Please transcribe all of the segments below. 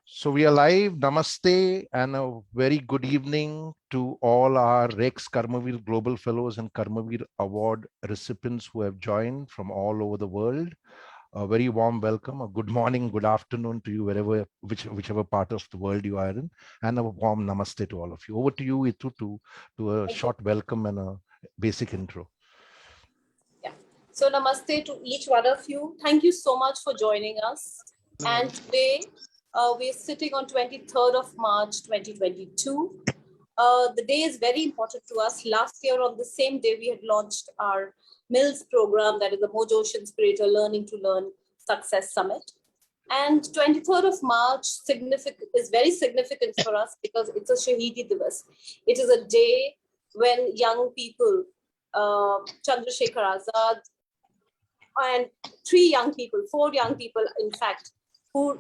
So we are live. Namaste and a very good evening to all our Rex Karmaveer Global Fellows and Karmaveer Award recipients who have joined from all over the world. A very warm welcome, a good morning, good afternoon to you wherever, whichever part of the world you are in, and a warm namaste to all of you. Over to you, Itu, to a short welcome and a basic intro. Yeah. So namaste to each one of you. Thank you so much for joining us. And today we're sitting on 23rd of March 2022. The day is very important to us. Last year on the same day, we had launched our MILS program, that is the Mojo Inspirator Learning to Learn Success Summit. And 23rd of March is very significant for us because it's a Shaheed Divas. It is a day when young people, Chandrashekar, Azad, and four young people, in fact, who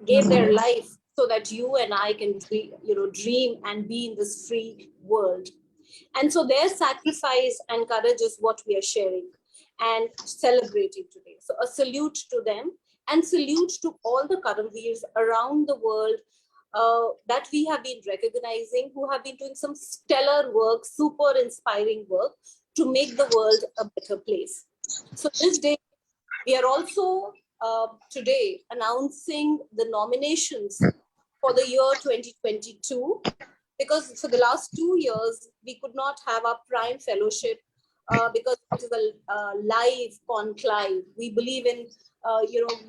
gave their life so that you and I can dream and be in this free world. And so their sacrifice and courage is what we are sharing and celebrating today. So a salute to them and salute to all the Karmaveers around the world that we have been recognizing, who have been doing some stellar work, super inspiring work to make the world a better place. So this day, we are also today announcing the nominations for the year 2022, because for the last 2 years, we could not have our Prime Fellowship because it is a live conclave. We believe in,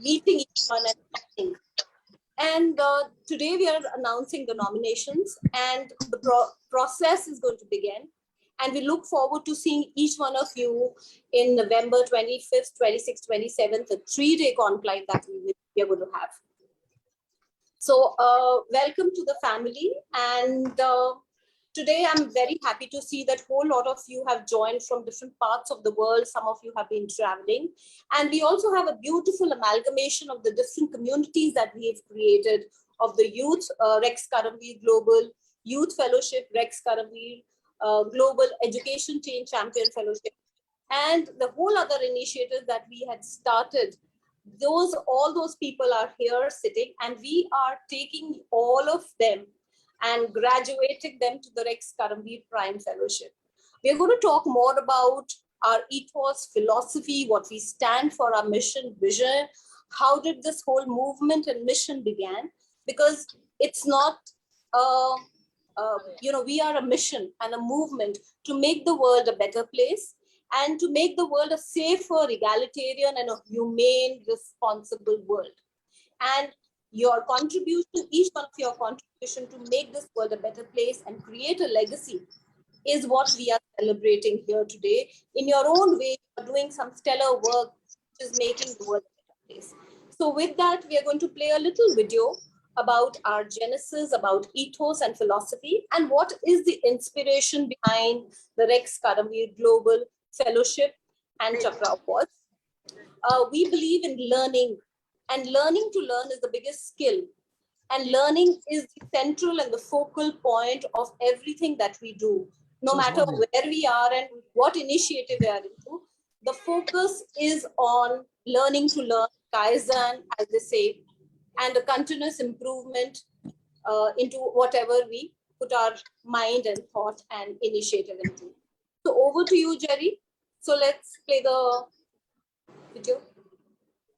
meeting each one and talking. And today we are announcing the nominations, and the process is going to begin. And we look forward to seeing each one of you in November 25th, 26th, 27th, a 3-day conclave that we are going to have. So welcome to the family. And today I'm very happy to see that a whole lot of you have joined from different parts of the world. Some of you have been traveling. And we also have a beautiful amalgamation of the different communities that we have created of the youth, Rex Karmaveer Global Youth Fellowship, Rex Karmaveer Global Education Change Champion Fellowship, and the whole other initiatives that we had started. All those people are here sitting, and we are taking all of them and graduating them to the Rex Karmaveer Prime Fellowship. We're going to talk more about our ethos, philosophy, what we stand for, our mission, vision, how did this whole movement and mission began, because it's not we are a mission and a movement to make the world a better place and to make the world a safer, egalitarian, and a humane, responsible world. And your contribution, each one of your contribution to make this world a better place and create a legacy is what we are celebrating here today. In your own way, you are doing some stellar work which is making the world a better place. So with that, we are going to play a little video about our genesis, about ethos and philosophy, and what is the inspiration behind the Rex Karmaveer Global Fellowship and Chakra Awards. We believe in learning, and learning to learn is the biggest skill. And learning is the central and the focal point of everything that we do. No matter where we are and what initiative we are into, the focus is on learning to learn, Kaizen, as they say, and a continuous improvement into whatever we put our mind and thought and initiative into. So over to you, Jerry. So let's play the video.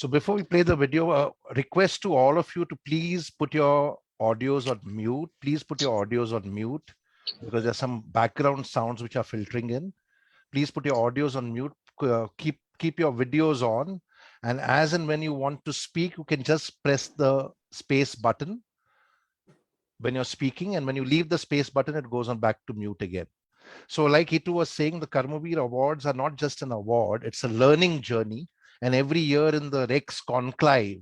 So before we play the video, a request to all of you to please put your audios on mute. Please put your audios on mute because there's some background sounds which are filtering in. Please put your audios on mute. Keep your videos on. And as and when you want to speak, you can just press the space button when you're speaking. And when you leave the space button, it goes on back to mute again. So like Itu was saying, the Karmaveer Awards are not just an award, it's a learning journey. And every year in the Rex Conclave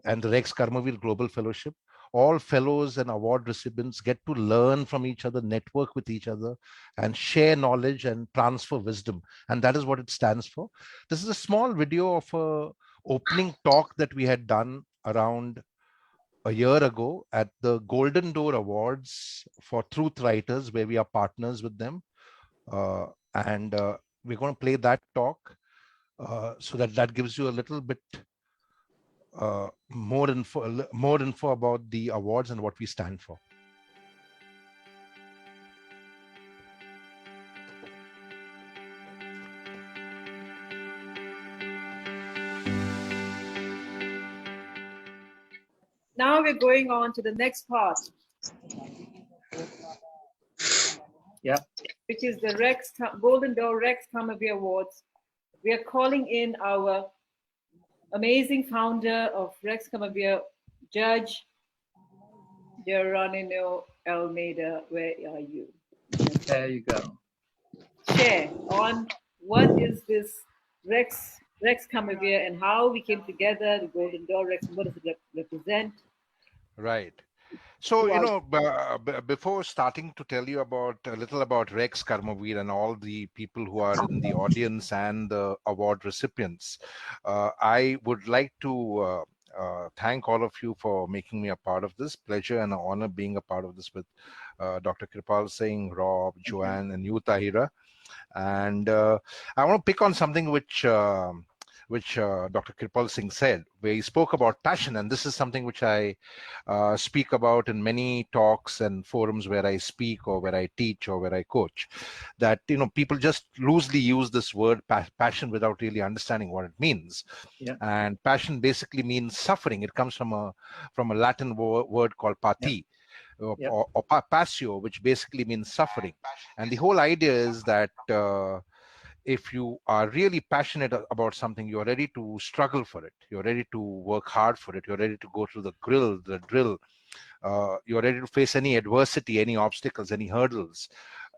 and the Rex Karmaveer Global Fellowship, all fellows and award recipients get to learn from each other, network with each other, and share knowledge and transfer wisdom. And that is what it stands for. This is a small video of a opening talk that we had done around a year ago at the Golden Door Awards for Truth Writers, where we are partners with them. And we're going to play that talk so that gives you a little bit more info about the awards and what we stand for. Now we're going on to the next part. Yeah. Which is the Golden Door Rex Karmaveer Awards. We are calling in our amazing founder of Rex Karmaveer, Judge Geronimo Almeida. Where are you? There you go. Share on what is this Rex Karmaveer and how we came together, the Golden Door Rex, and what does it represent? Right. So, before starting to tell you about a little about Rex Karmaveer and all the people who are in the audience and the award recipients, I would like to thank all of you for making me a part of this. Pleasure and honor being a part of this with Dr. Kripal Singh, Rob, Joanne, and you, Tahira. And I want to pick on something which Dr. Kripal Singh said, where he spoke about passion. And this is something which I speak about in many talks and forums where I speak or where I teach or where I coach, that, people just loosely use this word passion without really understanding what it means. Yeah. And passion basically means suffering. It comes from a Latin word called pati. Yeah. Or passio, which basically means suffering. And the whole idea is that if you are really passionate about something, you're ready to struggle for it. You're ready to work hard for it. You're ready to go through the drill. You're ready to face any adversity, any obstacles, any hurdles,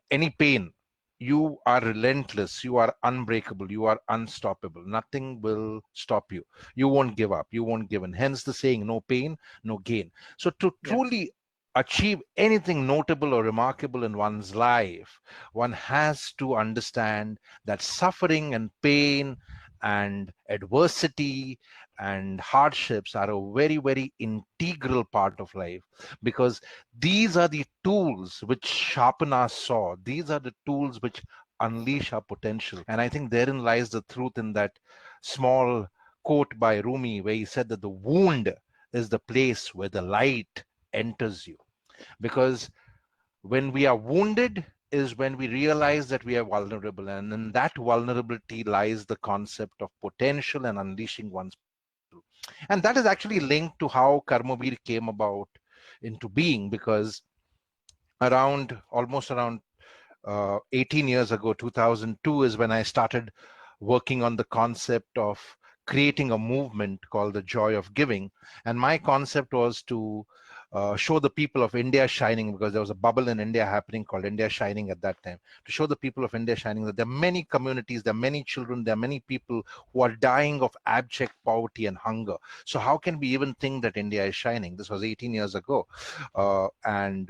any pain. You are relentless. You are unbreakable. You are unstoppable. Nothing will stop you. You won't give up. You won't give in. Hence the saying, no pain, no gain. So to truly achieve anything notable or remarkable in one's life, one has to understand that suffering and pain and adversity and hardships are a very, very integral part of life, because these are the tools which sharpen our saw. These are the tools which unleash our potential. And I think therein lies the truth in that small quote by Rumi, where he said that the wound is the place where the light enters you. Because when we are wounded is when we realize that we are vulnerable, and in that vulnerability lies the concept of potential and unleashing one's potential. And that is actually linked to how Karmaveer came about into being, because almost around 18 years ago, 2002, is when I started working on the concept of creating a movement called the Joy of Giving. And my concept was to show the people of India shining, because there was a bubble in India happening called India Shining at that time, to show the people of India shining that there are many communities, there are many children, there are many people who are dying of abject poverty and hunger. So how can we even think that India is shining? This was 18 years ago. And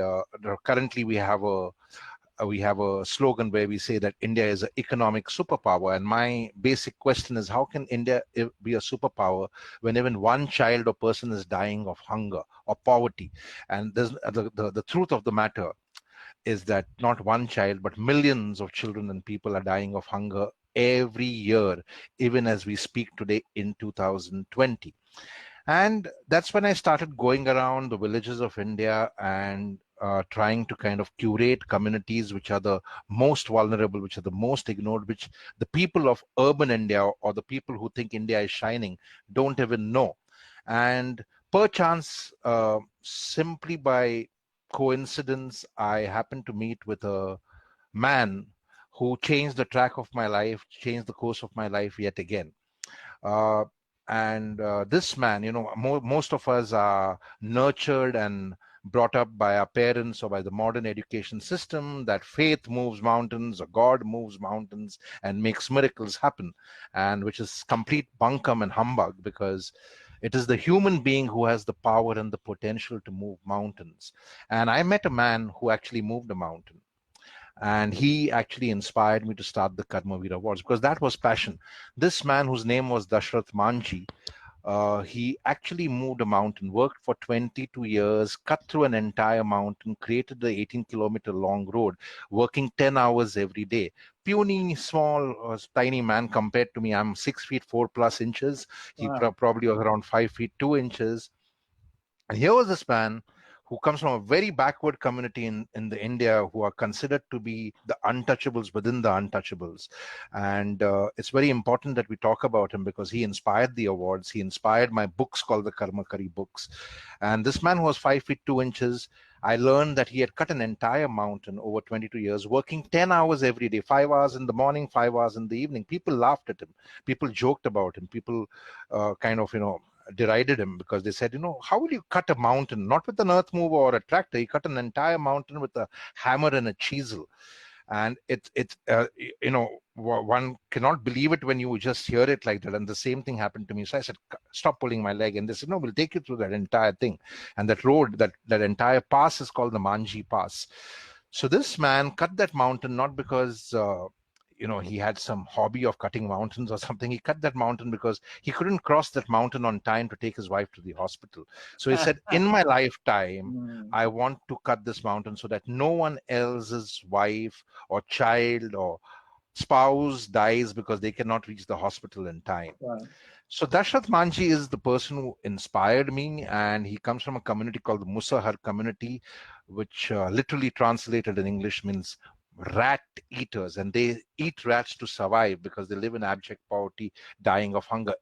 currently we have a slogan where we say that India is an economic superpower. And my basic question is, how can India be a superpower when even one child or person is dying of hunger or poverty? And there's the truth of the matter is that not one child, but millions of children and people are dying of hunger every year, even as we speak today in 2020. And that's when I started going around the villages of India and trying to kind of curate communities which are the most vulnerable, which are the most ignored, which the people of urban India or the people who think India is shining don't even know. And perchance, simply by coincidence, I happened to meet with a man who changed the track of my life, changed the course of my life yet again. Uh, and this man, most of us are nurtured and brought up by our parents or by the modern education system that faith moves mountains or God moves mountains and makes miracles happen, and which is complete bunkum and humbug, because it is the human being who has the power and the potential to move mountains. And I met a man who actually moved a mountain, and he actually inspired me to start the Karmaveer Awards, because that was passion. This man, whose name was Dashrath Manji, He actually moved a mountain, worked for 22 years, cut through an entire mountain, created the 18-kilometer long road, working 10 hours every day. Puny, small, tiny man compared to me. I'm 6 feet 4+ inches. He Wow. probably was around 5 feet 2 inches. And here was this man who comes from a very backward community in the India, who are considered to be the untouchables within the untouchables. And it's very important that we talk about him because he inspired the awards. He inspired my books called the Karmakari books. And this man who was 5 feet 2 inches, I learned that he had cut an entire mountain over 22 years, working 10 hours every day, 5 hours in the morning, 5 hours in the evening. People laughed at him. People joked about him. People kind of, derided him because they said, how will you cut a mountain? Not with an earth mover or a tractor. He cut an entire mountain with a hammer and a chisel. And one cannot believe it when you just hear it like that. And the same thing happened to me. So I said, stop pulling my leg. And they said, no, we'll take you through that entire thing. And that road, that entire pass is called the Manji Pass. So this man cut that mountain not because he had some hobby of cutting mountains or something. He cut that mountain because he couldn't cross that mountain on time to take his wife to the hospital. So he said, in my lifetime, I want to cut this mountain so that no one else's wife or child or spouse dies because they cannot reach the hospital in time. Wow. So Dashrath Manji is the person who inspired me, and he comes from a community called the Musahar community, which literally translated in English means rat eaters, and they eat rats to survive because they live in abject poverty, dying of hunger,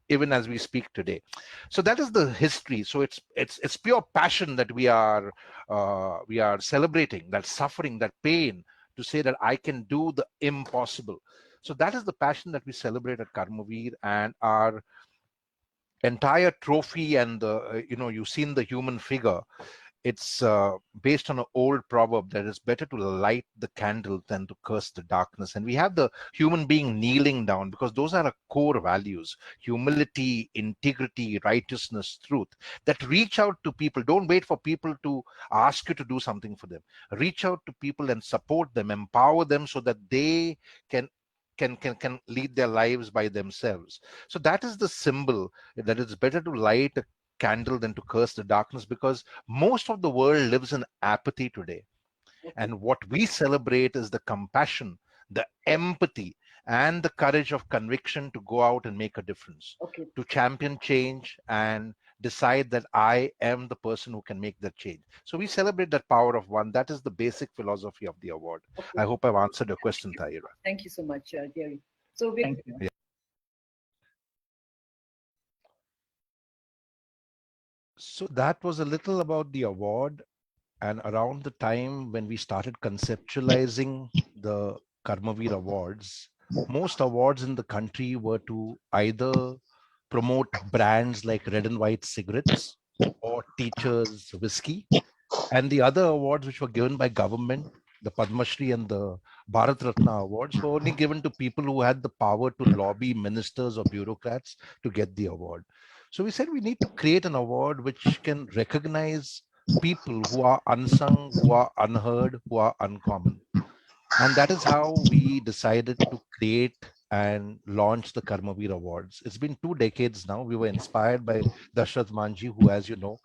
even as we speak today. So that is the history. So it's pure passion that we are celebrating, that suffering, that pain, to say that I can do the impossible. So that is the passion that we celebrate at Karmaveer, and our entire trophy and the you've seen the human figure. It's based on an old proverb that it's better to light the candle than to curse the darkness. And we have the human being kneeling down because those are our core values: humility, integrity, righteousness, truth, that reach out to people. Don't wait for people to ask you to do something for them. Reach out to people and support them, empower them so that they can lead their lives by themselves. So that is the symbol, that it's better to light a candle than to curse the darkness, because most of the world lives in apathy today. And what we celebrate is the compassion, the empathy, and the courage of conviction to go out and make a difference, to champion change and decide that I am the person who can make that change. So we celebrate that power of one. That is the basic philosophy of the award. I hope I've answered your question, Tahira. Thank you so much, Jerry. So Thank you. Yeah. So that was a little about the award. And around the time when we started conceptualizing the Karmaveer Awards, most awards in the country were to either promote brands like red and white cigarettes or teachers' whiskey. And the other awards which were given by government, the Padma Shri and the Bharat Ratna awards, were only given to people who had the power to lobby ministers or bureaucrats to get the award. So we said we need to create an award which can recognize people who are unsung, who are unheard, who are uncommon. And that is how we decided to create and launch the Karmaveer Awards. It's been 2 decades now. We were inspired by Dashrath Manji, who, as you know,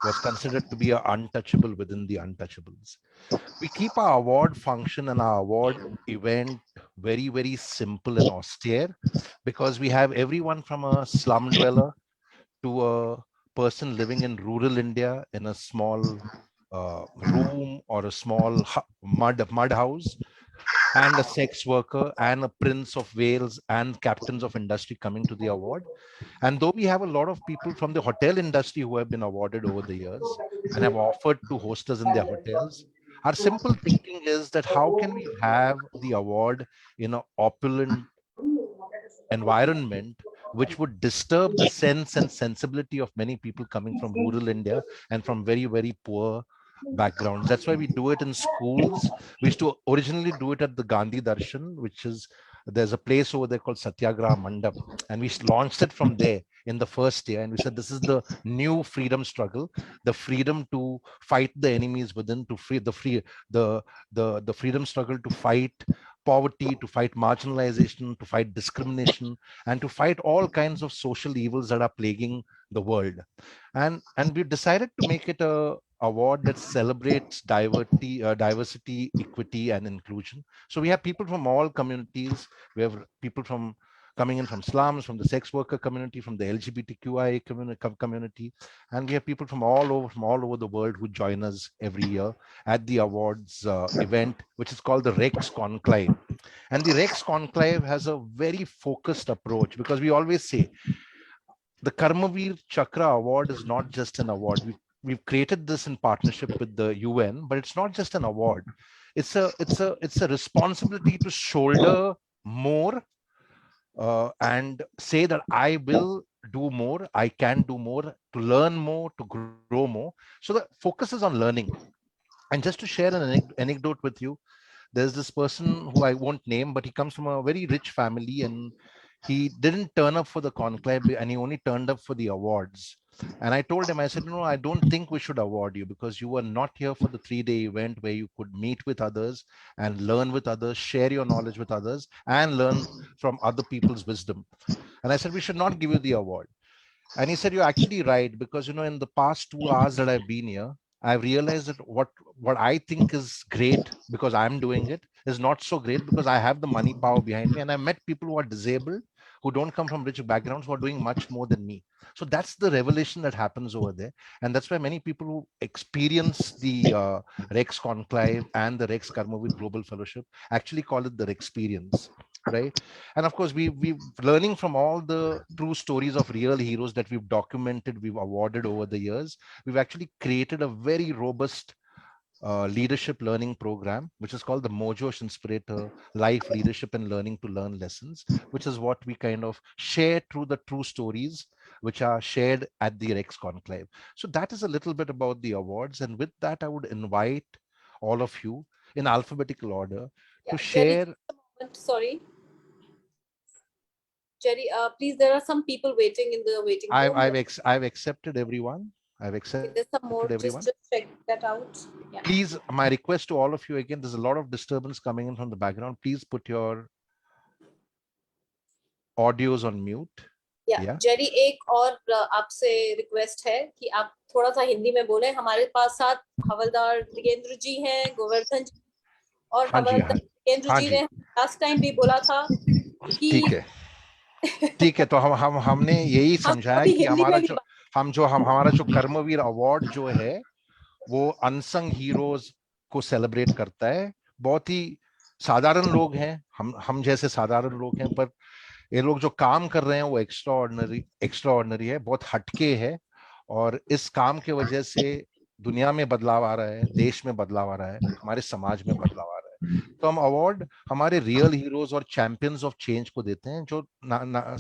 was considered to be an untouchable within the untouchables. We keep our award function and our award event very, very simple and austere, because we have everyone from a slum dweller to a person living in rural India in a small room or a small mud house, and a sex worker and a Prince of Wales and captains of industry coming to the award. And though we have a lot of people from the hotel industry who have been awarded over the years and have offered to host us in their hotels, our simple thinking is that how can we have the award in an opulent environment which would disturb the sense and sensibility of many people coming from rural India and from very, very poor backgrounds. That's why we do it in schools. We used to originally do it at the Gandhi Darshan, which is, there's a place over there called Satyagraha Mandap, and we launched it from there in the first year. And we said, this is the new freedom struggle, the freedom to fight the enemies within, to free the freedom struggle to fight poverty, to fight marginalization, to fight discrimination, and to fight all kinds of social evils that are plaguing the world. And we decided to make it a award that celebrates diversity, equity, and inclusion. So we have people from all communities. We have people from coming in from slums, from the sex worker community, from the LGBTQIA community, and we have people from all over the world who join us every year at the awards event, which is called the Rex Conclave. And the Rex Conclave has a very focused approach, because we always say the Karmaveer Chakra Award is not just an award. We've created this in partnership with the UN, but it's not just an award. It's a responsibility to shoulder more and say that I will do more, I can do more, to learn more, to grow more. So the focus is on learning. And just to share an anecdote with you, there's this person who I won't name, but he comes from a very rich family, and he didn't turn up for the conclave, and he only turned up for the awards. And I told him, I said, no, I don't think we should award you, because you were not here for the 3-day event where you could meet with others and learn with others, share your knowledge with others, and learn from other people's wisdom. And I said, we should not give you the award. And he said, you're actually right, because in the past 2 hours that I've been here, I've realized that what I think is great because I'm doing it is not so great because I have the money power behind me. And I met people who are disabled, who don't come from rich backgrounds, who are doing much more than me. So that's the revelation that happens over there. And that's why many people who experience the Rex Conclave and the Rex Karmaveer Global Fellowship actually call it their experience, right? And of course, we've learning from all the true stories of real heroes that we've documented, we've awarded over the years. We've actually created a very robust leadership learning program, which is called the Mojosh Inspirator Life Leadership and Learning to Learn Lessons, which is what we kind of share through the true stories which are shared at the Rex Conclave. So that is a little bit about the awards. And with that, I would invite all of you in alphabetical order to share. Jerry, sorry. Jerry, please, there are some people waiting in the waiting room. I've accepted everyone. I've accepted there's some more. everyone. Just check that out. Yeah. Please, my request to all of you again, there's a lot of disturbance coming in from the background. Please put your audios on mute. Yeah. Jerry एक और आपसे request है कि आप थोड़ा सा हिंदी में बोले. हमारे पास साथ हवलदार दिगेंद्र जी हैं, गोवर्धन जी, और हवलदार दिगेंद्र जी ने लास्ट टाइम भी बोला था कि ठीक है. तो हमने यही समझा कि हमारा जो कर्मवीर अवार्ड जो है वो अनसंग हीरोज को सेलिब्रेट करता है. बहुत ही साधारण लोग हैं, हम जैसे साधारण लोग हैं, पर ये लोग जो काम कर रहे हैं वो एक्स्ट्राऑर्डिनरी है, बहुत हटके है. और इस काम के वजह से दुनिया में बदलाव आ रहा है, देश में बदलाव आ रहा है, हमारे समाज में बदलाव आ रहा है. तो हम अवार्ड हमारे रियल हीरोज और चैंपियंस ऑफ चेंज को देते हैं, जो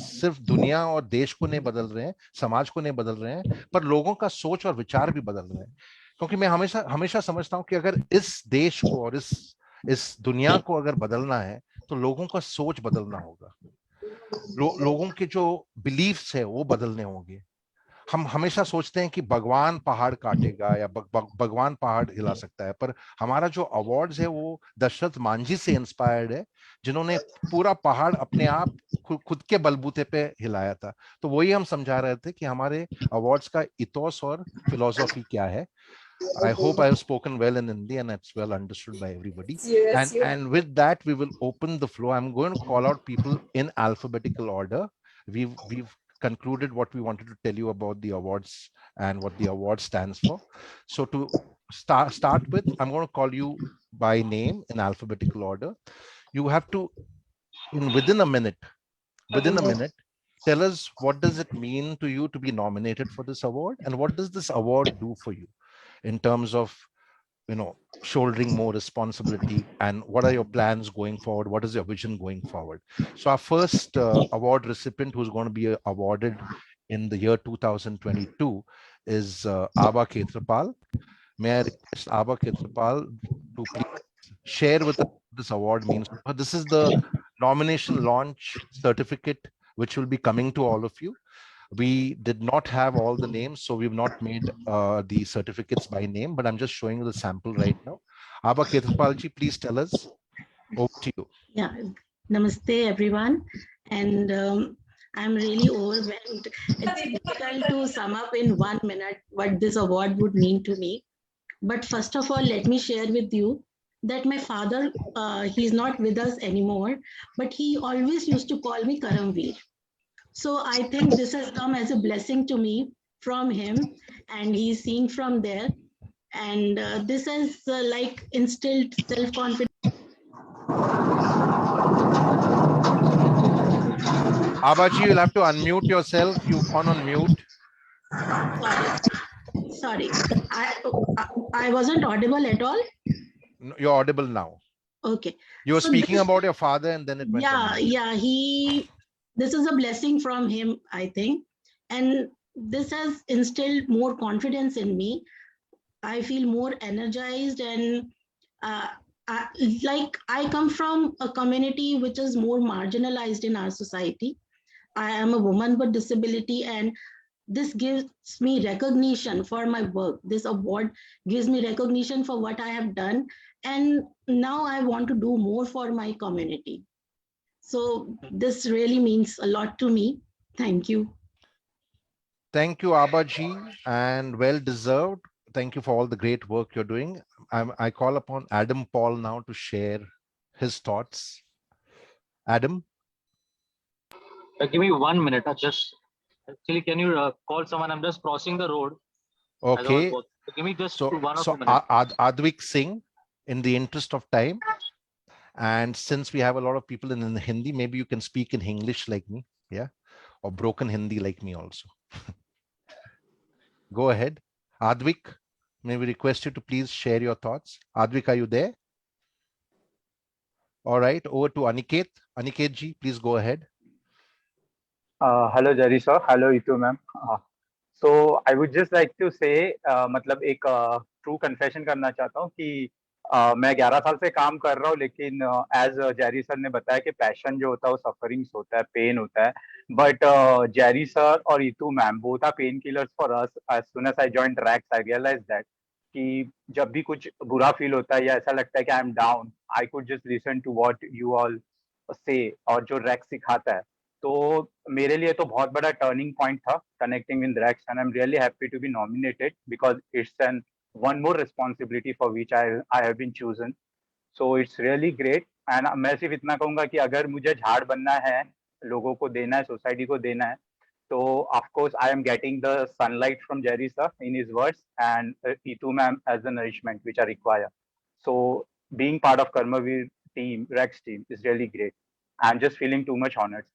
सिर्फ दुनिया और देश को नहीं बदल रहे हैं, समाज को नहीं बदल रहे हैं, पर लोगों का सोच और विचार भी बदल रहे हैं. क्योंकि मैं हमेशा समझता हूं कि अगर इस देश को और इस दुनिया को अगर बदलना है तो लोगों का सोच बदलना होगा. लोगों के जो बिलीफ्स है वो बदलने होंगे. हम हमेशा सोचते हैं कि भगवान पहाड़ काटेगा या भगवान पहाड़ हिला सकता है, पर हमारा जो अवार्ड्स है वो दशरथ मांझी से इंस्पायर्ड है, जिन्होंने पूरा पहाड़ अपने आप खुद के बलबूते पे हिलाया था. तो वही हम समझा रहे थे कि हमारे अवार्ड्स का इथोस और फिलॉसफी क्या है. I hope I have spoken well in Hindi and it's well understood by everybody. Yes, and with that, we will open the floor. I'm going to call out people in alphabetical order. We've concluded what we wanted to tell you about the awards and what the award stands for. So to start with, I'm going to call you by name in alphabetical order. You have to, within a minute, tell us what does it mean to you to be nominated for this award, and what does this award do for you in terms of shouldering more responsibility, and what are your plans going forward, what is your vision going forward. So our first award recipient who's going to be awarded in the year 2022 is Aba Khetrapal. May I request Aba Khetrapal to please share with us what this award means. This is the nomination launch certificate which will be coming to all of you. We did not have all the names, so we've not made the certificates by name, but I'm just showing you the sample right now. Aba Khetrapal ji, please tell us Over to you. Yeah, namaste everyone, and I'm really overwhelmed. It's difficult to sum up in 1 minute what this award would mean to me. But first of all, let me share with you that my father, he's not with us anymore, but he always used to call me Karmaveer. So I think this has come as a blessing to me from him, and he's seeing from there. And this has like instilled self-confidence. Abaji, you'll have to unmute yourself. You've gone on mute. Sorry, I wasn't audible at all. No, you're audible now. Okay. You were So speaking this, about your father and then it went on mute. this is a blessing from him, I think. And this has instilled more confidence in me. I feel more energized and like I come from a community which is more marginalized in our society. I am a woman with disability, and this gives me recognition for my work. This award gives me recognition for what I have done. And now I want to do more for my community. So this really means a lot to me. Thank you. Thank you, Abaji, and well deserved. Thank you for all the great work you're doing. I call upon Adam Paul now to share his thoughts. Adam? Give me 1 minute. Actually, can you call someone? I'm just crossing the road. Okay. Give me just So 1 or 2 minutes. Advik Singh, in the interest of time, and since we have a lot of people in Hindi, maybe you can speak in English like me, yeah, or broken Hindi like me also. Go ahead. Advik, may we request you to please share your thoughts. Advik, are you there? All right, over to Aniket. Aniket ji, please go ahead. Hello Jerry sir, hello Itu ma'am. So I would just like to say, मतलब एक true confession करना चाहता हूँ कि मैं 11 साल से काम कर रहा हूँ, लेकिन as जेरी सर ने बताया कि पैशन जो होता है वो सफरिंग्स होता है, पेन होता है, but जेरी सर और इतू ma'am both are painkillers for us. As soon as I joined Rex, I realized that कि जब भी कुछ बुरा फील होता है या ऐसा लगता है कि I am down, I could just listen to what you all say और जो Rex सिखाता है. तो मेरे लिए तो बहुत बड़ा टर्निंग पॉइंट था connecting with Rex, and I am really happy to be nominated because it's an one more responsibility for which I have been chosen. So it's really great. And मैं सिर्फ इतना कहूंगा कि अगर मुझे झाड़ बनना है, लोगों को देना है, सोसाइटी को देना है, तो of course I am getting the sunlight from Jerry sir in his words and Itu ma'am as the nourishment which I require. So being part of Karmaveer team, Rex team, is really great. I'm just feeling too much honored.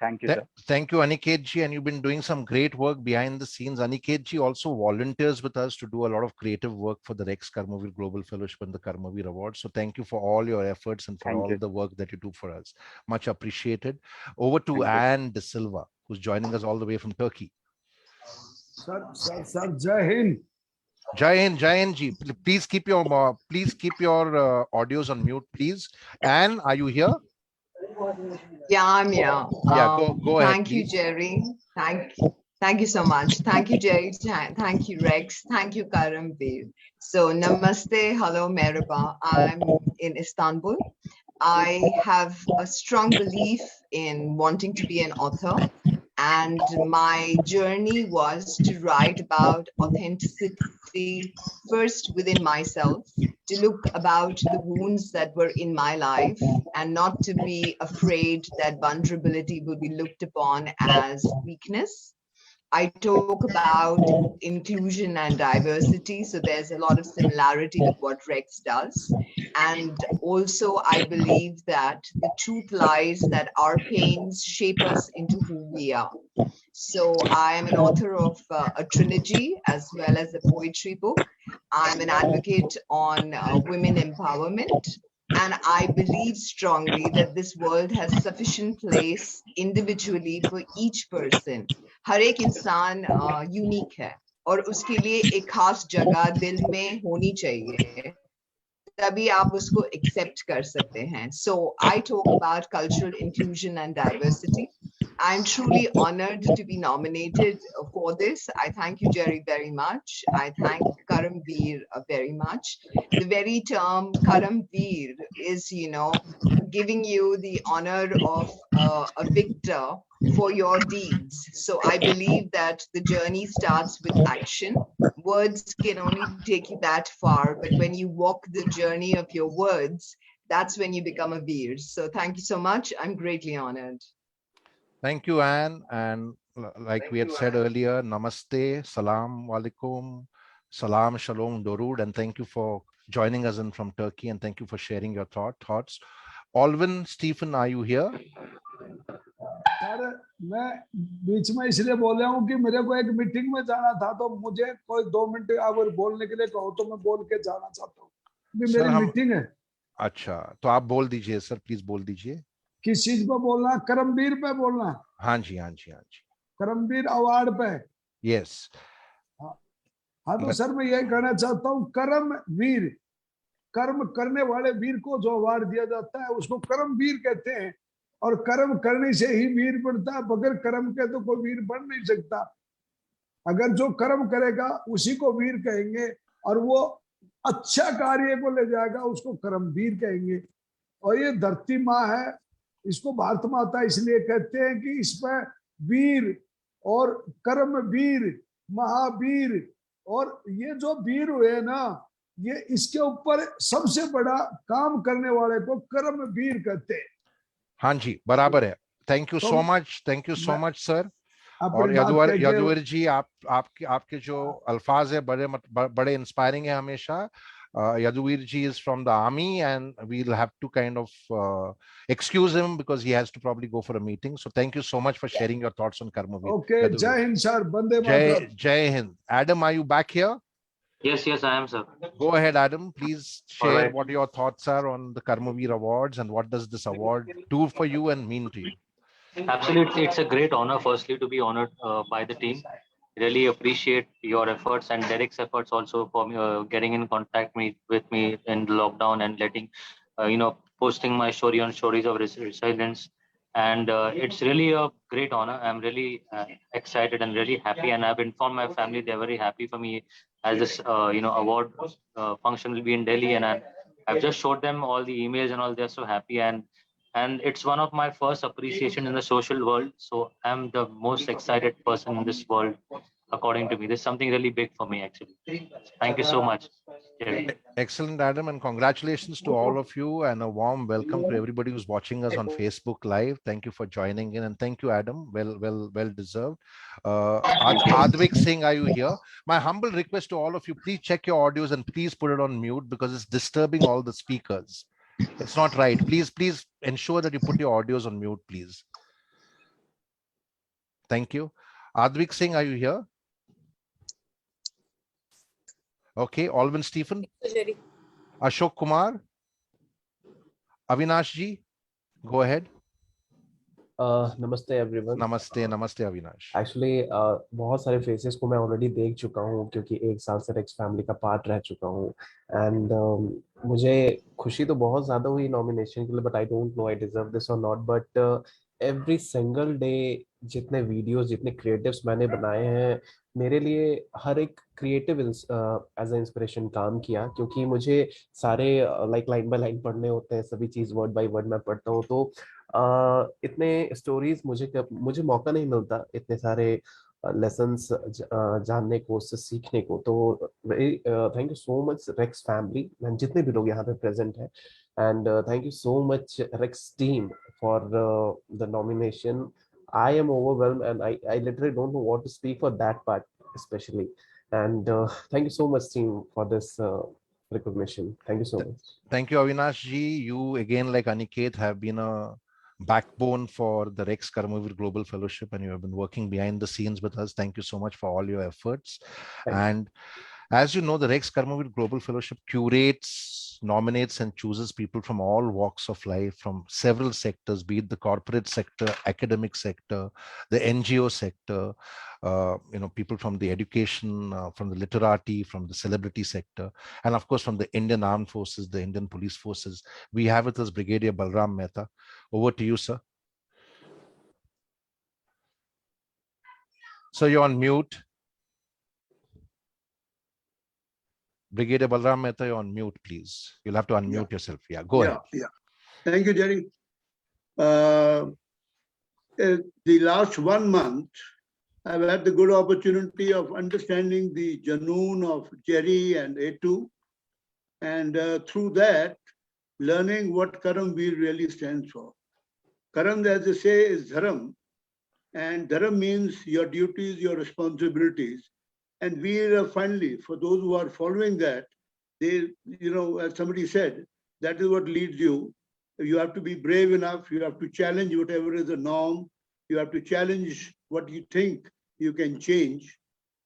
Thank you, sir. Thank you, Aniket ji, and you've been doing some great work behind the scenes. Aniket ji also volunteers with us to do a lot of creative work for the Rex Karmaveer Global Fellowship and the Karmaveer Awards. So thank you for all your efforts and for all the work that you do for us. Much appreciated. Over to Anne De Silva, who's joining us all the way from Turkey. Sir, Jai Hind. Jai Hind ji. Please keep your audios on mute, please. Anne, are you here? Yeah, I'm here. Go ahead. Thank you, Jerry. Thank you so much. Thank you, Jerry. Thank you, Rex. Thank you, Karmaveer. So, namaste, hello, merhaba. I'm in Istanbul. I have a strong belief in wanting to be an author, and my journey was to write about authenticity first within myself, to look about the wounds that were in my life, and not to be afraid that vulnerability will be looked upon as weakness. I talk about inclusion and diversity, so there's a lot of similarity with what Rex does. And also, I believe that the truth lies that our pains shape us into who we are. So I am an author of a trilogy as well as a poetry book. I'm an advocate on women empowerment. And I believe strongly that this world has sufficient place individually for each person. हर एक इंसान unique है और उसके लिए एक खास जगह दिल में होनी चाहिए, तभी आप उसको accept कर सकते हैं. So I talk about cultural inclusion and diversity. I'm truly honored to be nominated for this. I thank you, Jerry, very much. I thank Karmaveer very much. The very term Karmaveer is, giving you the honor of a victor for your deeds. So I believe that the journey starts with action. Words can only take you that far, but when you walk the journey of your words, that's when you become a veer. So thank you so much. I'm greatly honored. Thank you, Anne. And like we had said earlier, namaste, salam alaikum, salam, shalom, dorud, and thank you for joining us in from Turkey, and thank you for sharing your thoughts. Alvin, Stephen, are you here? Sir मैं बीच में इसलिए बोल रहा हूँ कि मेरे को एक मीटिंग में जाना था, तो मुझे कोई 2 मिनट अगर बोलने के लिए कहो तो मैं बोल के जाना चाहता हूँ, मेरी मीटिंग है। अच्छा, तो आप बोल दीजिए सर, प्लीज बोल दीजिए। किस चीज पे बोलना? करमवीर पे बोलना? हाँ जी, हाँ जी, हाँ जी। करमवीर अवार्ड पे? यस। हाँ तो सर मैं यही कहना चाहता हूँ, कर्मवीर, कर्म करने वाले वीर को जो अवार्ड दिया जाता है उसको कर्मवीर कहते हैं, और कर्म करने से ही वीर बनता है, बगैर कर्म के तो कोई वीर बन नहीं सकता। अगर जो कर्म करेगा उसी को वीर कहेंगे, और वो अच्छा कार्य को ले जाएगा उसको कर्मवीर कहेंगे। और ये धरती माँ है, इसको भारत माता इसलिए कहते हैं कि इस पर वीर और कर्मवीर, महावीर, और ये जो वीर हुए ना, ये इसके ऊपर सबसे बड़ा काम करने वाले को कर्मवीर कहते हैं। हाँ जी, बराबर है। Thank you so much, thank you so much sir. और यदुवर जी, आपके जो अल्फाज है बड़े इंस्पायरिंग है हमेशा। Yaduveer ji is from the army, and we'll have to kind of excuse him because he has to probably go for a meeting. So thank you so much for sharing your thoughts on Karmaveer. Okay, Jai Hind sir, Bande Mataram. Jai Hind. Adam, are you back here? Yes, I am, sir. Go ahead, Adam. Please share what your thoughts are on the Karmaveer Awards, and what does this award do for you and mean to you? Absolutely, it's a great honor, firstly, to be honored by the team. Really appreciate your efforts and Derek's efforts also for getting in contact with me in the lockdown and letting, posting my story on stories of resilience. And it's really a great honor. I'm really excited and really happy. And I've informed my family; they're very happy for me, as this award function will be in Delhi, and I've just showed them all the emails and all. They're so happy, and it's one of my first appreciation in the social world. So I'm the most excited person in this world, according to me. This is something really big for me, actually. Thank you so much, Jerry. Excellent, Adam, and congratulations to all of you, and a warm welcome to everybody who's watching us on Facebook Live. Thank you for joining in, and thank you, Adam. Well deserved. Advik Singh, are you here? My humble request to all of you: please check your audios and please put it on mute, because it's disturbing all the speakers. It's not right. Please ensure that you put your audios on mute, please. Thank you. Advik Singh, are you here? Okay. Alvin Stephen. Ashok Kumar. Avinash ji, go ahead. नमस्ते everyone. नमस्ते Avinash. Actually बहुत सारे faces को मैं already देख चुका हूँ, क्योंकि 1 साल से रेक्स फैमिली का पार्ट रह चुका हूँ, एंड मुझे खुशी तो बहुत ज़्यादा हुई नॉमिनेशन के लिए, but I don't know I deserve this or not. But every single day जितने वीडियोस, जितने क्रिएटिव्स मैंने बनाए हैं, मेरे लिए हर एक क्रिएटिव एज ए इंस्पिरेशन काम किया, क्योंकि मुझे सारे लाइक लाइन बाय लाइन पढ़ने होते हैं, सभी चीज़ वर्ड बाय वर्ड मैं पढ़ता हूँ। तो इतने स्टोरीज मुझे मौका नहीं मिलता, इतने सारे लेसन्स जानने को, उससे सीखने को। तो thank you so much Rex family and जितने भी लोग यहाँ पे प्रेजेंट हैं, and thank you so much Rex team for the nomination. I am overwhelmed, and I literally don't know what to speak for that part especially. And thank you so much, team, for this recognition. Thank you so much. Thank you, Avinash ji. You again, like Aniket, have been a backbone for the Rex Karmaveer Global Fellowship, and you have been working behind the scenes with us. Thank you so much for all your efforts. And as you know, the Rex Karmaveer Global Fellowship curates, nominates, and chooses people from all walks of life, from several sectors, be it the corporate sector, academic sector, the NGO sector, people from the education, from the literati, from the celebrity sector, and of course from the Indian Armed Forces, the Indian Police Forces. We have with us Brigadier Balram Mehta. Over to you, sir. So you're on mute. Brigadier Balram Mehta, you're on mute, please. You'll have to unmute yourself. Yeah, go ahead. Yeah. Thank you, Jerry. The last 1 month, I've had the good opportunity of understanding the Janoon of Jerry and A2, and through that, learning what Karmaveer really stands for. Karam, as they say, is Dharam, and Dharam means your duties, your responsibilities. And Veer, finally, for those who are following that, they, as somebody said, that is what leads you. You have to be brave enough. You have to challenge whatever is the norm. You have to challenge what you think you can change.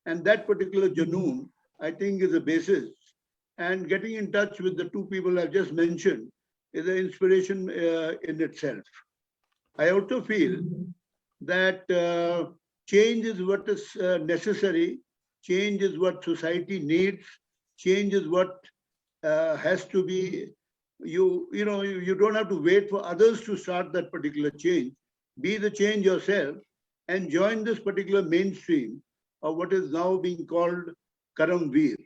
And that particular Janoon, I think, is a basis. And getting in touch with the two people I've just mentioned is an inspiration in itself. I also feel that change is what is necessary. Change is what society needs. Change is what has to be. You don't have to wait for others to start that particular change. Be the change yourself and join this particular mainstream of what is now being called Karmaveer.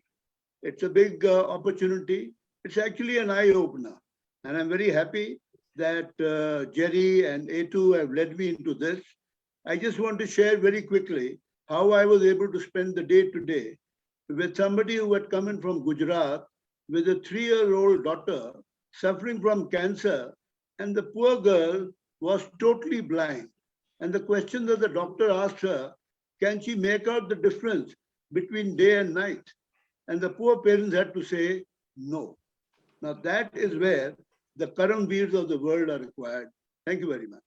It's a big opportunity. It's actually an eye-opener. And I'm very happy that Jerry and A2 have led me into this. I just want to share very quickly how I was able to spend the day today with somebody who had come in from Gujarat with a 3-year-old daughter suffering from cancer, and the poor girl was totally blind. And the question that the doctor asked her, can she make out the difference between day and night? And the poor parents had to say no. Now that is where the Karmaveers of the world are required. Thank you very much.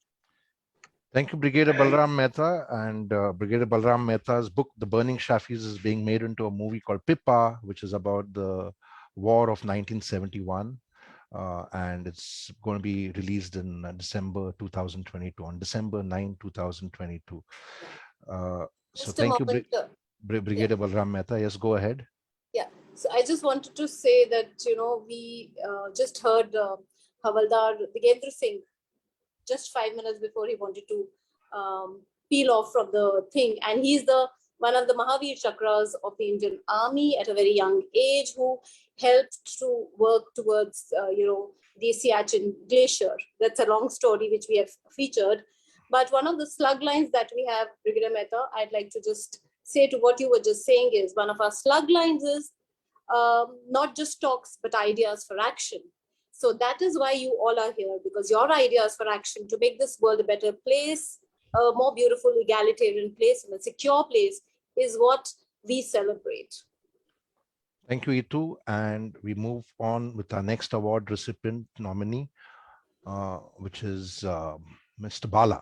Thank you, Brigadier Balram Mehta. And Brigadier Balram Mehta's book, The Burning Shafis, is being made into a movie called Pippa, which is about the war of 1971. And it's going to be released in December 2022, on December 9, 2022. So thank you, Brigadier Balram Mehta. Yes, go ahead. Yeah, so I just wanted to say that, we just heard Havaldar Digendra Singh just 5 minutes before he wanted to peel off from the thing. And he's one of the Mahavir Chakras of the Indian Army at a very young age, who helped to work towards, the Siachen Glacier. That's a long story which we have featured. But one of the slug lines that we have, Brigadier Mehta, I'd like to just say to what you were just saying is, one of our slug lines is not just talks, but ideas for action. So that is why you all are here, because your ideas for action to make this world a better place, a more beautiful, egalitarian place, and a secure place is what we celebrate. Thank you, Itu. And we move on with our next award recipient nominee, which is Mr. Bala.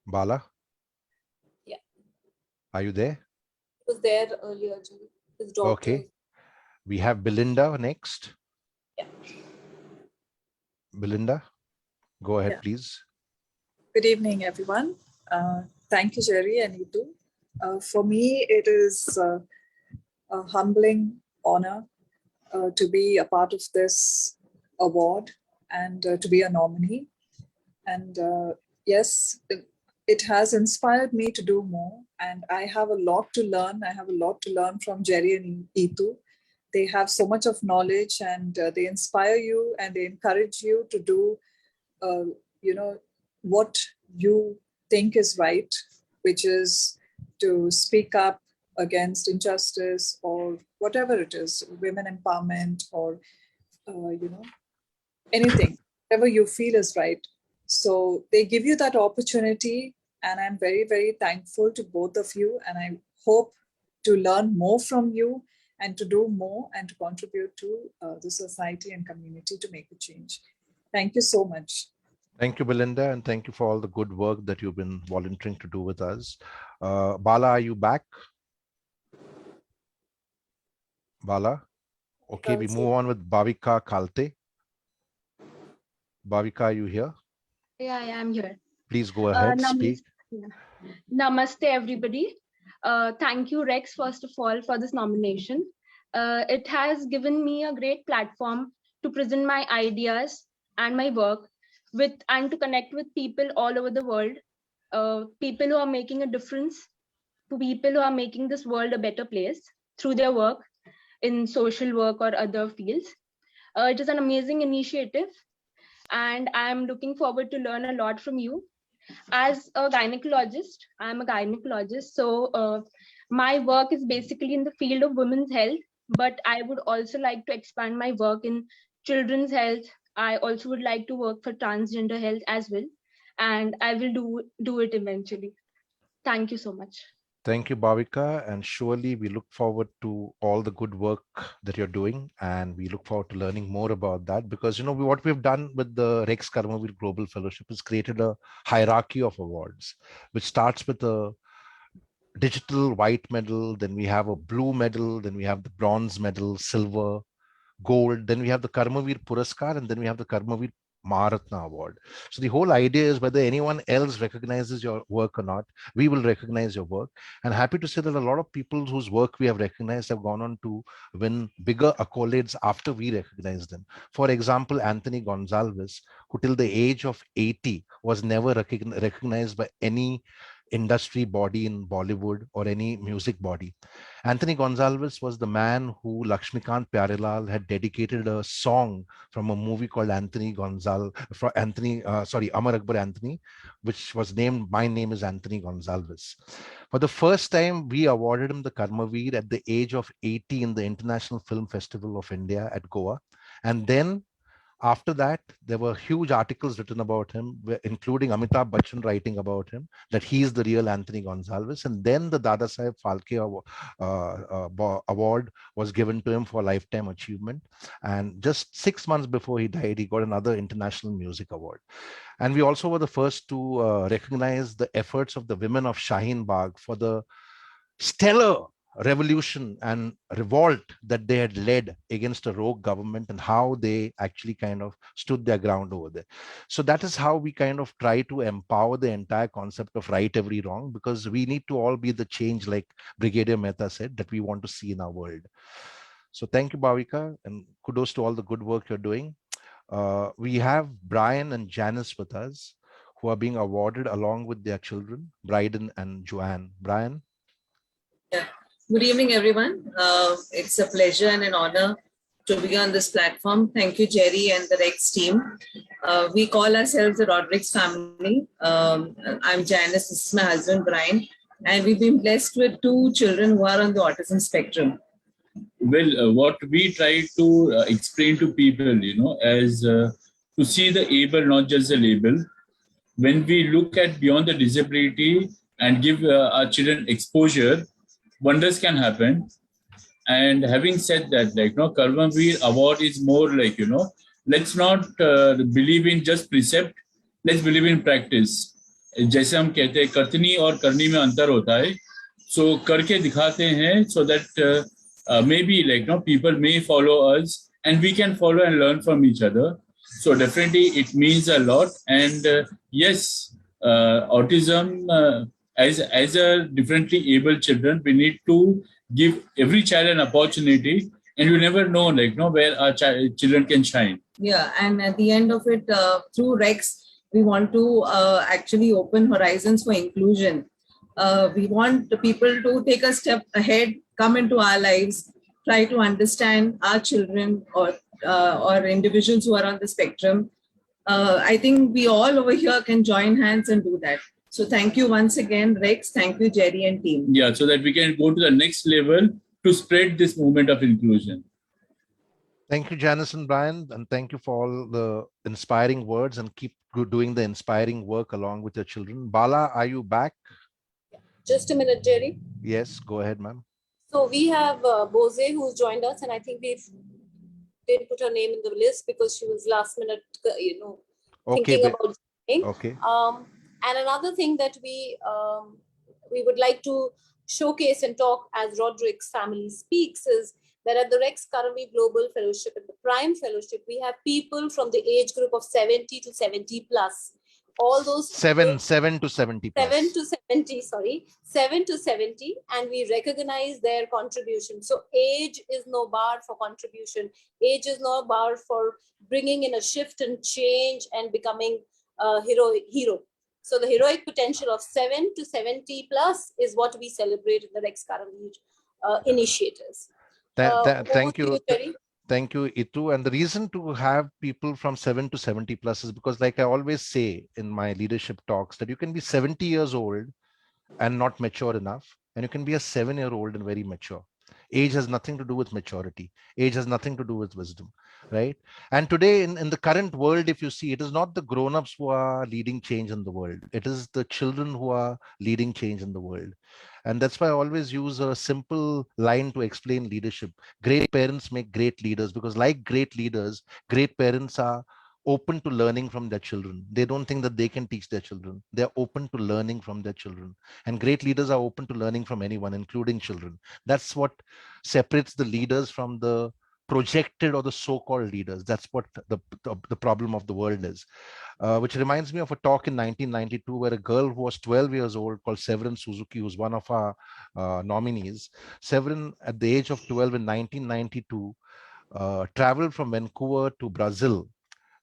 Bala? Yeah. Are you there? He was there earlier, his daughter. Okay. We have Belinda next. Yeah. Belinda, go ahead, please. Good evening, everyone. Thank you, Jerry and Itu. For me, it is a humbling honor to be a part of this award and to be a nominee. And yes, it has inspired me to do more. And I have a lot to learn. I have a lot to learn from Jerry and Itu. They have so much of knowledge, and they inspire you and they encourage you to do, what you think is right, which is to speak up against injustice or whatever it is, women empowerment or, anything, whatever you feel is right. So they give you that opportunity, and I'm very, very thankful to both of you. And I hope to learn more from you and to do more and to contribute to the society and community to make a change. Thank you so much. Thank you, Belinda, and thank you for all the good work that you've been volunteering to do with us. Bala, are you back? Bala? Okay, we move on with Bhavika Kalte. Bhavika, are you here? Yeah, I am here. Please go ahead, speak. Namaste, everybody. Thank you, Rex, first of all, for this nomination. It has given me a great platform to present my ideas and my work and to connect with people all over the world people who are making a difference, to people who are making this world a better place through their work in social work or other fields. It is an amazing initiative, and I'm looking forward to learn a lot from you. As a gynecologist, I'm a gynecologist, so my work is basically in the field of women's health, but I would also like to expand my work in children's health. I also would like to work for transgender health as well, and I will do it eventually. Thank you so much. Thank you, Bhavika. And surely we look forward to all the good work that you're doing. And we look forward to learning more about that because, you know, what we've done with the Rex Karmaveer Global Fellowship is created a hierarchy of awards, which starts with a digital white medal, then we have a blue medal, then we have the bronze medal, silver, gold, then we have the Karmaveer Puraskar, and then we have the Karmaveer Maharatna Award. So the whole idea is whether anyone else recognizes your work or not, we will recognize your work. And happy to say that a lot of people whose work we have recognized have gone on to win bigger accolades after we recognize them. For example, Anthony Gonzalez, who till the age of 80 was never recognized by any industry body in Bollywood or any music body. Anthony Gonzalez was the man who Lakshmikant Pyarelal had dedicated a song from a movie called Amar Akbar Anthony, which was named My Name is Anthony Gonzalez. For the first time, we awarded him the Karmaveer at the age of 80 in the International Film Festival of India at Goa. And then after that, there were huge articles written about him, including Amitabh Bachchan writing about him, that he is the real Anthony Gonzalez. And then the Dada Saheb Phalke award was given to him for lifetime achievement. And just 6 months before he died, he got another International Music Award. And we also were the first to recognize the efforts of the women of Shaheen Bagh for the stellar revolution and revolt that they had led against a rogue government and how they actually kind of stood their ground over there. So that is how we kind of try to empower the entire concept of right every wrong, because we need to all be the change, like Brigadier Mehta said, that we want to see in our world. So thank you, Bhavika, and kudos to all the good work you're doing. We have Brian and Janice with us, who are being awarded along with their children, Bryden and Joanne. Brian? Yeah. Good evening, everyone. It's a pleasure and an honor to be on this platform. Thank you, Jerry and the Rex team. We call ourselves the Rodriguez family. I'm Janice, this is my husband, Brian, and we've been blessed with 2 children who are on the autism spectrum. Well, what we try to explain to people, as to see the able, not just the label. When we look at beyond the disability and give our children exposure, wonders can happen. And having said that, Karmaveer Award is more like, let's not believe in just precept, let's believe in practice. जैसे हम कहते हैं करतनी और करनी में अंतर होता है, so करके दिखाते हैं so that maybe people may follow us and we can follow and learn from each other. So definitely it means a lot. And yes, autism as a differently able children, we need to give every child an opportunity, and you never know where our children can shine. Yeah, and at the end of it, through Rex, we want to actually open horizons for inclusion. We want the people to take a step ahead, come into our lives, try to understand our children or individuals who are on the spectrum. I think we all over here can join hands and do that. So thank you once again, Rex. Thank you, Jerry and team. Yeah, so that we can go to the next level to spread this movement of inclusion. Thank you, Janice and Brian, and thank you for all the inspiring words, and keep doing the inspiring work along with your children. Bala, are you back? Just a minute, Jerry. Yes, go ahead, ma'am. So we have Bose who's joined us, and I think we didn't put her name in the list because she was last minute, thinking about something. Okay. And another thing that we would like to showcase and talk as Rodriguez family speaks is that at the Rex Karmaveer Global Fellowship and the Prime Fellowship, we have people from the age group of 70 to 70 plus. All those 7 to 70 plus. 7 to 70, and we recognize their contribution. So age is no bar for contribution. Age is no bar for bringing in a shift and change and becoming a hero. So the heroic potential of 7 to 70 plus is what we celebrate in the Rex Karmaveer initiatives. Thank Over to you. Terry. Thank you, Itu. And the reason to have people from 7 to 70 plus is because, like I always say in my leadership talks, that you can be 70 years old and not mature enough, and you can be a 7-year-old and very mature. Age has nothing to do with maturity. Age has nothing to do with wisdom, right? And today in the current world, if you see, it is not the grown-ups who are leading change in the world. It is the children who are leading change in the world. And that's why I always use a simple line to explain leadership. Great parents make great leaders, because like great leaders, great parents are open to learning from their children. They don't think that they can teach their children. They're open to learning from their children. And great leaders are open to learning from anyone, including children. That's what separates the leaders from the projected or the so-called leaders. That's what the problem of the world is. Which reminds me of a talk in 1992 where a girl who was 12 years old called Severin Suzuki, who's one of our nominees. Severin, at the age of 12 in 1992, traveled from Vancouver to Brazil,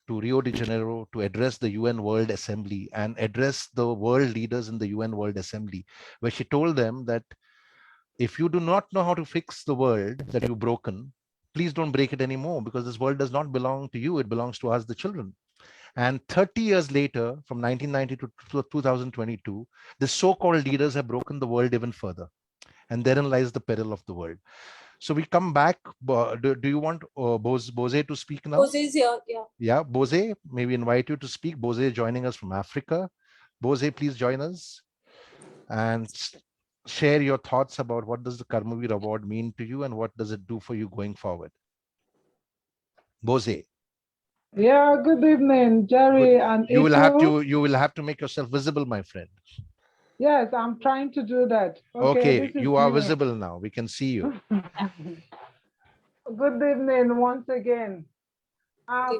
to Rio de Janeiro, to address the UN World Assembly and address the world leaders in the UN World Assembly, where she told them that if you do not know how to fix the world that you've broken, please don't break it anymore, because this world does not belong to you. It belongs to us, the children. And 30 years later, from 1990 to 2022, the so-called leaders have broken the world even further. And therein lies the peril of the world. So we come back. Do you want Bose to speak now? Bose is here, yeah. Yeah, Bose, maybe invite you to speak. Bose joining us from Africa. Bose, please join us and share your thoughts about what does the Karmaveer Award mean to you and what does it do for you going forward. Bose. Yeah, good evening, Jerry and you will have to make yourself visible, my friend. Yes, I'm trying to do that. Okay, you are visible now. We can see you. Good evening once again.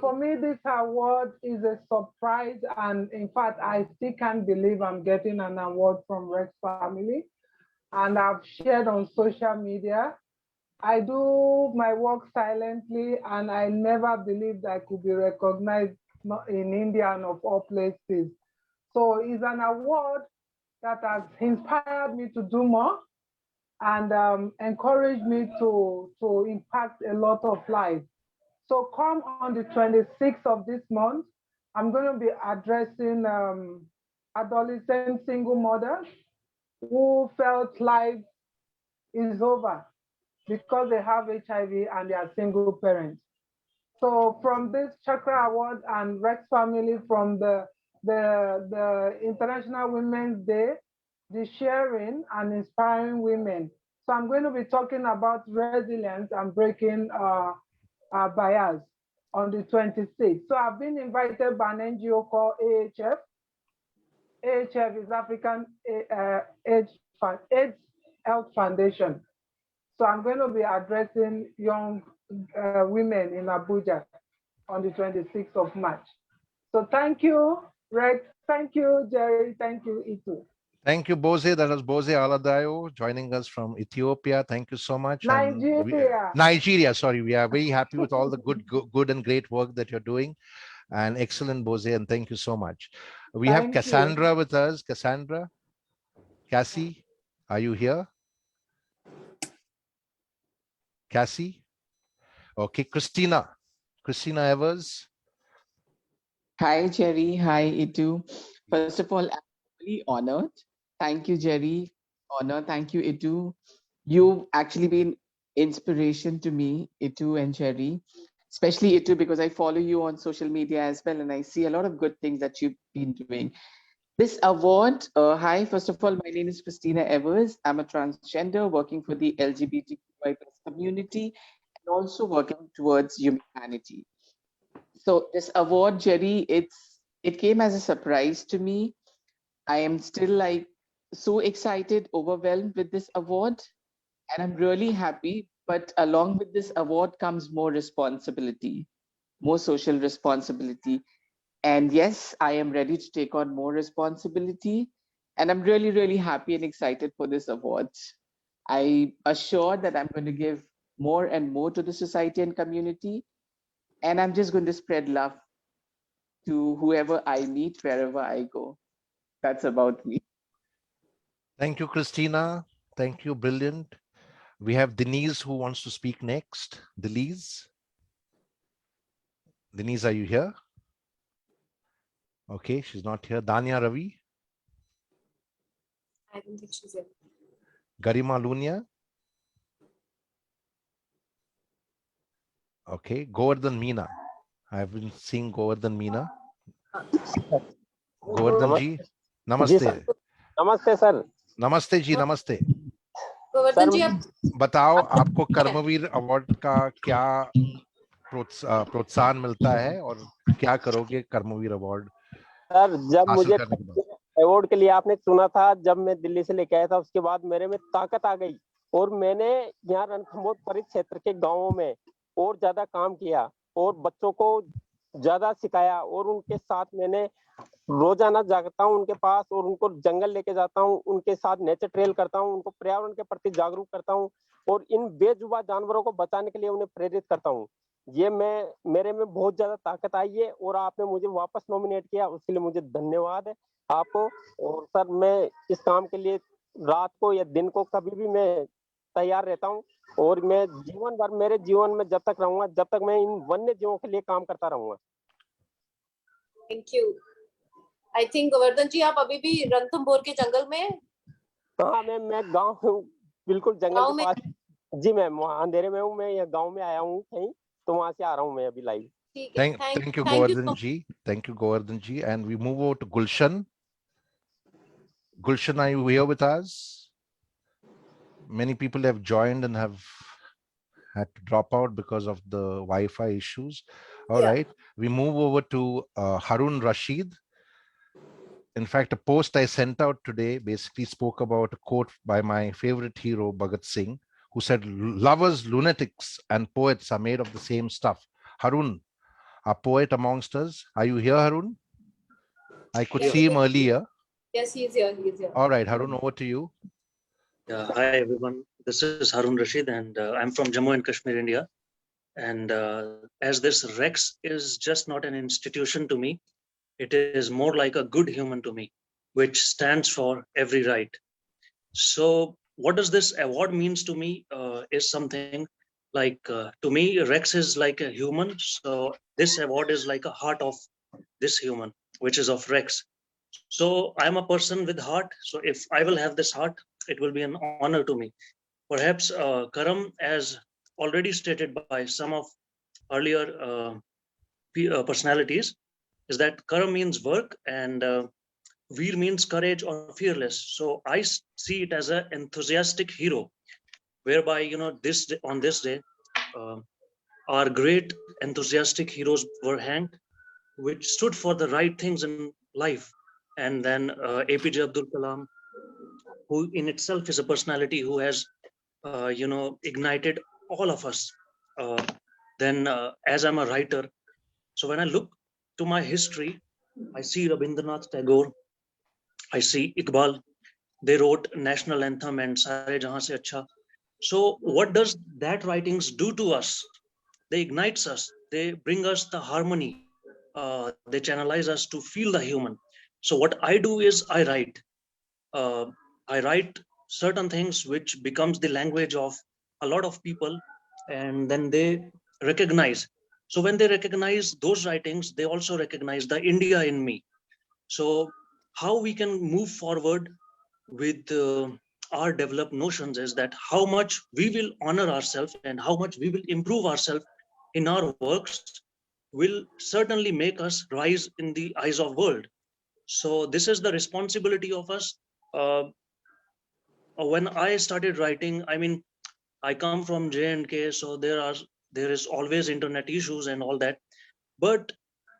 For me, this award is a surprise, and in fact, I still can't believe I'm getting an award from Rex family. And I've shared on social media. I do my work silently, and I never believed I could be recognized in India and of all places. So it's an award that has inspired me to do more and encouraged me to impact a lot of lives. So come on the 26th of this month, I'm going to be addressing adolescent single mothers who felt life is over because they have HIV and they are single parents. So from this Chakra Award and Rex family, from the International Women's Day, the sharing and inspiring women. So I'm going to be talking about resilience and breaking bias on the 26th. So I've been invited by an NGO called AHF. AHF is African AIDS Health Foundation. So I'm going to be addressing young women in Abuja on the 26th of March. So thank you, Rex. Thank you, Jerry. Thank you, Itu. Thank you, Bose. That was Bose Aladayo joining us from Ethiopia. Thank you so much. Nigeria. Nigeria, sorry. We are very happy with all the good and great work that you're doing. And excellent, Bose, and thank you so much. We have Cassandra with us. Cassandra, Cassie, are you here? Cassie? Okay, Christina Evers. Hi, Jerry. Hi, Itu. First of all, I'm really honored. Thank you, Jerry. Honor. Thank you, Itu. You've actually been inspiration to me, Itu and Jerry, especially Itu, because I follow you on social media as well, and I see a lot of good things that you've been doing. This award, hi, first of all, my name is Christina Evers. I'm a transgender working for the LGBTQI+ community and also working towards humanity. So this award, Jerry, it came as a surprise to me. I am still like so excited, overwhelmed with this award, and I'm really happy. But along with this award comes more responsibility, more social responsibility. And yes, I am ready to take on more responsibility. And I'm really, really happy and excited for this award. I assure that I'm going to give more and more to the society and community. And I'm just going to spread love to whoever I meet, wherever I go. That's about me. Thank you, Christina. Thank you. Brilliant. We have Denise who wants to speak next. Denise, are you here? Okay, she's not here. Danya Ravi, I don't think she's here. Garima Lunia. Okay, Govardhan Meena. I've been seeing Govardhan Meena. Govardhan ji, namaste. नमस्ते sir. नमस्ते जी, नमस्ते. गोवर्धन जी, आप बताओ आपको कर्मवीर award का क्या प्रोत्साहन मिलता है और क्या करोगे कर्मवीर अवार्ड सर जब मुझे करने के बाद? अवार्ड के लिए आपने चुना था, जब मैं दिल्ली से लेके आया था, उसके बाद मेरे में ताकत आ गई और मैंने यहाँ रणथंभौर परिक्षेत्र के गांवों में और ज्यादा काम किया और बच्चों को ज्यादा सिखाया और उनके साथ मैंने रोजाना जाता हूँ उनके पास और उनको जंगल लेके जाता हूँ, उनके साथ नेचर ट्रेल करता हूँ, उनको पर्यावरण के प्रति जागरूक करता हूँ और इन बेजुबान जानवरों को बचाने के लिए उन्हें प्रेरित करता हूँ. ये मेरे में बहुत ज्यादा ताकत आई है और आपने मुझे वापस नॉमिनेट किया, उसके लिए मुझे धन्यवाद है आपको. और सर मैं इस काम के लिए रात को या दिन को कभी भी मैं तैयार रहता हूँ और मैं जीवन भर मेरे जीवन में जब तक रहूंगा, जब तक मैं इन वन्य जीवों के लिए काम करता रहूंगा. Thank you. I think Govardhan ji आप अभी भी रणथंभौर के जंगल में? हाँ मैं गांव बिल्कुल जंगल के पास. जी मैम, वहाँ अंधेरे में हूँ मैं, यहाँ गांव में आया हूँ कहीं, तो वहां से आ रहा हूँ मैं अभी live. Thank you, Govardhan ji. Thank you, Govardhan ji. And we move over to Gulshan. Gulshan, are you here with us? Many people have joined and have had to drop out because of the Wi-Fi issues. All right. We move over to Harun Rashid. In fact, a post I sent out today basically spoke about a quote by my favorite hero, Bhagat Singh, who said, "Lovers, lunatics, and poets are made of the same stuff." Harun, a poet amongst us. Are you here, Harun? I could see him earlier. Yes, he is here. He is here. All right, Harun, over to you. Hi, everyone. This is Harun Rashid, and I'm from Jammu and Kashmir, India. And as this Rex is just not an institution to me, it is more like a good human to me, which stands for every right. So what does this award means to me is something like, to me, Rex is like a human. So this award is like a heart of this human, which is of Rex. So I'm a person with heart. So if I will have this heart, it will be an honor to me. Perhaps Karam, as already stated by some of earlier personalities, is that Karam means work and Veer means courage or fearless. So I see it as an enthusiastic hero, whereby, you know, on this day, our great enthusiastic heroes were hanged, which stood for the right things in life. And then APJ Abdul Kalam, who in itself is a personality who has, you know, ignited all of us. Then as I'm a writer, so when I look to my history, I see Rabindranath Tagore, I see Iqbal. They wrote national anthem and Sare Jahan Se Acha. So what does that writings do to us? They ignites us. They bring us the harmony. They channelize us to feel the human. So what I do is I write. I write certain things which becomes the language of a lot of people, and then they recognize. So when they recognize those writings, they also recognize the India in me. So how we can move forward with our developed notions is that how much we will honor ourselves and how much we will improve ourselves in our works will certainly make us rise in the eyes of world. So this is the responsibility of us. When I started writing, I mean, I come from J&K, so there is always internet issues and all that, but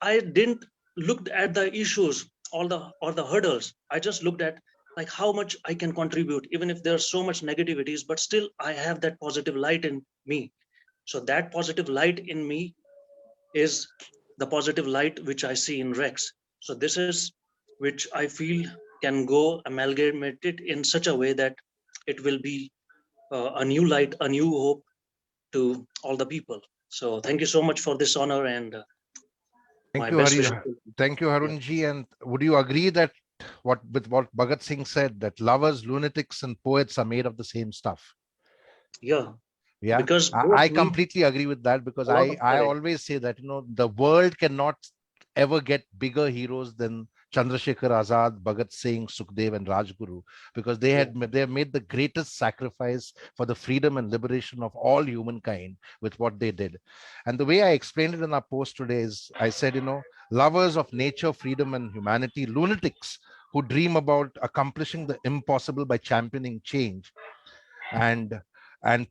I didn't look at the issues, or the hurdles. I just looked at like how much I can contribute, even if there's so much negativities, but still I have that positive light in me. So that positive light in me is the positive light which I see in Rex. So this is which I feel can go amalgamated in such a way that it will be a new light, a new hope to all the people. So thank you so much for this honor, and Thank you, Harun ji. And would you agree that what Bhagat Singh said, that lovers, lunatics, and poets are made of the same stuff. Yeah. Yeah, Because I both need completely agree with that, because a lot I of courage. always say that, you know, the world cannot ever get bigger heroes than Chandrashekar, Azad, Bhagat Singh, Sukhdev, and Rajguru, because they have made the greatest sacrifice for the freedom and liberation of all humankind with what they did. And the way I explained it in our post today is, I said, you know, lovers of nature, freedom, and humanity, lunatics who dream about accomplishing the impossible by championing change, and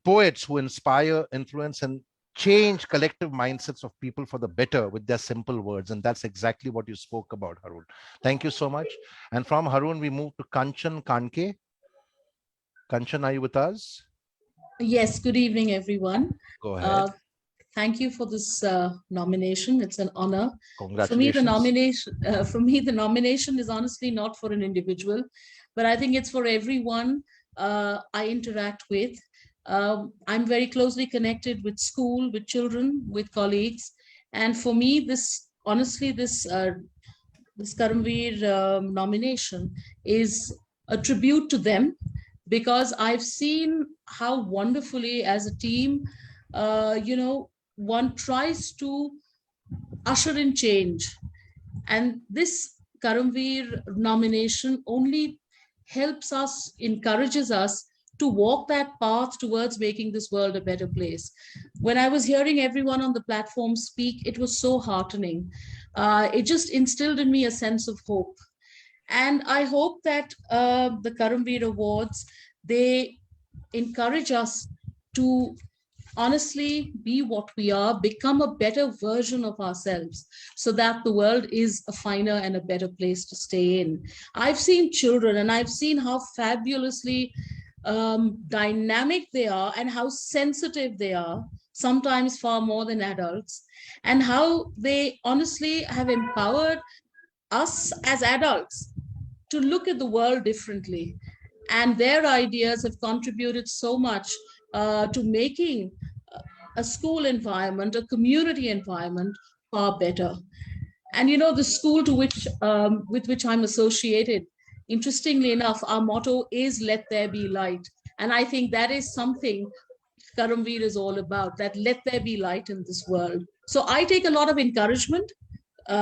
poets who inspire, influence, and change collective mindsets of people for the better with their simple words. And that's exactly what you spoke about, Harun. Thank you so much. And from Harun, we move to Kanchan Kanke. Kanchan, are you with us? Yes, good evening, everyone. Go ahead. Thank you for this nomination. It's an honor. Congratulations. For me, the nomination is honestly not for an individual, but I think it's for everyone I interact with. I'm very closely connected with school, with children, with colleagues. And for me, this Karmaveer nomination is a tribute to them, because I've seen how wonderfully as a team, one tries to usher in change. And this Karmaveer nomination only helps us, encourages us to walk that path towards making this world a better place. When I was hearing everyone on the platform speak, it was so heartening. It just instilled in me a sense of hope. And I hope that the Karmaveer Awards, they encourage us to honestly be what we are, become a better version of ourselves, so that the world is a finer and a better place to stay in. I've seen children, and I've seen how fabulously dynamic they are, and how sensitive they are, sometimes far more than adults, and how they honestly have empowered us as adults to look at the world differently. And their ideas have contributed so much to making a school environment, a community environment, far better. And you know, the school to which with which I'm associated, interestingly enough, our motto is "Let there be light," and I think that is something Karmaveer is all about. That let there be light in this world. So I take a lot of encouragement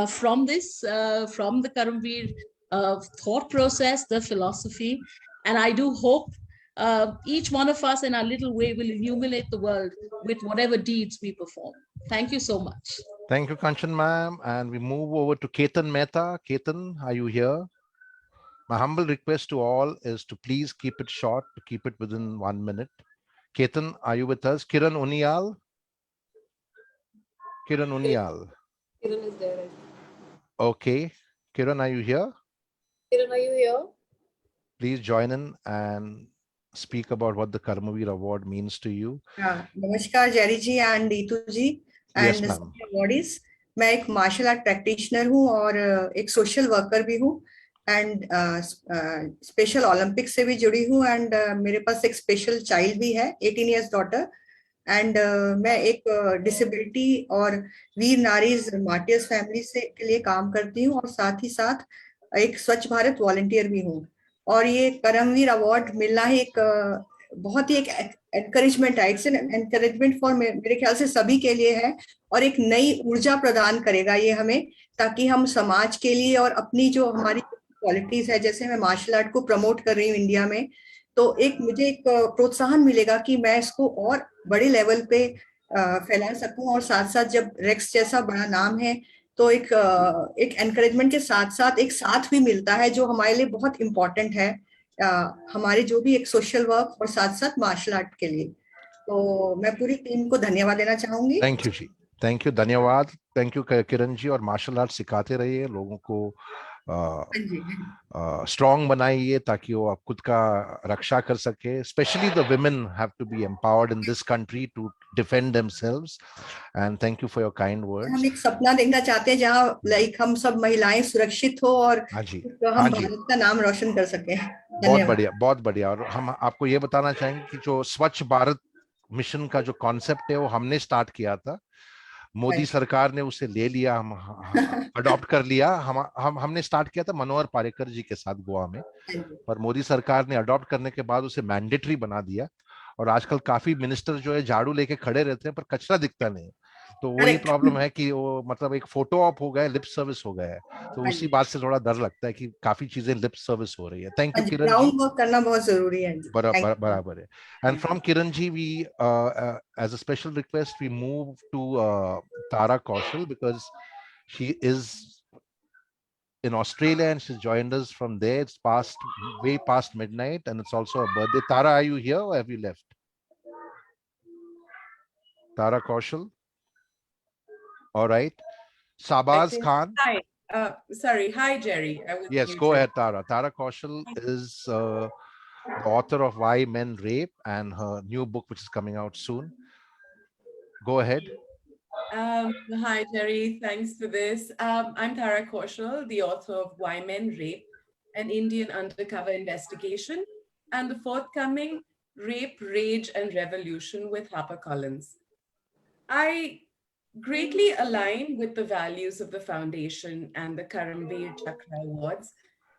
from this, from the Karmaveer thought process, the philosophy, and I do hope each one of us in our little way will illuminate the world with whatever deeds we perform. Thank you so much. Thank you, Kanchan ma'am. And we move over to Ketan Mehta. Ketan, are you here? My humble request to all is to please keep it short, to keep it within 1 minute. Ketan, are you with us? Kiran Uniyal? Kiran Uniyal. Kiran is there. Okay. Kiran, are you here? Kiran, are you here? Please join in and speak about what the Karmaveer Award means to you. नमस्कार Jerry ji and Neetu ji Yes, एंड ma'am. Awardees. मैं एक martial art practitioner हूँ और एक social worker भी हूँ and special Olympic से भी जुड़ी हूँ एंड मेरे पास एक स्पेशल चाइल्ड भी है, 18 इयर्स डॉटर। एंड मैं एक डिसेबिलिटी और वीर नारीज मार्टियर्स फैमिली से के लिए काम करती हूँ और साथ ही साथ एक स्वच्छ भारत वॉलंटियर भी हूँ। और ये करमवीर अवार्ड मिलना ही एक बहुत ही एक एनकरेजमेंट है, इट्स एन एनकरेजमेंट फॉर मेरे ख्याल से सभी के लिए है और एक नई ऊर्जा प्रदान करेगा ये हमें, ताकि हम समाज के लिए और अपनी जो हमारी क्वालिटीज है, जैसे मैं मार्शल आर्ट को प्रमोट कर रही हूँ इंडिया में, तो एक मुझे एक प्रोत्साहन मिलेगा कि मैं इसको और बड़े लेवल पे फैला सकूं। और साथ साथ जब रेक्स जैसा बड़ा नाम है तो एक एनकरेजमेंट के साथ साथ एक साथ भी मिलता है जो हमारे लिए बहुत इम्पोर्टेंट है, हमारे जो भी एक सोशल वर्क और साथ साथ मार्शल आर्ट के लिए। तो मैं पूरी टीम को धन्यवाद देना चाहूंगी। Thank you ji, thank you, धन्यवाद। Thank you Kiran ji. और मार्शल आर्ट सिखाते रहिए, लोगों को स्ट्रॉन्ग बनाइए ताकि वो खुद का रक्षा कर सके। Specially the women have to be empowered in this country to defend themselves. And thank you for your kind words. हम एक सपना देखना चाहते हैं जहाँ लाइक हम सब महिलाएं सुरक्षित हो और हम भारत का नाम रोशन कर सके। बहुत बढ़िया, बहुत बढ़िया। और हम आपको ये बताना चाहेंगे कि जो स्वच्छ भारत मिशन का जो कॉन्सेप्ट है वो हमने स्टार्ट किया था मोदी सरकार ने उसे ले लिया, हम अडॉप्ट कर लिया। हमने स्टार्ट किया था मनोहर पारिकर जी के साथ गोवा में, पर मोदी सरकार ने अडॉप्ट करने के बाद उसे मैंडेटरी बना दिया। और आजकल काफी मिनिस्टर जो है झाड़ू लेके खड़े रहते हैं पर कचरा दिखता नहीं। तो वही प्रॉब्लम है कि वो मतलब एक फोटो ऑप हो गया, लिप सर्विस हो गया है। तो उसी बात से थोड़ा डर लगता है कि काफी चीजें लिप सर्विस हो रही है। Thank you Kiran ji. Ground work करना बहुत जरूरी है। बराबर है। And from Kiran ji we as a special request we move to Tara Kaushal because she is in Australia and she's joined us from there. It's way past midnight and it's also her birthday. Tara, are you here or have you left? Tara Kaushal. All right. Sabaz Khan. Hi. Sorry. Hi, Jerry. Yes, go ahead, Tara. Tara Kaushal is the author of Why Men Rape and her new book, which is coming out soon. Go ahead. Hi, Jerry. Thanks for this. I'm Tara Kaushal, the author of Why Men Rape, an Indian undercover investigation, and the forthcoming Rape, Rage, and Revolution with HarperCollins. I greatly align with the values of the foundation and the Karmaveer Chakra Awards,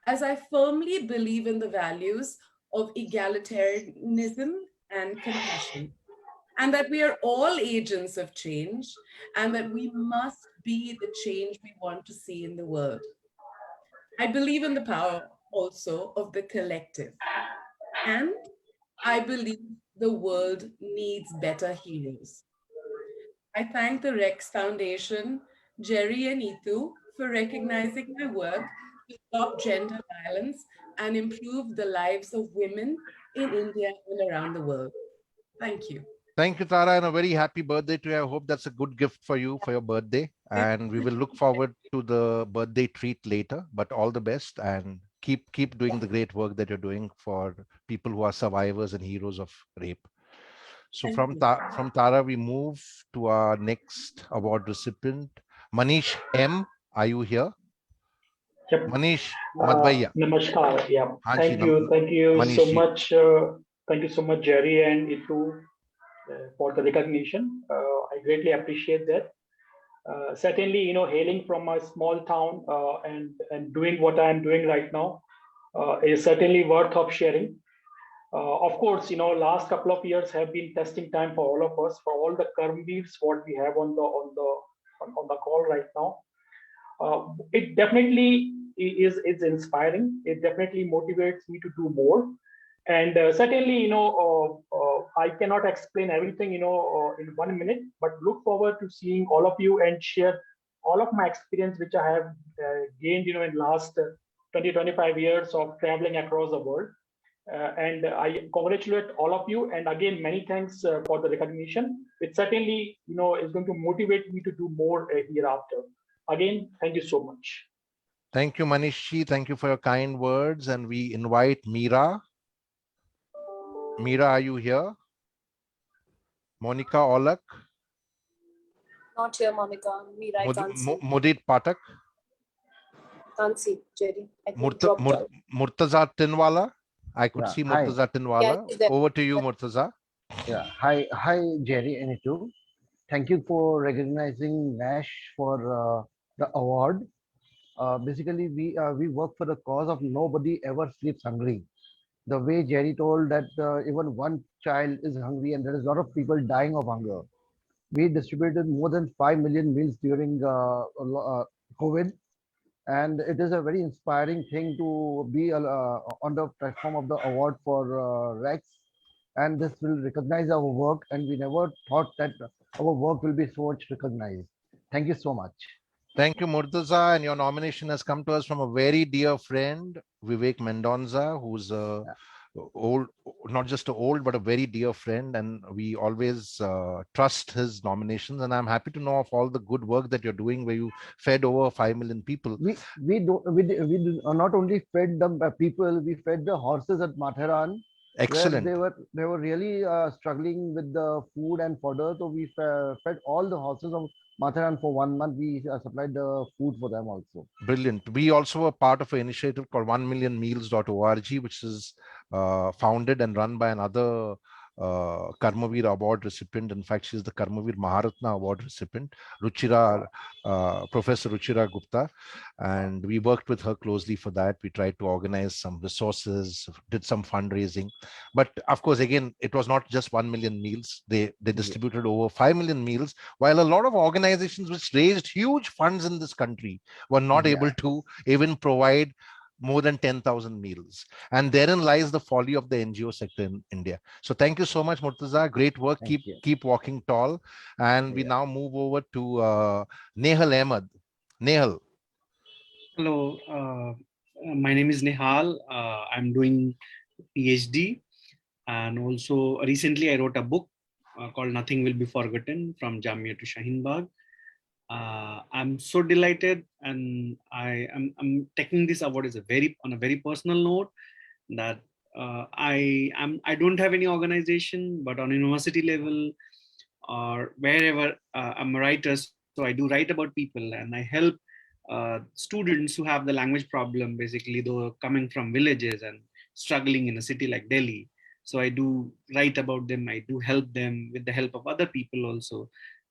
as I firmly believe in the values of egalitarianism and compassion, and that we are all agents of change, and that we must be the change we want to see in the world. I believe in the power also of the collective, and I believe the world needs better heroes. I thank the Rex Foundation, Jerry and Itu, for recognizing my work to stop gender violence and improve the lives of women in India and around the world. Thank you. Thank you, Tara, and a very happy birthday to you. I hope that's a good gift for you for your birthday. And we will look forward to the birthday treat later, but all the best and keep doing the great work that you're doing for people who are survivors and heroes of rape. So from Tara, we move to our next award recipient, Manish M. Are you here? Yep. Manish Madhvaiya. Namaskar. Yeah. Haan, Thank you Manish so much. Thank you so much, Jerry and Itu, for the recognition. I greatly appreciate that. Certainly, hailing from a small town and doing what I am doing right now is certainly worth of sharing. Of course, last couple of years have been testing time for all of us, for all the Karmaveers what we have on the call right now. It definitely is inspiring. It definitely motivates me to do more. And certainly, I cannot explain everything, in 1 minute, but look forward to seeing all of you and share all of my experience, which I have gained, in last 20, 25 years of traveling across the world. And I congratulate all of you. And again, many thanks for the recognition. It certainly, is going to motivate me to do more hereafter. Again, thank you so much. Thank you, Manishi. Thank you for your kind words. And we invite Meera. Meera, are you here? Monica Olak. Not here, Monica. Meera, I can't see. Mudit Patak. Can't see, Jerry. I think dropped out. Murtaza Tinwala. I could see Murtaza Tinwala. Over to you, Murtaza. Yeah. Hi, Jerry and Itu. Thank you for recognizing Nash for the award. Basically, we work for the cause of nobody ever sleeps hungry. The way Jerry told that even one child is hungry and there is a lot of people dying of hunger. We distributed more than 5 million meals during COVID. And it is a very inspiring thing to be on the platform of the award for Rex. And this will recognize our work. And we never thought that our work will be so much recognized. Thank you so much. Thank you, Murtaza. And your nomination has come to us from a very dear friend, Vivek Mendonza, who's old, not just old, but a very dear friend. And we always trust his nominations. And I'm happy to know of all the good work that you're doing, where you fed over 5 million people. We not only fed the people, we fed the horses at Matharan. Excellent. They were really struggling with the food and fodder. So we fed all the horses of Matharan for 1 month. We supplied the food for them also. Brilliant. We also were part of an initiative called 1millionmeals.org, which is founded and run by another Karmaveer Award recipient. In fact, she's the Karmaveer Maharatna Award recipient, Ruchira, Professor Ruchira Gupta. And we worked with her closely for that. We tried to organize some resources, did some fundraising. But of course, again, it was not just 1 million meals. They distributed over 5 million meals, while a lot of organizations which raised huge funds in this country were not able to even provide more than 10,000 meals. And therein lies the folly of the NGO sector in India. So thank you so much, Murtaza. Great work. Keep walking tall. And we now move over to Nehal Ahmed. Nehal. Hello, my name is Nehal. I'm doing PhD, and also recently I wrote a book called Nothing Will Be Forgotten, from Jamia to Shaheen Bagh. I'm so delighted, and I'm taking this award as on a very personal note, that I don't have any organization, but on university level or wherever, I'm a writer, so I do write about people, and I help students who have the language problem, basically, though coming from villages and struggling in a city like Delhi. So I do write about them, I do help them with the help of other people also.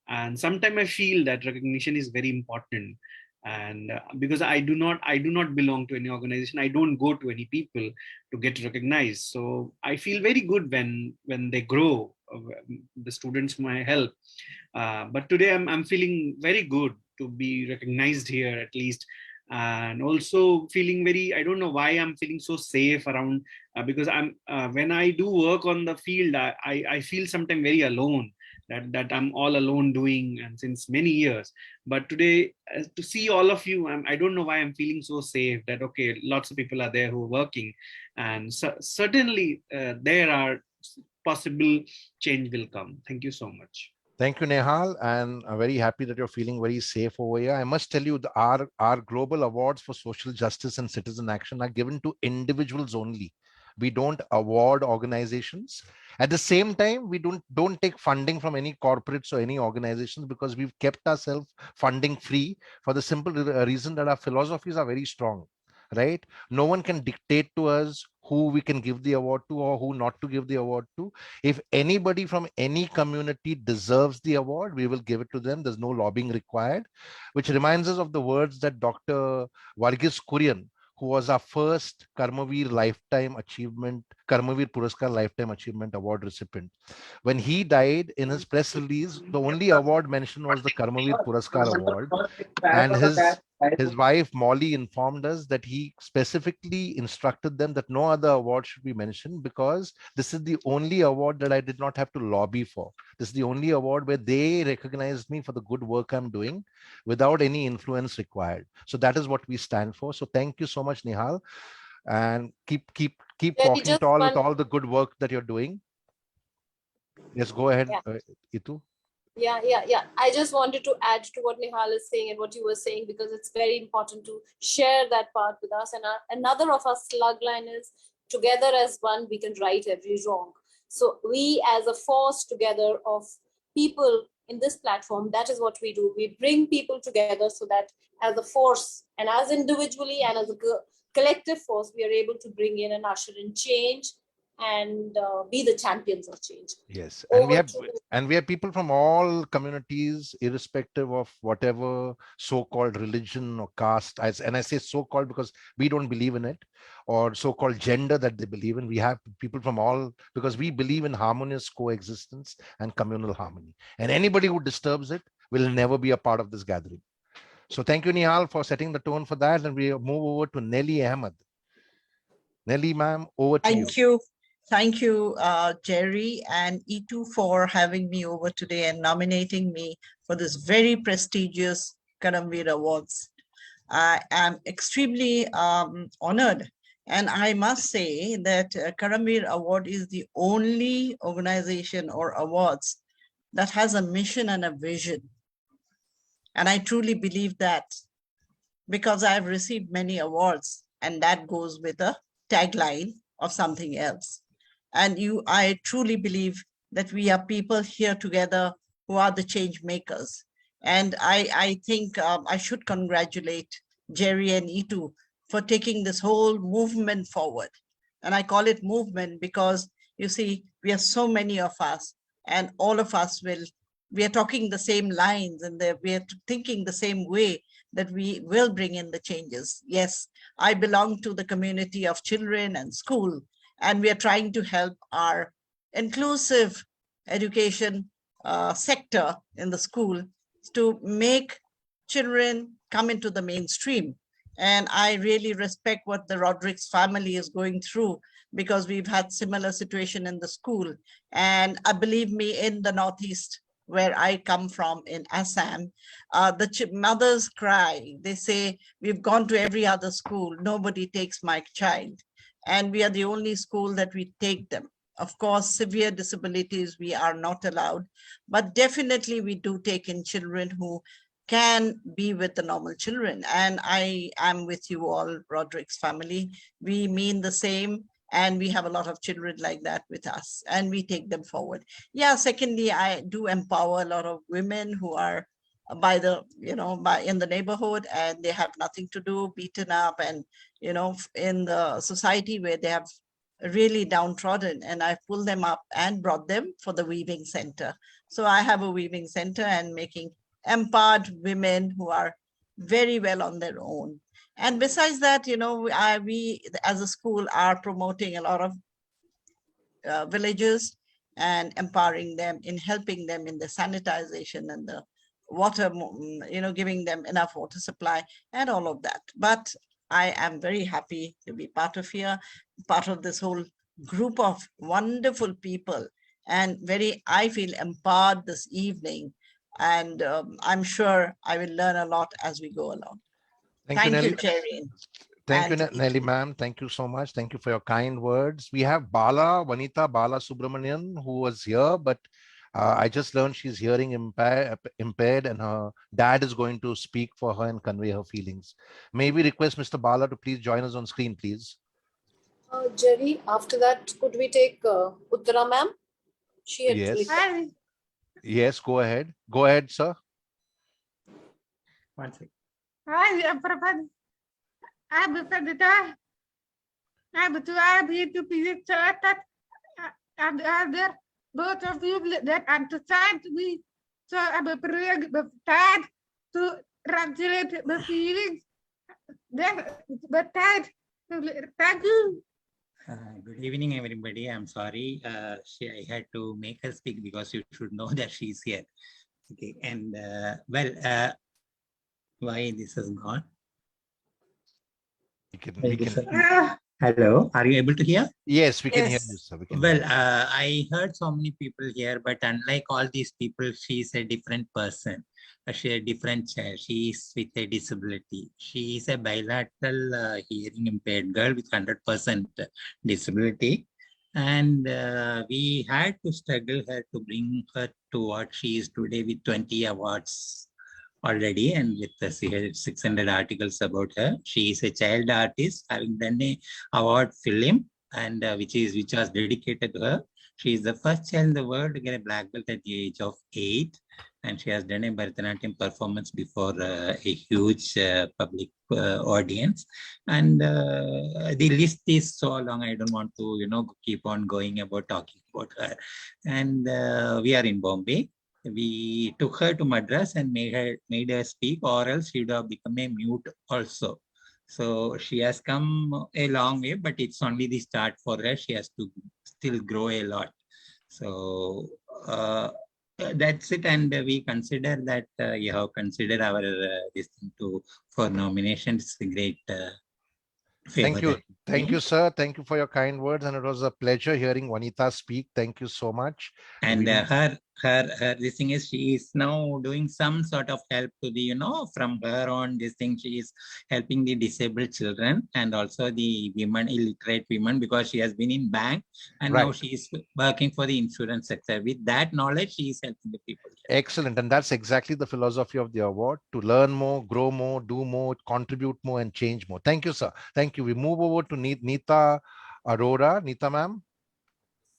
And sometimes I feel that recognition is very important, and because I do not belong to any organization, I don't go to any people to get recognized. So I feel very good when they grow, the students whom I help. But today I'm feeling very good to be recognized here, at least. And also feeling very, I don't know why I'm feeling so safe around, because when I do work on the field, I feel sometimes very alone, that I'm all alone doing, and since many years. But today, to see all of you, I don't know why I'm feeling so safe, that okay, lots of people are there who are working, and certainly there are possible change will come. Thank you so much. Thank you, Nehal, and I'm very happy that you're feeling very safe over here. I must tell you, our global awards for social justice and citizen action are given to individuals only. We don't award organizations. At the same time, we don't take funding from any corporates or any organizations, because we've kept ourselves funding free for the simple reason that our philosophies are very strong, right? No one can dictate to us who we can give the award to or who not to give the award to. If anybody from any community deserves the award, we will give it to them. There's no lobbying required, which reminds us of the words that Dr. Varghese Kurian, who was our first Karmaveer Puraskar Lifetime Achievement Award recipient. When he died, in his press release, the only award mentioned was the Karmaveer Puraskar Award. And his wife, Molly, informed us that he specifically instructed them that no other award should be mentioned, because this is the only award that I did not have to lobby for. This is the only award where they recognized me for the good work I'm doing without any influence required. So that is what we stand for. So thank you so much, Nehal, and keep walking tall with all the good work that you're doing. Yes, go ahead, Itu. Yeah. I just wanted to add to what Nehal is saying and what you were saying, because it's very important to share that part with us. And another of our slug line is, together as one, we can right every wrong. So we, as a force together of people in this platform, that is what we do. We bring people together so that as a force, and as individually and as a collective force, we are able to bring in and usher in change and be the champions of change. Yes, and we have people from all communities, irrespective of whatever so-called religion or caste. And I say so-called because we don't believe in it, or so-called gender that they believe in. We have people from all, because we believe in harmonious coexistence and communal harmony. And anybody who disturbs it will never be a part of this gathering. So thank you, Nehal, for setting the tone for that. And we move over to Nelly Ahmed. Nelly, ma'am, over to you. Thank you. Thank you, Jerry and Itu, for having me over today and nominating me for this very prestigious Karmaveer Awards. I am extremely honored, and I must say that Karmaveer Award is the only organization or awards that has a mission and a vision. And I truly believe that, because I've received many awards, and that goes with a tagline of something else. And I truly believe that we are people here together who are the change makers. And I think I should congratulate Jerry and Itu for taking this whole movement forward. And I call it movement because You see, we are so many of us, and all of us we are talking the same lines, and we are thinking the same way, that we will bring in the changes. Yes, I belong to the community of children and school, and we are trying to help our inclusive education sector in the school to make children come into the mainstream. And I really respect what the Rodrigues family is going through, because we've had similar situation in the school. And believe me, in the Northeast, where I come from in Assam, the mothers cry. They say, we've gone to every other school. Nobody takes my child. And we are the only school that we take them. Of course, severe disabilities, we are not allowed, but definitely we do take in children who can be with the normal children. And I am with you all, Rodrigues family. We mean the same, and we have a lot of children like that with us, and we take them forward. Yeah, secondly, I do empower a lot of women who are by the, in the neighborhood, and they have nothing to do, beaten up, and, in the society where they have really downtrodden, and I pulled them up and brought them for the weaving center. So I have a weaving center and making empowered women who are very well on their own. And besides that, we as a school are promoting a lot of villages and empowering them in helping them in the sanitization and the water, giving them enough water supply and all of that. But I am very happy to be part of here, part of this whole group of wonderful people, and I feel empowered this evening. And I'm sure I will learn a lot as we go along. Thank you, Nelly. Jerry. Thank you, Nelly, ma'am. Thank you so much. Thank you for your kind words. We have Vanita Bala Subramanian, who was here, but I just learned she's hearing impaired, and her dad is going to speak for her and convey her feelings. May we request Mr. Bala to please join us on screen, please? Jerry, after that, could we take Uttara ma'am? She had Yes. Yes, go ahead. Go ahead, sir. One second. Hi, everybody. I'm here to be that and other both of you that understand me. So I'm praying time to translate the feelings. But thank you. Good evening, everybody. I'm sorry. I had to make her speak because you should know that she's here. Okay, and why this has gone? Hello, are you able to hear? Yes, we can hear you, sir. I heard so many people here, but unlike all these people, she's a different person. She's a different child. She is with a disability. She is a bilateral hearing impaired girl with 100% disability. And we had to struggle her to bring her to what she is today with 20 awards already, and with the 600 articles about her. She is a child artist, having done an award film, and which was dedicated to her. She is the first child in the world to get a black belt at the age of 8, and she has done a Bharatanatyam performance before a huge public audience. And the list is so long, I don't want to keep on going about talking about her. And we are in Bombay. We took her to Madras and made her speak, or else she would have become a mute also. So she has come a long way, but it's only the start for her. She has to still grow a lot. So that's it. And we consider that you have considered our this thing for nomination. It's a great Thank you. Thank you, sir. Thank you for your kind words. And it was a pleasure hearing Vanita speak. Thank you so much. And her this thing is, she is now doing some sort of help to the, from her on this thing, she is helping the disabled children and also the women, illiterate women, because she has been in bank and now she is working for the insurance sector. With that knowledge, she is helping the people. Excellent. And that's exactly the philosophy of the award: to learn more, grow more, do more, contribute more, and change more. Thank you, sir. Thank you. We move over to Neeta Arora. Neeta ma'am.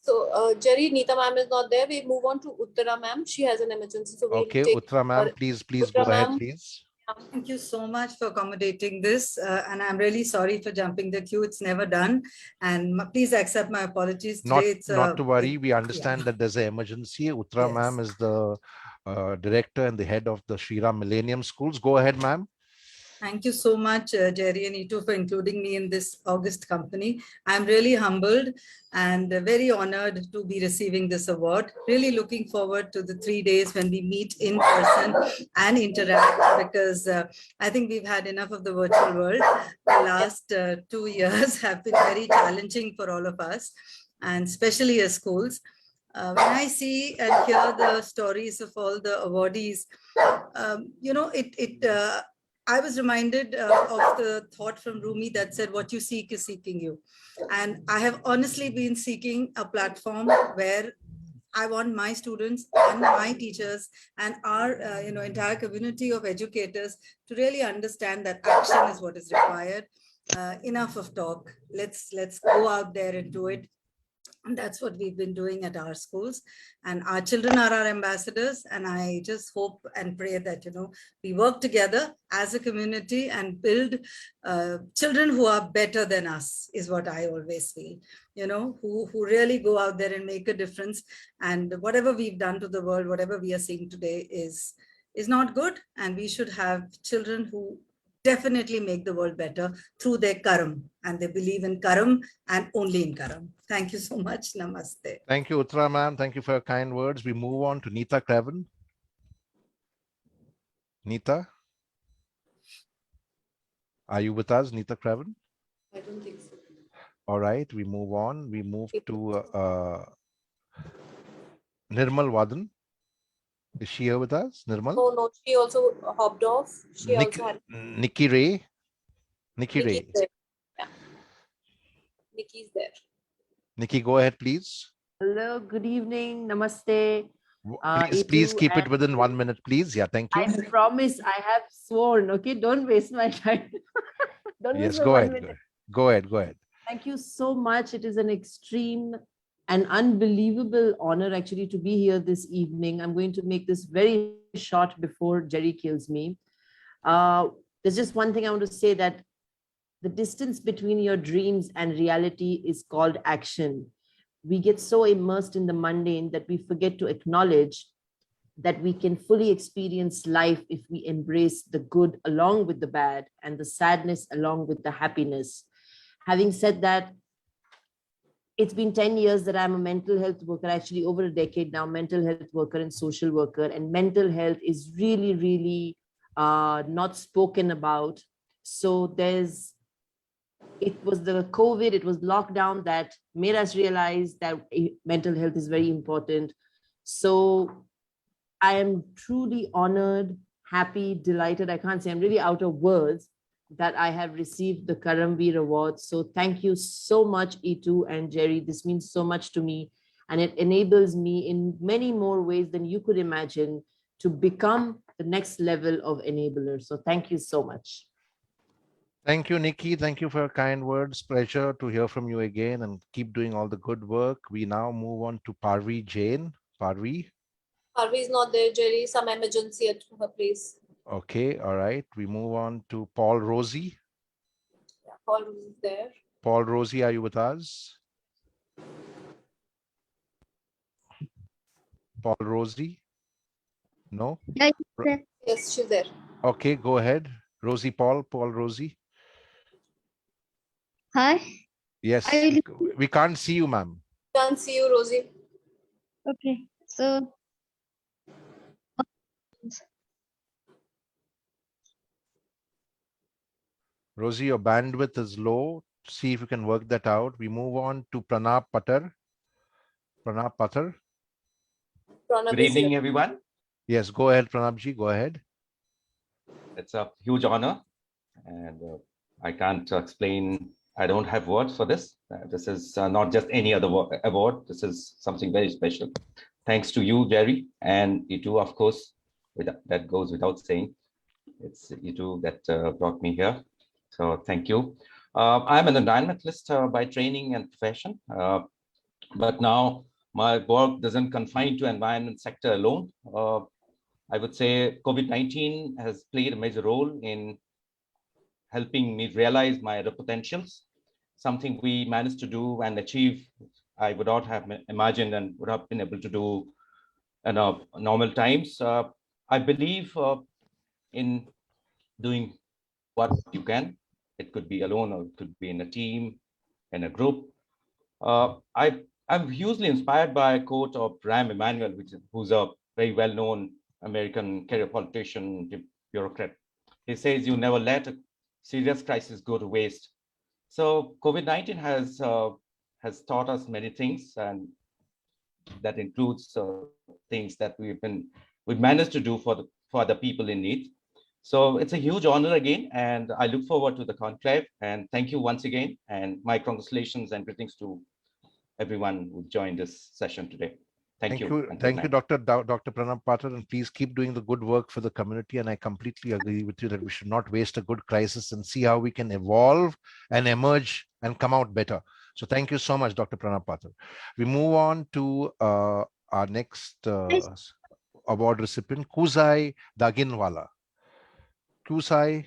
So, Jerry, Neeta ma'am is not there. We move on to Uttara ma'am. She has an emergency. So we'll okay, take Uttara ma'am, please go ahead, please. Thank you so much for accommodating this. And I'm really sorry for jumping the queue. It's never done. And please accept my apologies. Today, it's Not to worry. We understand yeah. that there's an emergency. Uttara ma'am is the director and the head of the Shriram Millennium Schools. Go ahead, ma'am. Thank you so much, Jerry and Itu, for including me in this August company. I'm really humbled and very honored to be receiving this award. Really looking forward to the 3 days when we meet in person and interact, because I think we've had enough of the virtual world. The last 2 years have been very challenging for all of us, and especially as schools. When I see and hear the stories of all the awardees, I was reminded of the thought from Rumi that said, what you seek is seeking you. And I have honestly been seeking a platform where I want my students and my teachers and our entire community of educators to really understand that action is what is required. Enough of talk. Let's go out there and do it. And that's what we've been doing at our schools, and our children are our ambassadors. And I just hope and pray that, we work together as a community and build children who are better than us, is what I always feel, who really go out there and make a difference. And whatever we've done to the world, whatever we are seeing today is not good. And we should have children who definitely make the world better through their karam, and they believe in karam and only in karam. Thank you so much. Namaste. Thank you, Uttara ma'am. Thank you for your kind words. We move on to Neeta Craven. Neeta, are you with us, Neeta Craven? I don't think so. All right, we move on. We move to Nirmal Wadan. Is she here with us, Nirmal? No, she also hopped off. She also had Nikki Ray. Nikki Ray. there. Yeah. Nikki's there. Nikki, go ahead, please. Hello, good evening. Namaste. Please keep it within 1 minute, please. Yeah, thank you. I promise, I have sworn. Okay, don't waste my time. Yes, go ahead. Go ahead. Thank you so much. It is an extreme and unbelievable honor actually to be here this evening. I'm going to make this very short before Jerry kills me. There's just one thing I want to say, that the distance between your dreams and reality is called action. We get so immersed in the mundane that we forget to acknowledge that we can fully experience life if we embrace the good along with the bad and the sadness along with the happiness. Having said that, it's been 10 years that I'm a mental health worker, actually over a decade now, mental health worker and social worker. And mental health is really, really not spoken about. So it was the COVID, it was lockdown that made us realize that mental health is very important. So I am truly honored, happy, delighted. I can't say, I'm really out of words that I have received the Karmaveer Award. So thank you so much, Itu and Jerry. This means so much to me. And it enables me in many more ways than you could imagine to become the next level of enabler. So thank you so much. Thank you, Nikki. Thank you for your kind words. Pleasure to hear from you again, and keep doing all the good work. We now move on to Parvi Jain. Parvi? Parvi is not there, Jerry. Some emergency at her place. Okay, all right. We move on to Paul Rosie. Yeah, Paul is there. Paul Rosie, are you with us? Paul Rosie? No? Yeah, yes, she's there. Okay, go ahead. Rosie Paul Rosie. Hi. Yes, we can't see you, ma'am. Can't see you, Rosie. Okay, so Rosie, your bandwidth is low. See if you can work that out. We move on to Pranab Patar. Pranab Patar. Good evening, everyone. Yes, go ahead, Pranabji, go ahead. It's a huge honor, and I can't explain. I don't have words for this. This is not just any other award. This is something very special. Thanks to you, Jerry, and Itu, of course. That goes without saying. It's Itu that brought me here. So thank you. I'm an environmentalist by training and profession, but now my work doesn't confine to environment sector alone. I would say COVID-19 has played a major role in helping me realize my potentials, something we managed to do and achieve I would not have imagined and would have been able to do in normal times. I believe in doing what you can. It could be alone or it could be in a team, in a group. I'm hugely inspired by a quote of Rahm Emanuel, who's a very well-known American career politician, bureaucrat. He says, "You never let a serious crisis go to waste." So COVID-19 has taught us many things, and that includes things that we've managed to do for the people in need. So it's a huge honor again, and I look forward to the conclave. And thank you once again, and my congratulations and greetings to everyone who joined this session today. Thank you. Thank you, Dr. Pranab Patel, and please keep doing the good work for the community. And I completely agree with you that we should not waste a good crisis and see how we can evolve and emerge and come out better. So thank you so much, Dr. Pranab Patel. We move on to our next award recipient, Kuzai Daginwala. Kuzai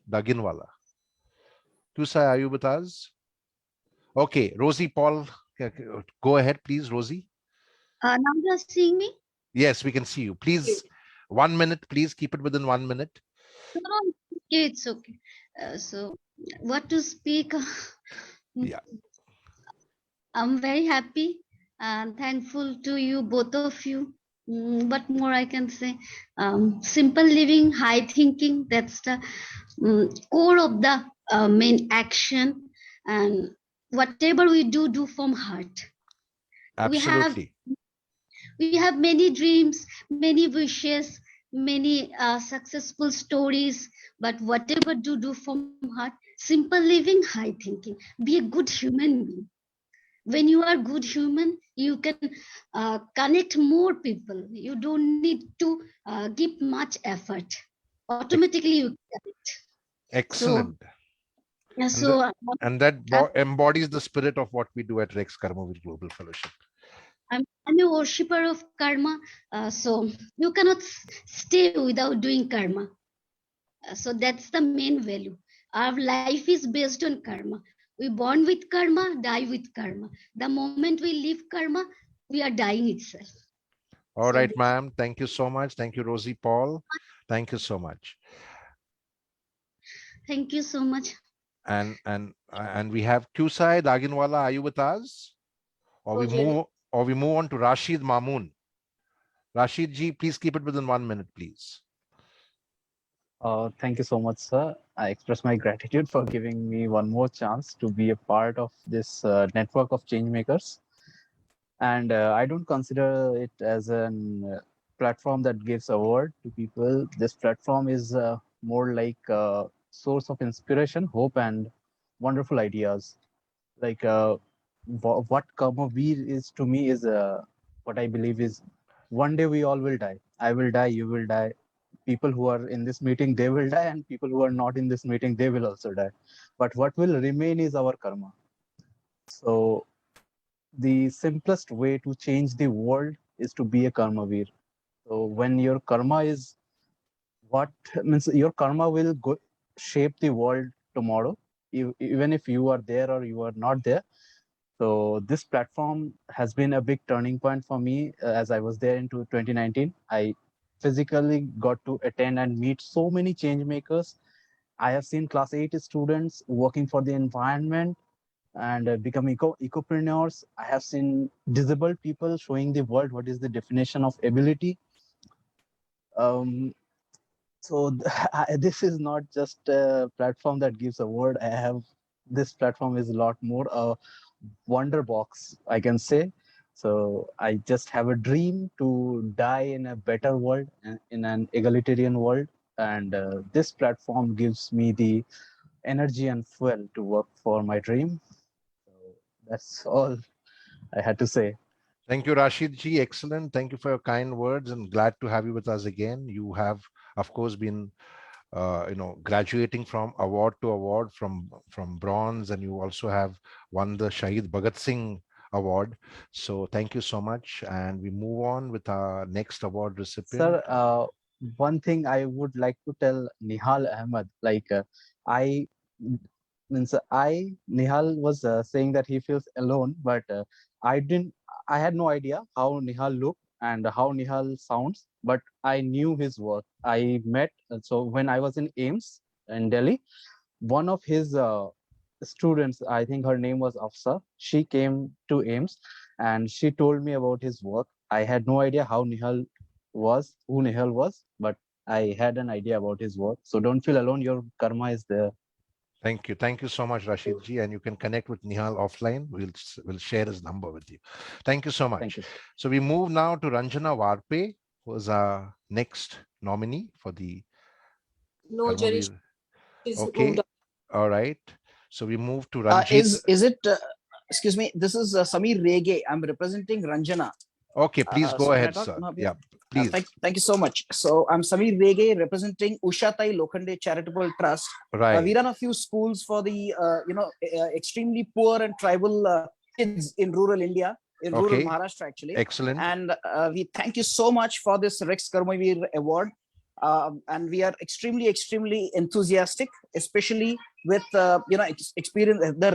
Daginwala. Kuzai, are you with us? Okay, Rosie Paul, go ahead, please, Rosie. Now you're seeing me? Yes, we can see you. Please, 1 minute, please keep it within 1 minute. No, it's okay. So, what to speak? Yeah. I'm very happy and thankful to you, both of you. What more I can say? Simple living, high thinking, that's the core of the main action. And whatever we do from heart. Absolutely. We have many dreams, many wishes, many successful stories, but whatever do from heart, simple living, high thinking, be a good human being. When you are good human, you can connect more people. You don't need to give much effort. Automatically you connect. Excellent. And that embodies the spirit of what we do at Rex Karmaveer Global Fellowship. I'm a worshipper of karma, so you cannot stay without doing karma. So that's the main value. Our life is based on karma. We born with karma, die with karma. The moment we leave karma, we are dying itself. All right, ma'am. Thank you so much. Thank you, Rosie Paul. Thank you so much. Thank you so much. And we have Kuzai Daginwala. Are you with us? Or we move on to Rashid Mamoon. Rashid ji, please keep it within 1 minute, please. Thank you so much, sir. I express my gratitude for giving me one more chance to be a part of this network of change makers. And I don't consider it as a platform that gives award to people. This platform is more like a source of inspiration, hope, and wonderful ideas. Like what Karmaveer is to me is what I believe is one day we all will die. I will die, you will die. People who are in this meeting, they will die, and people who are not in this meeting, they will also die. But what will remain is our karma. So the simplest way to change the world is to be a Karmaveer. So when your karma is what means, your karma will shape the world tomorrow, even if you are there or you are not there. So this platform has been a big turning point for me as I was there into 2019. I physically got to attend and meet so many change makers. I have seen class 8 students working for the environment and become ecopreneurs. I have seen disabled people showing the world what is the definition of ability. So this is not just a platform that gives a word. This platform is a lot more a wonder box, I can say. So I just have a dream to die in a better world, in an egalitarian world. And this platform gives me the energy and fuel to work for my dream. So that's all I had to say. Thank you, Rashid ji. Excellent. Thank you for your kind words, and glad to have you with us again. You have, of course, been graduating from award to award, from bronze, and you also have won the Shaheed Bhagat Singh award. So thank you so much. And we move on with our next award recipient. Sir, one thing I would like to tell Nihal Ahmed, like I Nihal was saying that he feels alone, but I had no idea how Nihal looked and how Nihal sounds, but I knew his work. I met, so when I was in AIMS in Delhi, one of his students, I think her name was Afsa, she came to AIMS and she told me about his work. I had no idea who Nihal was, but I had an idea about his work. So don't feel alone, your karma is there. Thank you. Thank you so much, Rashid ji. And you can connect with Nihal offline. We'll share his number with you. Thank you so much. Thank you. So we move now to Ranjana Warpe, who is our next nominee for the No, Jerry, Karmaveer. she's Okay. moved on. All right. So we move to Ranjit. Is it, excuse me, this is Samir Rege. I'm representing Ranjana. Okay, please go So can I ahead, talk sir. now? Yeah, please. Thank you so much. So I'm Samir Rege representing Ushatai Lokhande Charitable Trust. Right. We run a few schools for the extremely poor and tribal kids in rural India, in rural Maharashtra actually. Excellent. And we thank you so much for this Rex Karmaveer award. And we are extremely enthusiastic, especially with the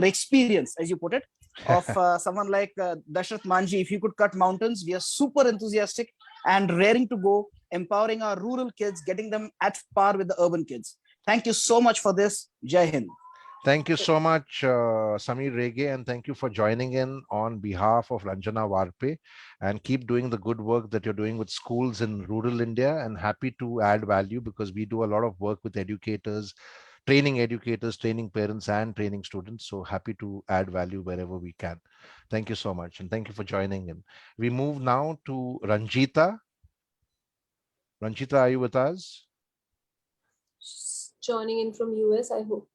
experience, as you put it, of someone like Dashrath Manji. If you could cut mountains, we are super enthusiastic and raring to go, empowering our rural kids, getting them at par with the urban kids. Thank you so much for this. Jai Hind. Thank you so much, Samir Rege, and thank you for joining in on behalf of Ranjana Warpe, and keep doing the good work that you're doing with schools in rural India, and happy to add value because we do a lot of work with educators, training parents and training students. So happy to add value wherever we can. Thank you so much. And thank you for joining in. We move now to Ranjita. Ranjita, are you with us? She's joining in from US, I hope.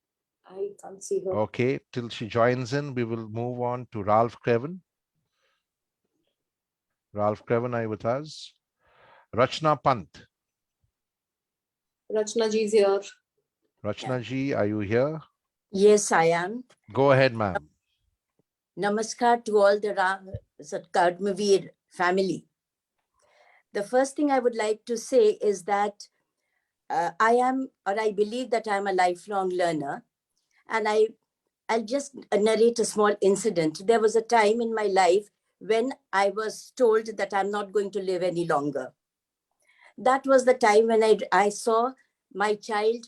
I can't see her. Okay, till she joins in, we will move on to Ralph Craven. Ralph Craven, are you with us? Rachna Pant. Rachna ji is here. Rachna ji, are you here? Yes, I am. Go ahead, ma'am. Namaskar to all the Karmaveer family. The first thing I would like to say is that I believe that I'm a lifelong learner. And I'll just narrate a small incident. There was a time in my life when I was told that I'm not going to live any longer. That was the time when I saw my child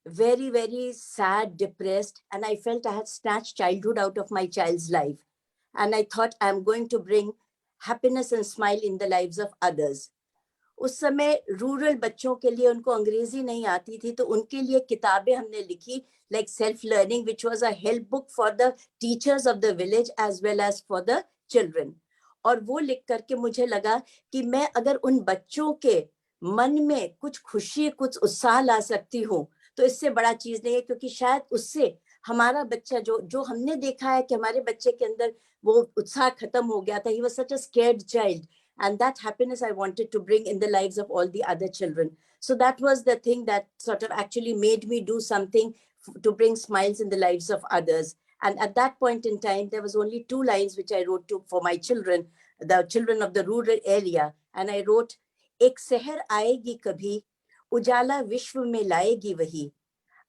very, very sad, depressed, and I felt I had snatched childhood out of my child's life. And I thought I'm going to bring happiness and smile in the lives of others. उस समय rural बच्चों के लिए उनको अंग्रेजी नहीं आती थी तो उनके लिए किताबें हमने लिखी like self learning which was a help book for the teachers of the village as well as for the children. और वो लिख करके मुझे लगा कि मैं अगर उन बच्चों के मन में कुछ खुशी कुछ उत्साह ला सकती हूँ तो इससे बड़ा चीज नहीं है क्योंकि शायद उससे हमारा बच्चा जो हमने देखा है कि हमारे बच्चे के अंदर वो उत्साह खत्म हो गया था. He was such a scared child. And that happiness I wanted to bring in the lives of all the other children. So that was the thing that sort of actually made me do something to bring smiles in the lives of others. And at that point in time, there was only 2 lines which I wrote for my children, the children of the rural area. And I wrote, "Ek seher aayegi kabhi, ujala vishwa mein laayegi wahi.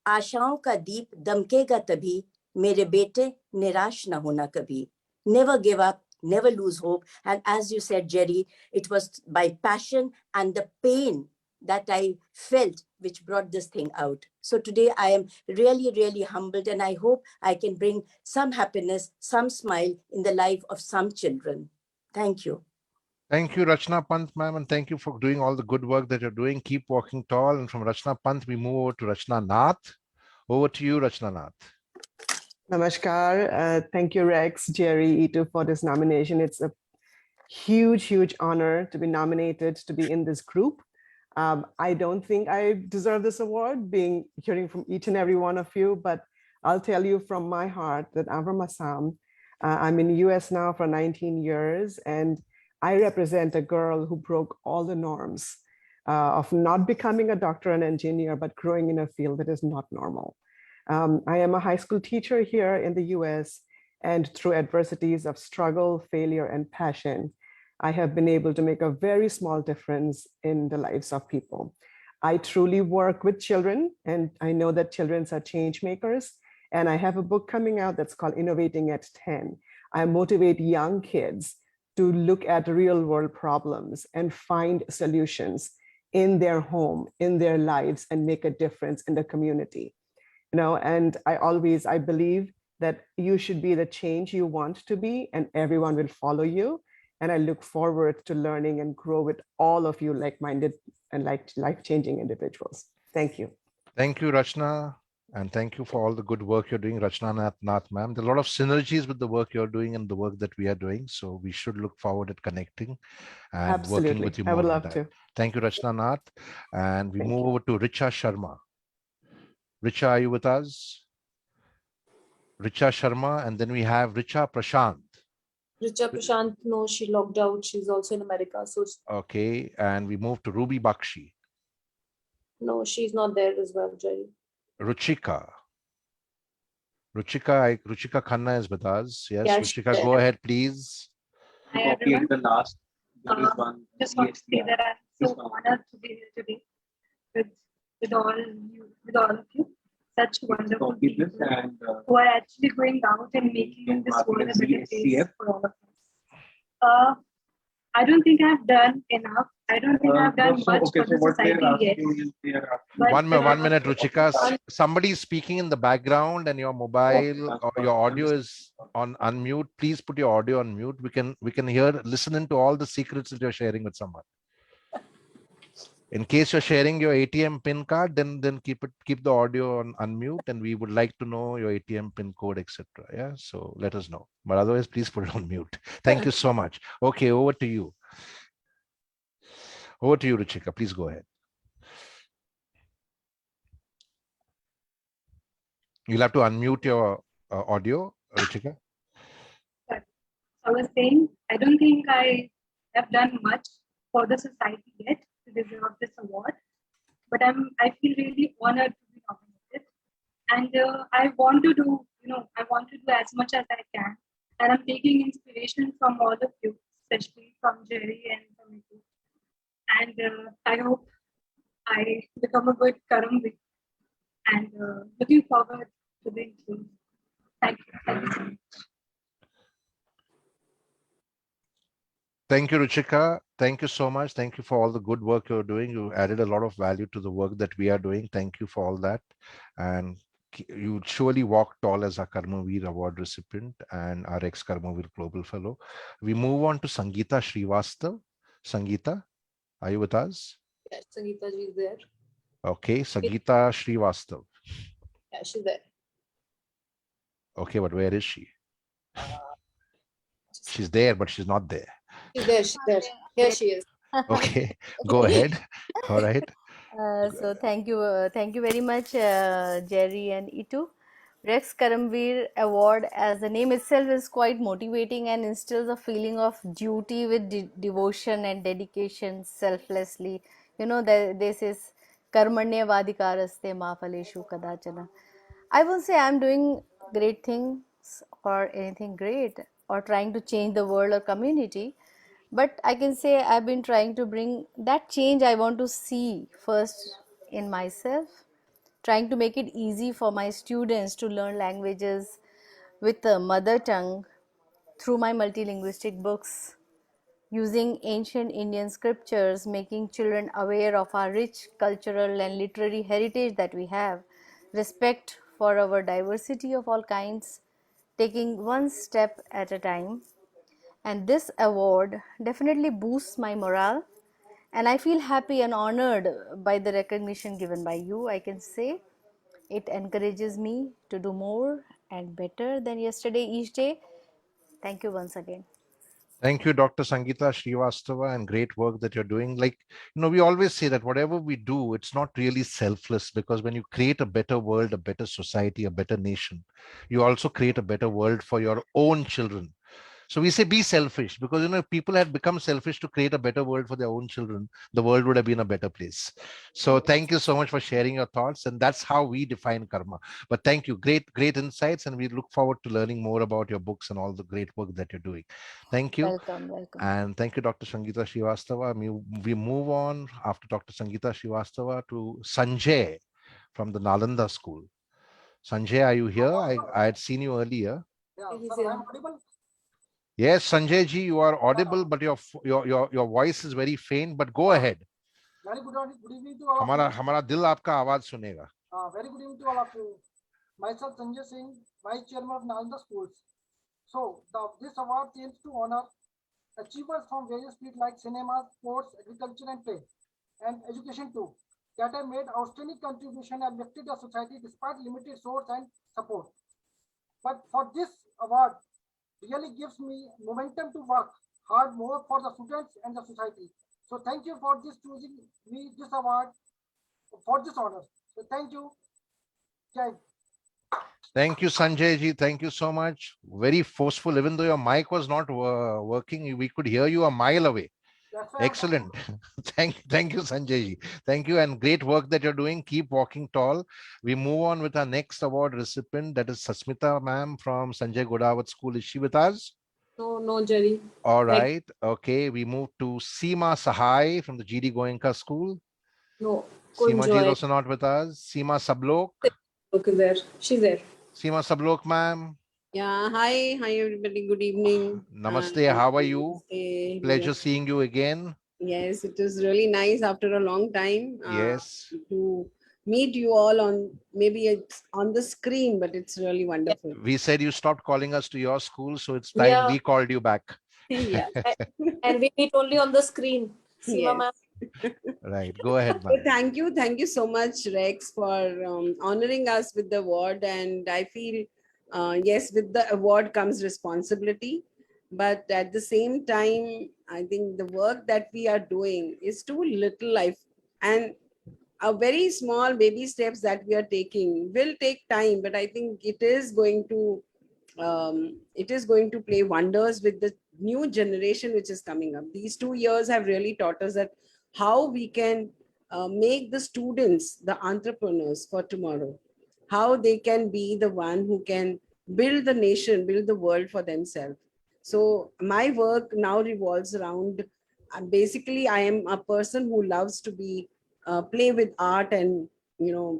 आशाओं का दीप दमकेगा तभी, मेरे बेटे निराश ना होना कभी." Never give up. Never lose hope. And as you said, Jerry, it was by passion and the pain that I felt which brought this thing out. So today I am really, really humbled and I hope I can bring some happiness, some smile in the life of some children. Thank you. Thank you, Rachna Pant, ma'am, and thank you for doing all the good work that you're doing. Keep walking tall. And from Rachna Pant, we move over to Rachna Nath. Over to you, Rachna Nath. Namaskar. Thank you, Rex, Jerry, Itu, for this nomination. It's a huge honor to be nominated to be in this group. I don't think I deserve this award, hearing from each and every one of you, but I'll tell you from my heart that I'm from Assam. I'm in the US now for 19 years, and I represent a girl who broke all the norms of not becoming a doctor and engineer, but growing in a field that is not normal. I am a high school teacher here in the US, And through adversities of struggle, failure, and passion, I have been able to make a very small difference in the lives of people. I truly work with children, and I know that children are change makers. And I have a book coming out that's called Innovating at 10. I motivate young kids to look at real world problems and find solutions in their home, in their lives, and make a difference in the community. And I believe that you should be the change you want to be, and everyone will follow you. And I look forward to learning and grow with all of you like-minded and life-changing individuals. Thank you. Thank you, Rachna. And thank you for all the good work you're doing, Rachna Nath ma'am. There are a lot of synergies with the work you're doing and the work that we are doing. So we should look forward at connecting and Absolutely. working with you I more would on love that. to. Thank you, Rachna Nath. And we move over to Richa Sharma. Richa, are you with us? Richa Sharma, and then we have Richa Prashant. Richa Prashant, no, she logged out. She's also in America. So Okay, and we move to Ruby Bakshi. no, she's not there as well, Jerry. Ruchika. Ruchika Khanna is with us. Yes, Yeah, Ruchika, go ahead, please. Hi, everyone. Just want to say that I'm so honored to be here today with all of you. Such wonderful people who are actually going out and making this world a better place for all of us. I don't think I've done enough. I don't think I've done much for the society yet. One minute, Ruchika. Somebody is speaking in the background and your mobile or your audio is on unmute. Please put your audio on mute. We can hear, listen into all the secrets that you're sharing with someone. In case you're sharing your ATM PIN card, then keep the audio on unmute, and we would like to know your ATM PIN code, etc. Yeah, so let us know. But otherwise, please put it on mute. Thank you so much. Okay, over to you. Over to you, Ruchika. Please go ahead. You'll have to unmute your audio, Ruchika. I was saying, I don't think I have done much for the society yet to deserve this award, but I feel really honored to be nominated, and I want to do, as much as I can, and I'm taking inspiration from all of you, especially from Jerry and from you, and I hope I become a good Karmaveer, and looking forward to the interview. Thank you. Thank you so much. Thank you, Ruchika. Thank you so much. Thank you for all the good work you're doing. You added a lot of value to the work that we are doing. Thank you for all that. And you surely walk tall as our Karmaveer Award recipient and our ex-Karmaveer Global Fellow. We move on to Sangeeta Srivastav. Sangeeta, are you with us? Yes, Sangeeta ji is there. Okay, Sangeeta Srivastav. Yeah, she's there. Okay, but where is she? She's there, but she's not there. She's there. She's there. Here she is. Okay, go ahead. All right. So thank you very much, Jerry and Itu. Rex Karmaveer Award, as the name itself, is quite motivating and instills a feeling of duty with devotion and dedication selflessly. You know, this is Karmanya Vadikaraste Ma Phaleshu Kadachana. I won't say I'm doing great things or anything great or trying to change the world or community, but I can say I've been trying to bring that change I want to see first in myself, trying to make it easy for my students to learn languages with a mother tongue through my multilinguistic books, using ancient Indian scriptures, making children aware of our rich cultural and literary heritage that we have, respect for our diversity of all kinds, taking one step at a time. And this award definitely boosts my morale, and I feel happy and honored by the recognition given by you. I can say it encourages me to do more and better than yesterday each day. Thank you once again. Thank you, Dr. Sangeeta Srivastava, and great work that you're doing. Like, we always say that whatever we do, it's not really selfless, because when you create a better world, a better society, a better nation, you also create a better world for your own children. So we say be selfish, because if people had become selfish to create a better world for their own children, the world would have been a better place. So thank you so much for sharing your thoughts, and that's how we define karma. But thank you, great insights, and we look forward to learning more about your books and all the great work that you're doing. Thank you. Welcome. And thank you, Dr. Sangeeta Srivastava. We move on after Dr. Sangeeta Srivastava to Sanjay from the Nalanda School. Sanjay, are you here? I had seen you earlier. Yes, Sanjay ji, you are audible, but your voice is very faint. But go ahead. Very good evening to all of you. हमारा दिल आपका आवाज सुनेगा. Very good evening to all of you. Myself Sanjay Singh, Vice Chairman of Nalanda Schools. So this award aims to honor achievers from various fields like cinema, sports, agriculture, and trade, and education too, that have made outstanding contribution and lifted the society despite limited source and support. But for this award, really gives me momentum to work hard more for the students and the society. So thank you for this choosing me this award for this honor. So thank you. Jai. Thank you, Sanjay ji. Thank you so much. Very forceful. Even though your mic was not working, we could hear you a mile away. Excellent. Thank you, Sanjay ji. Thank you, and great work that you're doing. Keep walking tall. We move on with our next award recipient. That is Sasmita ma'am from Sanjay Godawat School. Is she with us? No, Jerry. All right. Okay. We move to Seema Sahai from the GD Goenka School. No. Seema ji is also not with us. Seema Sablok. Okay, there. She's there. Seema Sablok ma'am. Yeah, hi everybody, good evening. Namaste, how are you? Namaste. Pleasure seeing you again. Yes, it is really nice after a long time Yes. to meet you all on, maybe it's on the screen, but it's really wonderful. We said you stopped calling us to your school, so it's time we called you back. Yeah. And we meet only on the screen. Seema ma'am. Right, go ahead, So ma'am. thank you so much, Rex, for honoring us with the award. And I feel, yes, with the award comes responsibility, but at the same time, I think the work that we are doing is too little. And a very small baby steps that we are taking will take time, but I think it is going to play wonders with the new generation which is coming up. These 2 years have really taught us that how we can make the students the entrepreneurs for tomorrow, how they can be the one who can build the nation, build the world for themselves. So my work now revolves around, basically I am a person who loves to be play with art and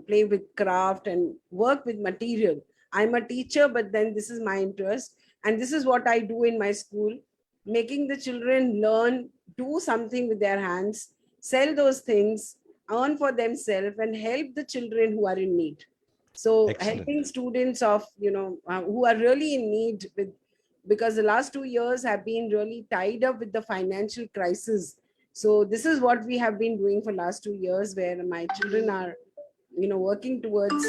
play with craft and work with material. I'm a teacher, but then this is my interest, and this is what I do in my school, making the children learn, do something with their hands, sell those things, earn for themselves, and help the children who are in need. So Excellent. helping students of who are really in need, with because the last 2 years have been really tied up with the financial crisis. So this is what we have been doing for last 2 years, where my children are working towards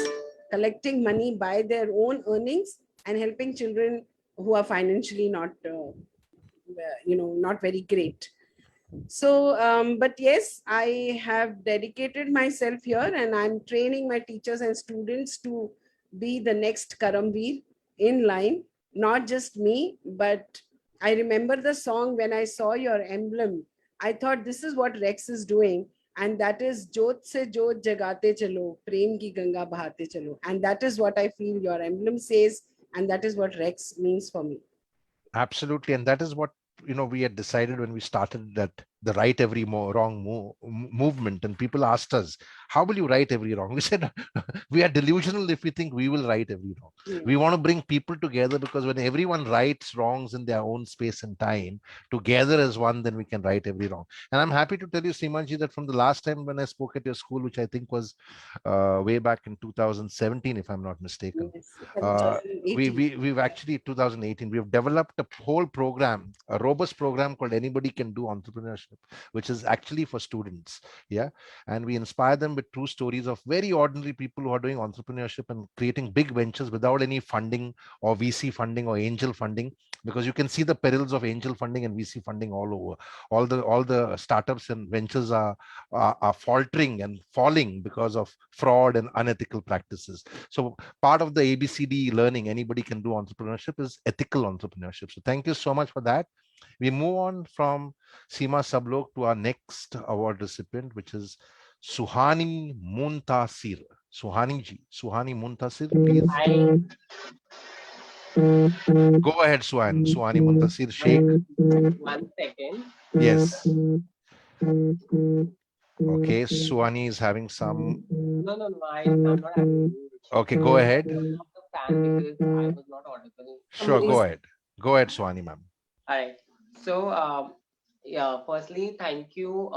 collecting money by their own earnings and helping children who are financially not not very great. So but yes, I have dedicated myself here, and I'm training my teachers and students to be the next Karmaveer in line. Not just me, but I remember the song, when I saw your emblem, I thought this is what Rex is doing, and that is Jot se Jot jagate chalo, prem ki ganga bahate chalo. And that is what I feel your emblem says, and that is what Rex means for me. Absolutely, and that is what we had decided when we started that the right every wrong movement, and people asked us, how will you right every wrong? We said we are delusional if we think we will right every wrong. Yeah. We want to bring people together, because when everyone rights wrongs in their own space and time together as one, then we can right every wrong. And I'm happy to tell you, Seemaji, that from the last time when I spoke at your school, which I think was way back in 2017, if I'm not mistaken, Yes, we've actually 2018, we've developed a whole program, a robust program called Anybody Can Do Entrepreneurship entrepreneurship, which is actually for students. Yeah. And we inspire them with true stories of very ordinary people who are doing entrepreneurship and creating big ventures without any funding or VC funding or angel funding, because you can see the perils of angel funding and VC funding all over. All the startups and ventures are faltering and falling because of fraud and unethical practices. So part of the ABCD learning anybody can do entrepreneurship is ethical entrepreneurship. So thank you so much for that. We move on from Seema Sablok to our next award recipient, which is Suhani Muntasir. Suhani ji, Suhani Muntasir, please. Go ahead, Suhani Muntasir. Shake. 1 second. Yes. Okay, Suhani is having some. No, I'm not having. Okay, go ahead. The fan because I was not audible. Sure, go ahead. Go ahead, Suhani ma'am. All right. So, yeah, firstly, thank you,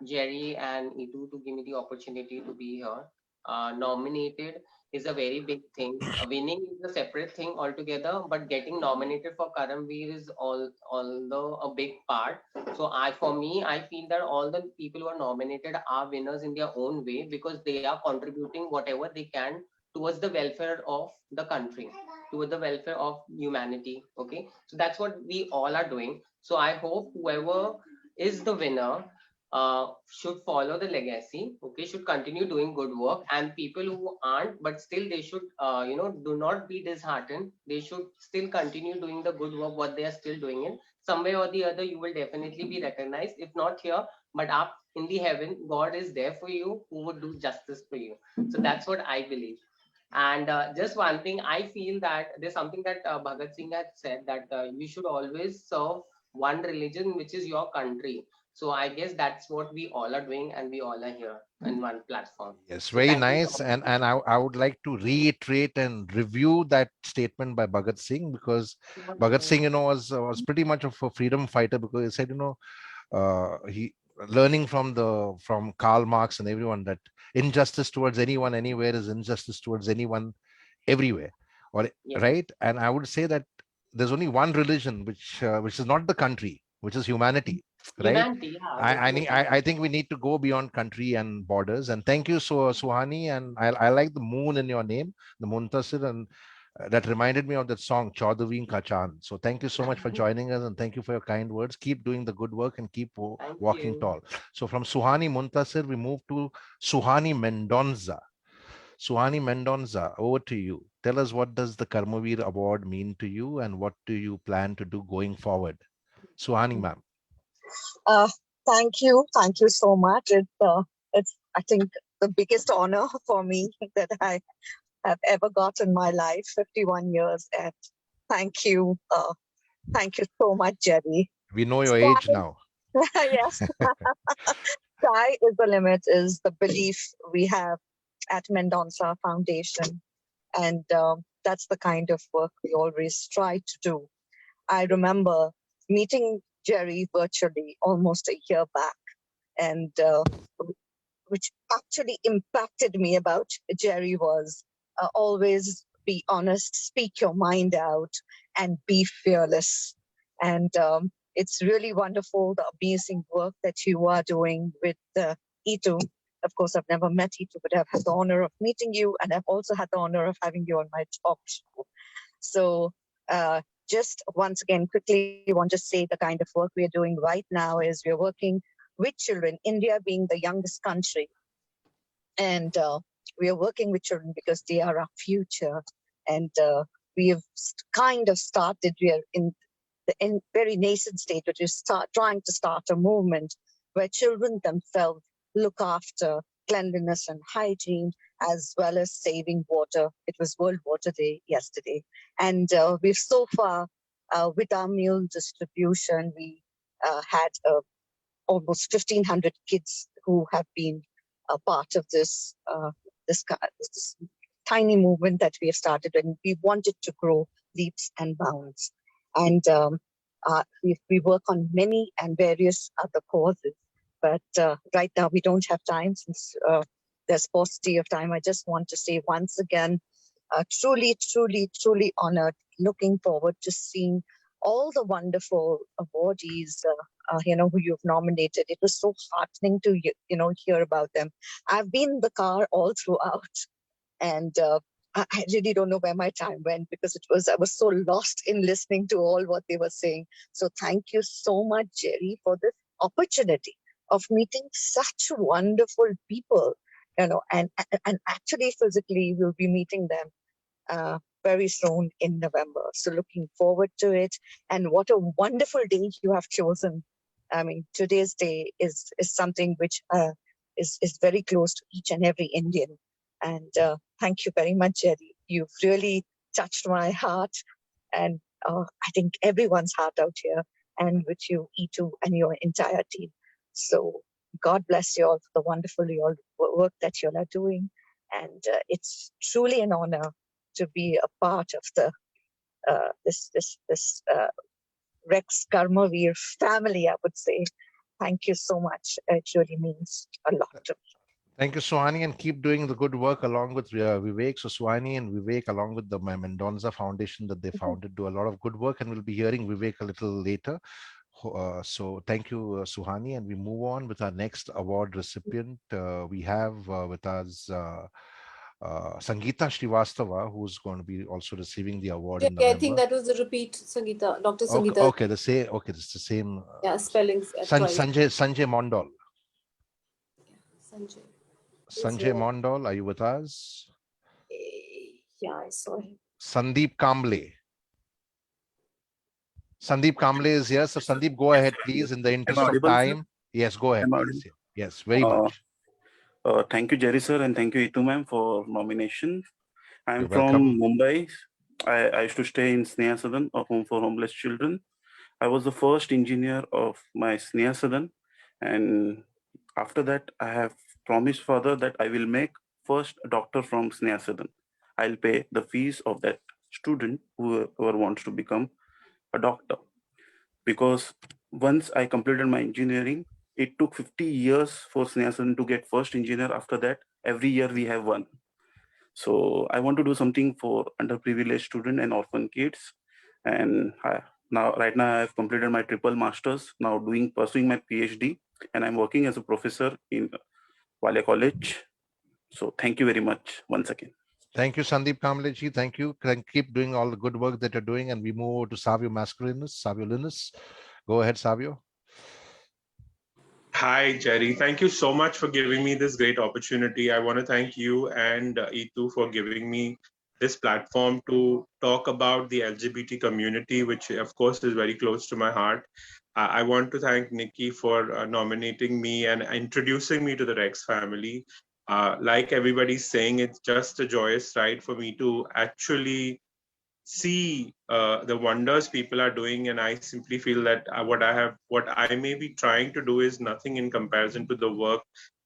Jerry and Itu, to give me the opportunity to be here. Nominated is a very big thing. Winning is a separate thing altogether, but getting nominated for Karmaveer is although a big part. So for me, I feel that all the people who are nominated are winners in their own way because they are contributing whatever they can towards the welfare of the country, towards the welfare of humanity. Okay, so that's what we all are doing. So I hope whoever is the winner should follow the legacy. Okay, should continue doing good work, and people who aren't but still they should do not be disheartened. They should still continue doing the good work what they are still doing. In some way or the other you will definitely be recognized, if not here but up in the heaven. God is there for you, who would do justice for you. So that's what I believe. And just one thing, I feel that there's something that Bhagat Singh had said, that you should always serve one religion, which is your country. So I guess that's what we all are doing, and we all are here on one platform. Yes, So very thank you nice. so much. And I would like to reiterate and review that statement by Bhagat Singh, because Bhagat Singh, was pretty much of a freedom fighter, because he said, he learning from Karl Marx and everyone, that injustice towards anyone anywhere is injustice towards anyone everywhere, or right. And I would say that there's only one religion which is not the country, which is humanity, right? Humanity, yeah, I think we need to go beyond country and borders. And thank you, Suhani. And I like the moon in your name, the Muntasir, and that reminded me of that song Chaudhaveen Ka Chand. So thank you so much for joining us, and thank you for your kind words. Keep doing the good work and keep walking tall. So from Suhani Muntasir, we move to Suhani Mendonza. Suhani Mendonza, over to you. Tell us, what does the Karmaveer Award mean to you, and what do you plan to do going forward? Suhani ma'am. Thank you so much. It's I think the biggest honor for me that I have ever got in my life, 51 years, and thank you so much, Jerry. We know your age now. Yes. Sky is the limit is the belief we have at Mendonça Foundation, and that's the kind of work we always try to do. I remember meeting Jerry virtually almost a year back, and which actually impacted me about Jerry was always be honest, speak your mind out, and be fearless. And it's really wonderful, the amazing work that you are doing with Itu. Of course, I've never met Itu, but I've had the honor of meeting you, and I've also had the honor of having you on my talk show. So just once again, quickly want to say the kind of work we are doing right now is we're working with children, India being the youngest country. And we are working with children because they are our future. And we have kind of started, we are in the very nascent state, but we're trying to start a movement where children themselves look after cleanliness and hygiene, as well as saving water. It was World Water Day yesterday. And we've so far, with our meal distribution, we had almost 1,500 kids who have been a part of this tiny movement that we have started, and we wanted to grow leaps and bounds. And we work on many and various other causes. But right now we don't have time, since there's paucity of time. I just want to say once again, truly, truly, truly honored, looking forward to seeing all the wonderful awardees who you've nominated. It was so heartening to, hear about them. I've been in the car all throughout, and I really don't know where my time went because I was so lost in listening to all what they were saying. So thank you so much, Jerry, for this opportunity of meeting such wonderful people, and actually physically we'll be meeting them very soon in November. So looking forward to it. And what a wonderful day you have chosen. I mean, today's day is something which is very close to each and every Indian. And thank you very much, Jerry. You've really touched my heart, and I think everyone's heart out here, and with you, E2, and your entire team. So God bless you all for the wonderful work that you all are doing. And it's truly an honor to be a part of the this Rex Karmaveer family, I would say. Thank you so much. It really means a lot to me. Thank you, Suhani, and keep doing the good work along with Vivek. So Suhani and Vivek, along with the Mendonza Foundation that they founded, do a lot of good work, and we'll be hearing Vivek a little later. So thank you, Suhani, and we move on with our next award recipient. We have with us Sangeeta Srivastava, who's going to be also receiving the award in Yeah, November. I think that was the repeat, Sangeeta, Dr. Sangeeta. Okay, the same. Okay, it's the same. Yeah, spellings. Sanjay Mondal. Sanjay. Sanjay Mondal, are you with us? Yeah, I saw him. Sandeep Kamble. Sandeep Kamble is here. So Sandeep, go ahead, please, in the interest of time. Sir? Yes, go ahead. Yes, very much. Thank you, Jerry sir, and thank you, Itu ma'am, for nomination. I'm from welcome. Mumbai. I used to stay in Sneha Sadan, a home for homeless children. I was the first engineer of my Sneha Sadan, and after that, I have promised father that I will make first doctor from Sneha Sadan. I'll pay the fees of that student whoever wants to become a doctor. Because once I completed my engineering, it took 50 years for Sneha Sadan to get first engineer. After that, every year we have one. So I want to do something for underprivileged students and orphan kids. And right now I have completed my triple masters, now pursuing my PhD, and I'm working as a professor in Walia College. So thank you very much once again. Thank you, Sandeep Kamleji. Thank you. Keep doing all the good work that you're doing. And we move over to Savio Linus. Go ahead, Savio. Hi, Jerry. Thank you so much for giving me this great opportunity. I want to thank you and Itu for giving me this platform to talk about the LGBT community, which of course is very close to my heart. I want to thank Nikki for nominating me and introducing me to the Rex family. Like everybody's saying, it's just a joyous ride for me to actually see the wonders people are doing, and I simply feel that what I may be trying to do is nothing in comparison to the work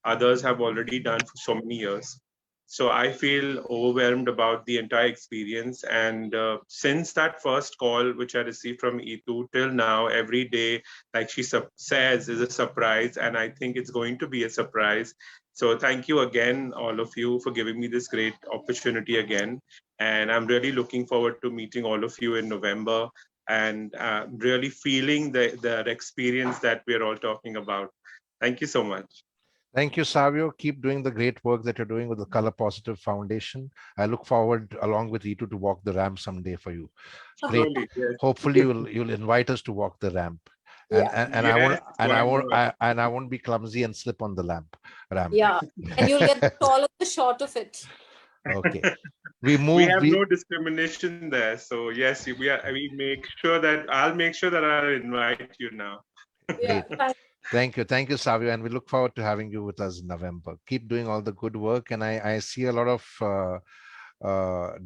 others have already done for so many years. So I feel overwhelmed about the entire experience, and since that first call which I received from Itu till now, every day, like she says, is a surprise, and I think it's going to be a surprise. So thank you again, all of you, for giving me this great opportunity again. And I'm really looking forward to meeting all of you in November and really feeling the experience that we're all talking about. Thank you so much. Thank you, Savio. Keep doing the great work that you're doing with the Color Positive Foundation. I look forward, along with Itu, to walk the ramp someday for you. Great. Surely, yes. Hopefully, you'll invite us to walk the ramp. And I won't be clumsy and slip on the ramp. Yeah, and you'll get all of the shot of it. Okay. We have no discrimination there. So yes, we make sure that I'll make sure that I'll invite you now. Great. Thank you, Savio, and we look forward to having you with us in November. Keep doing all the good work, and I see a lot of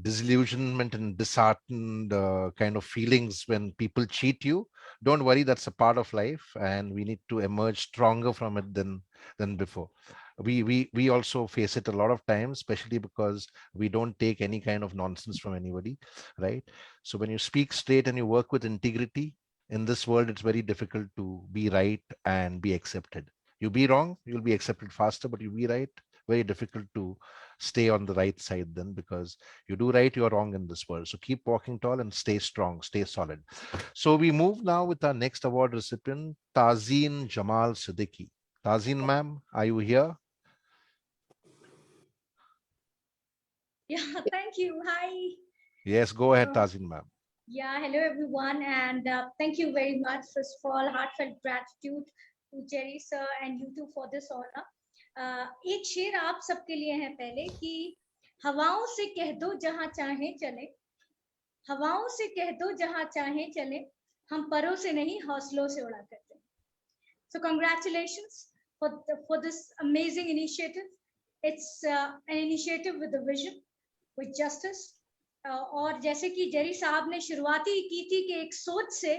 disillusionment and disheartened kind of feelings when people cheat you. Don't worry, that's a part of life, and we need to emerge stronger from it than before. We also face it a lot of times, especially because we don't take any kind of nonsense from anybody, right? So when you speak straight and you work with integrity, in this world, it's very difficult to be right and be accepted. You be wrong, you'll be accepted faster, but you be right, very difficult to stay on the right side then, because you do right, you're wrong in this world. So keep walking tall and stay strong, stay solid. So we move now with our next award recipient, Tazeen Jamal Siddiqui. Tazeen ma'am, are you here? Yeah, thank you. Hi. Yes, go ahead, Tazeen ma'am. Yeah, hello everyone, and thank you very much. First of all, heartfelt gratitude to Jerry sir and you two for this honor. एक शेर आप सबके लिए है पहले कि हवाओं से कह दो जहां चाहे चले, हवाओं से कह दो जहां चाहे चले, हम परों से नहीं हौसलों से उड़ा करते. So congratulations for this amazing initiative. It's an initiative with a vision, with justice. और जैसे कि जेरी साहब ने शुरुआती की थी कि एक सोच से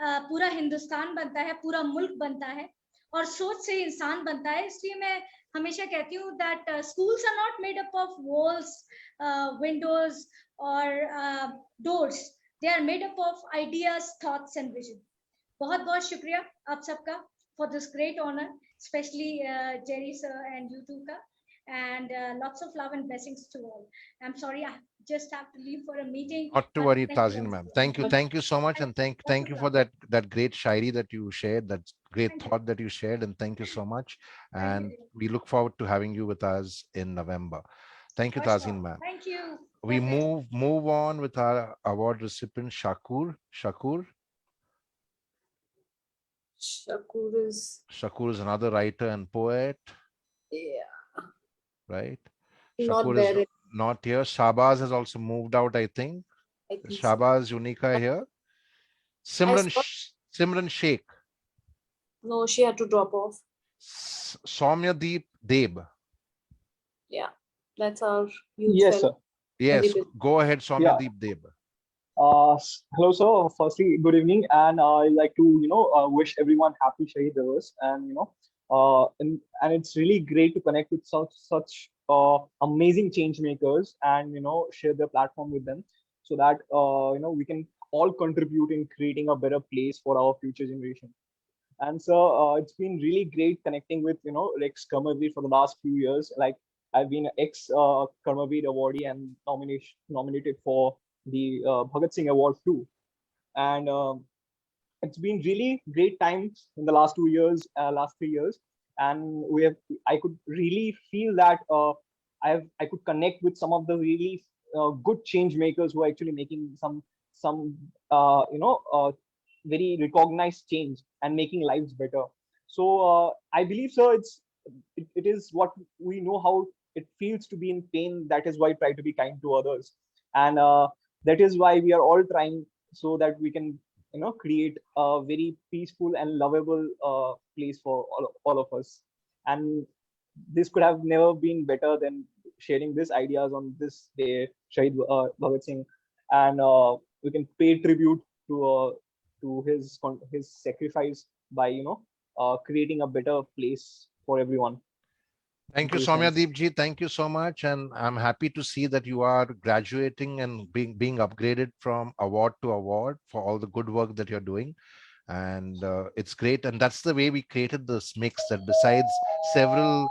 पूरा हिंदुस्तान बनता है, पूरा मुल्क बनता है, और सोच से इंसान बनता है. इसलिए मैं हमेशा कहती हूँ that schools are not made up of walls, windows or doors. They are made up of ideas, thoughts and vision. बहुत बहुत शुक्रिया आप सबका for this great honor, especially Jerry sir and you two ka. And lots of love and blessings to all. I'm sorry, I just have to leave for a meeting. Not to worry, Tazeen ma'am. Thank you so much, and thank you for that great shairi that you shared, that great thought that you shared, and thank you so much. And we look forward to having you with us in November. Thank you, Tazeen ma'am. Thank you. We move on with our award recipient, Shakur. Shakur is another writer and poet. Yeah. Right. Not Shakur there. is not here. Shabaz has also moved out, I think. Is Shabaz Unika here? Simran Sheikh. No, she had to drop off. Soumyadeep Deb. Yeah, that's our youth. Yes, sir. Yes, go ahead, Soumyadeep Deb. Hello, sir. Firstly, good evening, and I'd like to, wish everyone happy Shaheed Divas, and and it's really great to connect with such amazing change makers, and share their platform with them, so that we can all contribute in creating a better place for our future generation. And so it's been really great connecting with Rex Karmaveer for the last few years. Like, I've been an ex Karmaveer awardee and nominated for the Bhagat Singh Award too. And it's been really great times in the last 2 years, last 3 years. And I could really feel that I could connect with some of the really good change makers who are actually making some very recognized change and making lives better. So I believe, sir, it is what we know how it feels to be in pain. That is why I try to be kind to others, and that is why we are all trying, so that we can create a very peaceful and lovable place for all of us. And this could have never been better than sharing these ideas on this day, Shaheed Bhagat Singh, and we can pay tribute to his sacrifice by creating a better place for everyone. Thank you, Soumyadeep ji. Thank you so much, and I'm happy to see that you are graduating and being upgraded from award to award for all the good work that you're doing. And it's great, and that's the way we created this mix, that besides several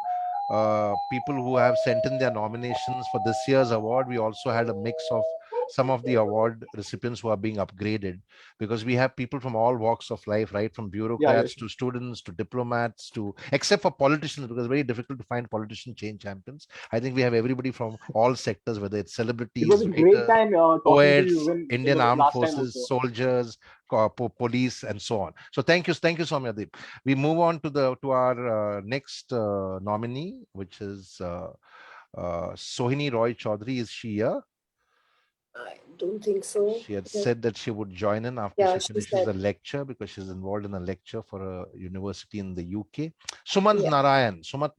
people who have sent in their nominations for this year's award, we also had a mix of some of the award recipients who are being upgraded, because we have people from all walks of life, right, from bureaucrats to students to diplomats to, except for politicians, because it's very difficult to find politician change champions. I think we have everybody from all sectors, whether it's celebrities, it was a great time poets, talking to you Indian armed forces, soldiers, police, and so on. So thank you, Soumyadeep. We move on to our next nominee, which is Sohini Roy Chaudhary. Is she here? I don't think so. She had said that she would join in after she finishes a lecture, because she's involved in a lecture for a university in the UK. Sumant Narayan. Sumant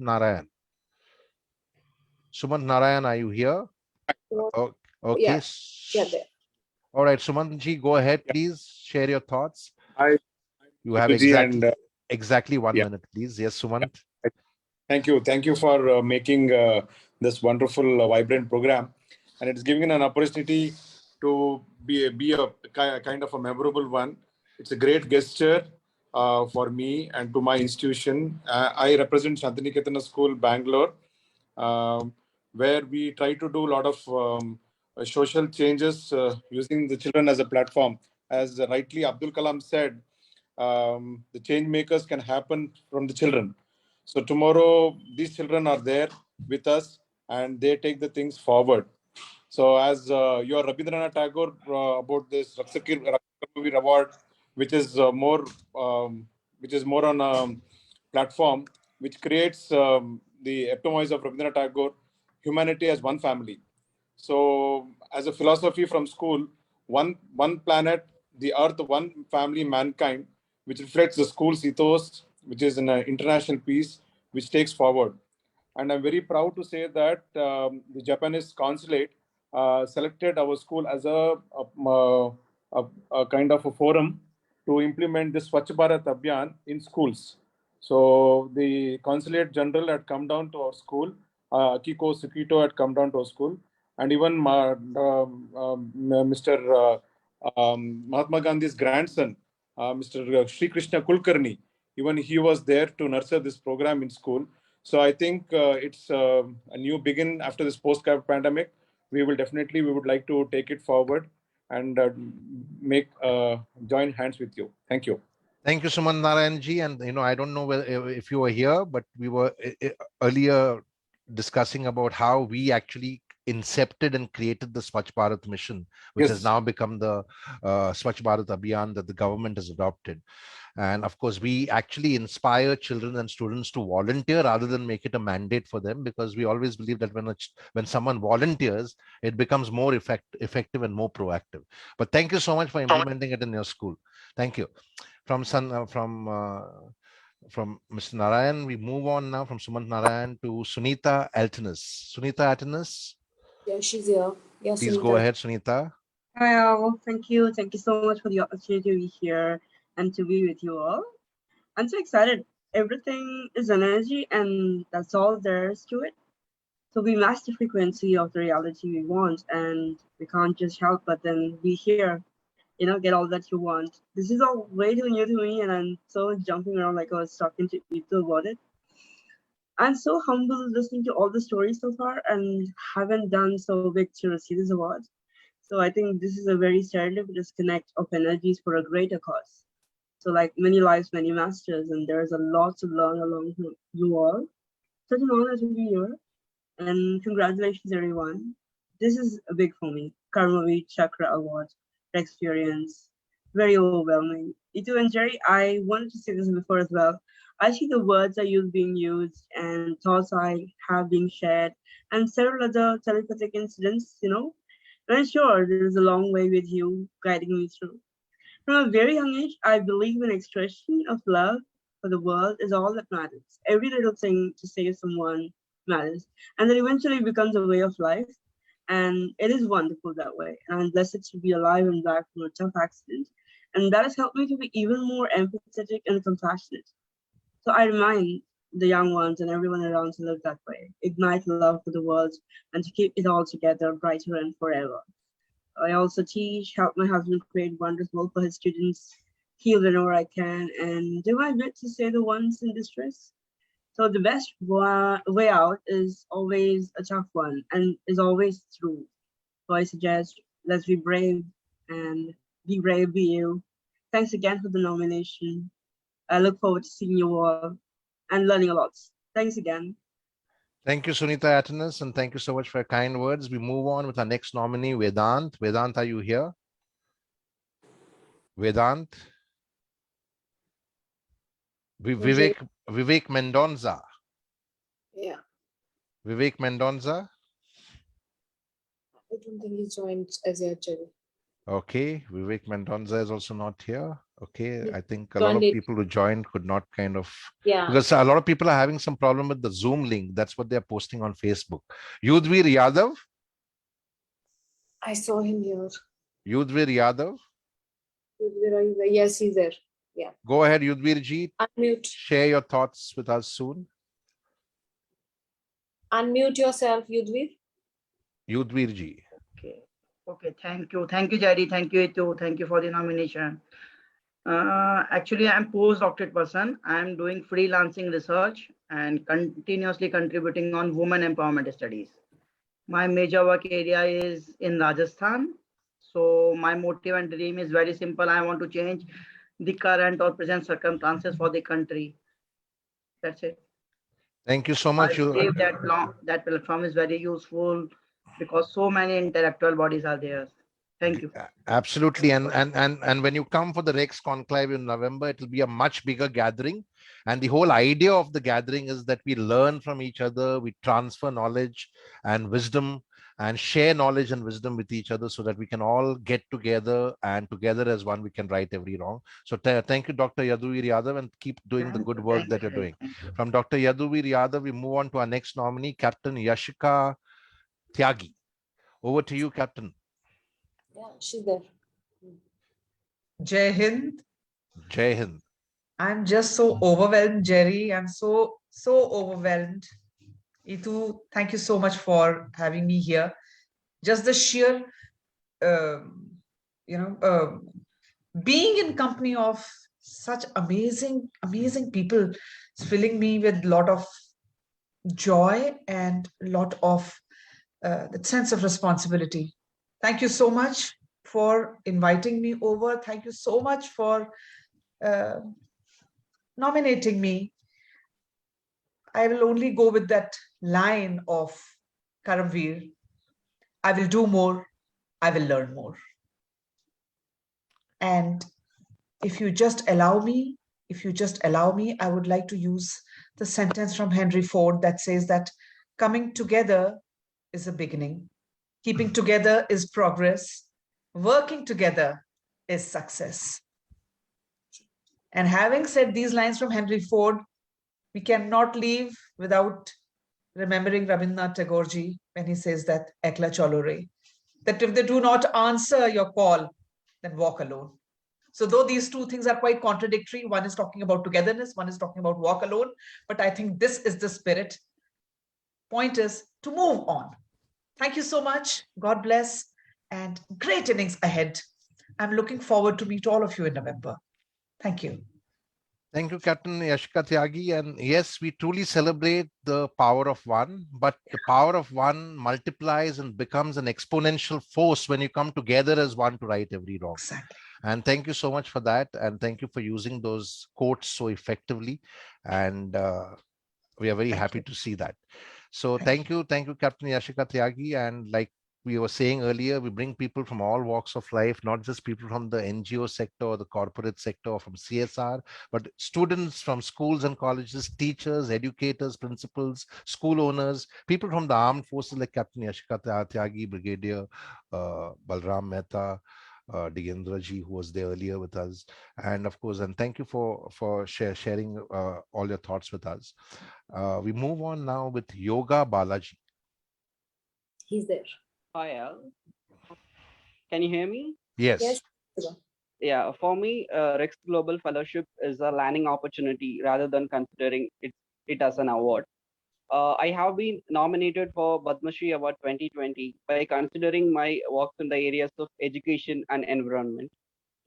Narayan, are you here? Oh, okay. All right, Sumant ji, go ahead, please. Share your thoughts. You have exactly 1 minute, please. Yes, Sumant. Thank you for making this wonderful, vibrant program. And it's giving an opportunity to be a kind of a memorable one. It's a great gesture for me and to my institution. I represent Shantiniketan School, Bangalore. where we try to do a lot of social changes using the children as a platform. As rightly Abdul Kalam said, the change makers can happen from the children. So tomorrow, these children are there with us and they take the things forward. So as your Rabindranath Tagore about this Karmaveer award, which is which is more on a platform which creates the epitomise of Rabindranath Tagore, humanity as one family. So as a philosophy from school, one planet, the earth, one family, mankind, which reflects the school's ethos, which is an international peace, which takes forward. And I'm very proud to say that the Japanese consulate selected our school as a kind of a forum to implement this Swachh Bharat Abhiyan in schools. So the consulate general had come down to our school, Akiko Sukito had come down to our school, and even Mr. Mahatma Gandhi's grandson, Mr. Sri Krishna Kulkarni, even he was there to nurture this program in school. So I think it's a new begin after this post-COVID pandemic. We would like to take it forward and make join hands with you. Thank you. Thank you, Suman Narayanji. And I don't know if you were here, but we were earlier discussing about how we actually incepted and created the Swachh Bharat mission, which has now become the Swachh Bharat Abhiyan that the government has adopted. And of course, we actually inspire children and students to volunteer rather than make it a mandate for them, because we always believe that when someone volunteers, it becomes more effective and more proactive. But thank you so much for implementing it in your school. Thank you. From Mr. Narayan, we move on now from Sumant Narayan to Sunita Altinus. Sunita Altinus. Yeah, she's here. Yeah, Please Sunita. go ahead, Sunita. Hi all. Thank you. Thank you so much for the opportunity to be here and to be with you all. I'm so excited. Everything is energy and that's all there is to it. So we match the frequency of the reality we want, and we can't just help but then be here, get all that you want. This is all way too new to me, and I'm so jumping around like I was talking to people about it. I'm so humbled listening to all the stories so far and haven't done so big to receive this award. So I think this is a very serendipitous connect of energies for a greater cause. So like many lives, many masters, and there's a lot to learn along with you all. Such an honor to be here, and congratulations everyone. This is a big for me. Karmaveer Chakra Award, experience, very overwhelming. Itu and Jerry, I wanted to say this before as well. I see the words I use being used and thoughts I have being shared and several other telepathic incidents, And I'm sure there's a long way with you guiding me through. From a very young age, I believe an expression of love for the world is all that matters. Every little thing to save someone matters. And that eventually becomes a way of life. And it is wonderful that way. And I'm blessed to be alive and back from a tough accident. And that has helped me to be even more empathetic and compassionate. So I remind the young ones and everyone around to live that way, ignite love for the world, and to keep it all together brighter and forever. I also teach, help my husband create wondrous world for his students, heal whenever I can, and do my bit to save the ones in distress. So the best way out is always a tough one and is always through. So I suggest let's be brave and be brave, be you. Thanks again for the nomination. I look forward to seeing you all and learning a lot. Thanks again. Thank you, Sunita Attinas, and thank you so much for your kind words. We move on with our next nominee, Vedant. Vedant, are you here? Vedant? Vivek Mendonza. Yeah. Vivek Mendonza? I don't think he joined as yet, Jerry. Okay, Vivek Mendonza is also not here. Okay, I think a lot of people who joined could not because a lot of people are having some problem with the Zoom link. That's what they're posting on Facebook. Yudhvir Yadav? I saw him here. Yudhvir Yadav? Yes, he's there. Yeah. Go ahead, Yudhvir ji. Unmute. Share your thoughts with us soon. Unmute yourself, Yudhvir. Yudhvir ji. Okay. Thank you, Jerry. Thank you, Itu. Thank you for the nomination. Actually, I'm postdoctorate person. I'm doing freelancing research and continuously contributing on women empowerment studies. My major work area is in Rajasthan. So my motive and dream is very simple. I want to change the current or present circumstances for the country. That's it. Thank you so I much. believe that platform is very useful because so many intellectual bodies are there. Thank you. Absolutely. And when you come for the Rex Conclave in November, it will be a much bigger gathering. And the whole idea of the gathering is that we learn from each other, we transfer knowledge and wisdom and share knowledge and wisdom with each other so that we can all get together, and together as one, we can right every wrong. So thank you, Dr. Yaduvir Yadav, and keep doing the good work that you're doing. From Dr. Yaduvir Yadav, we move on to our next nominee, Captain Yashika Tyagi. Over to you, Captain. Yeah, she's there. Jai Hind. Jai Hind. I'm just so overwhelmed, Jerry. I'm so overwhelmed. Itu, thank you so much for having me here. Just the sheer, being in company of such amazing people is filling me with a lot of joy and a lot of that sense of responsibility. Thank you so much for inviting me over. Thank you so much for nominating me. I will only go with that line of Karmaveer. I will do more. I will learn more. And if you just allow me, I would like to use the sentence from Henry Ford that says that coming together is a beginning. Keeping together is progress. Working together is success. And having said these lines from Henry Ford, we cannot leave without remembering Rabindranath Tagore ji when he says that ekla chalo re, that if they do not answer your call, then walk alone. So though these two things are quite contradictory, one is talking about togetherness, one is talking about walk alone, but I think this is the spirit. Point is to move on. Thank you so much. God bless, and great innings ahead. I'm looking forward to meet all of you in November. Thank you. Thank you, Captain Yashika Tyagi. And yes, we truly celebrate the power of one, but the power of one multiplies and becomes an exponential force when you come together as one to right every wrong. Exactly. And thank you so much for that. And thank you for using those quotes so effectively. And we are very happy to see that. So thank you, Captain Yashika Tyagi. And like we were saying earlier, we bring people from all walks of life, not just people from the NGO sector or the corporate sector or from CSR, but students from schools and colleges, teachers, educators, principals, school owners, people from the armed forces like Captain Yashika Tyagi, Brigadier Balram Mehta, Digendra ji, who was there earlier with us, and of course, and thank you for sharing all your thoughts with us. We move on now with Yoga Balaji. He's there. Hi, Al. Can you hear me? Yes. Yes. Yeah, for me, Rex Global Fellowship is a learning opportunity rather than considering it as an award. I have been nominated for Padma Shri Award 2020 by considering my work in the areas of education and environment.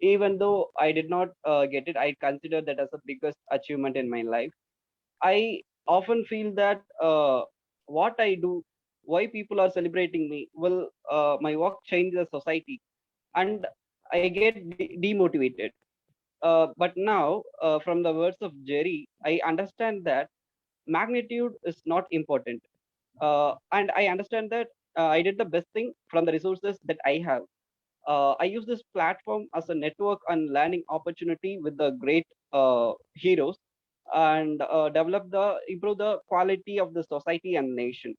Even though I did not get it, I consider that as the biggest achievement in my life. I often feel that what I do, why people are celebrating me, will my work change the society, and I get demotivated. But now, from the words of Jerry, I understand that magnitude is not important, and I understand that I did the best thing from the resources that I have. I use this platform as a network and learning opportunity with the great heroes, and improve the quality of the society and nation.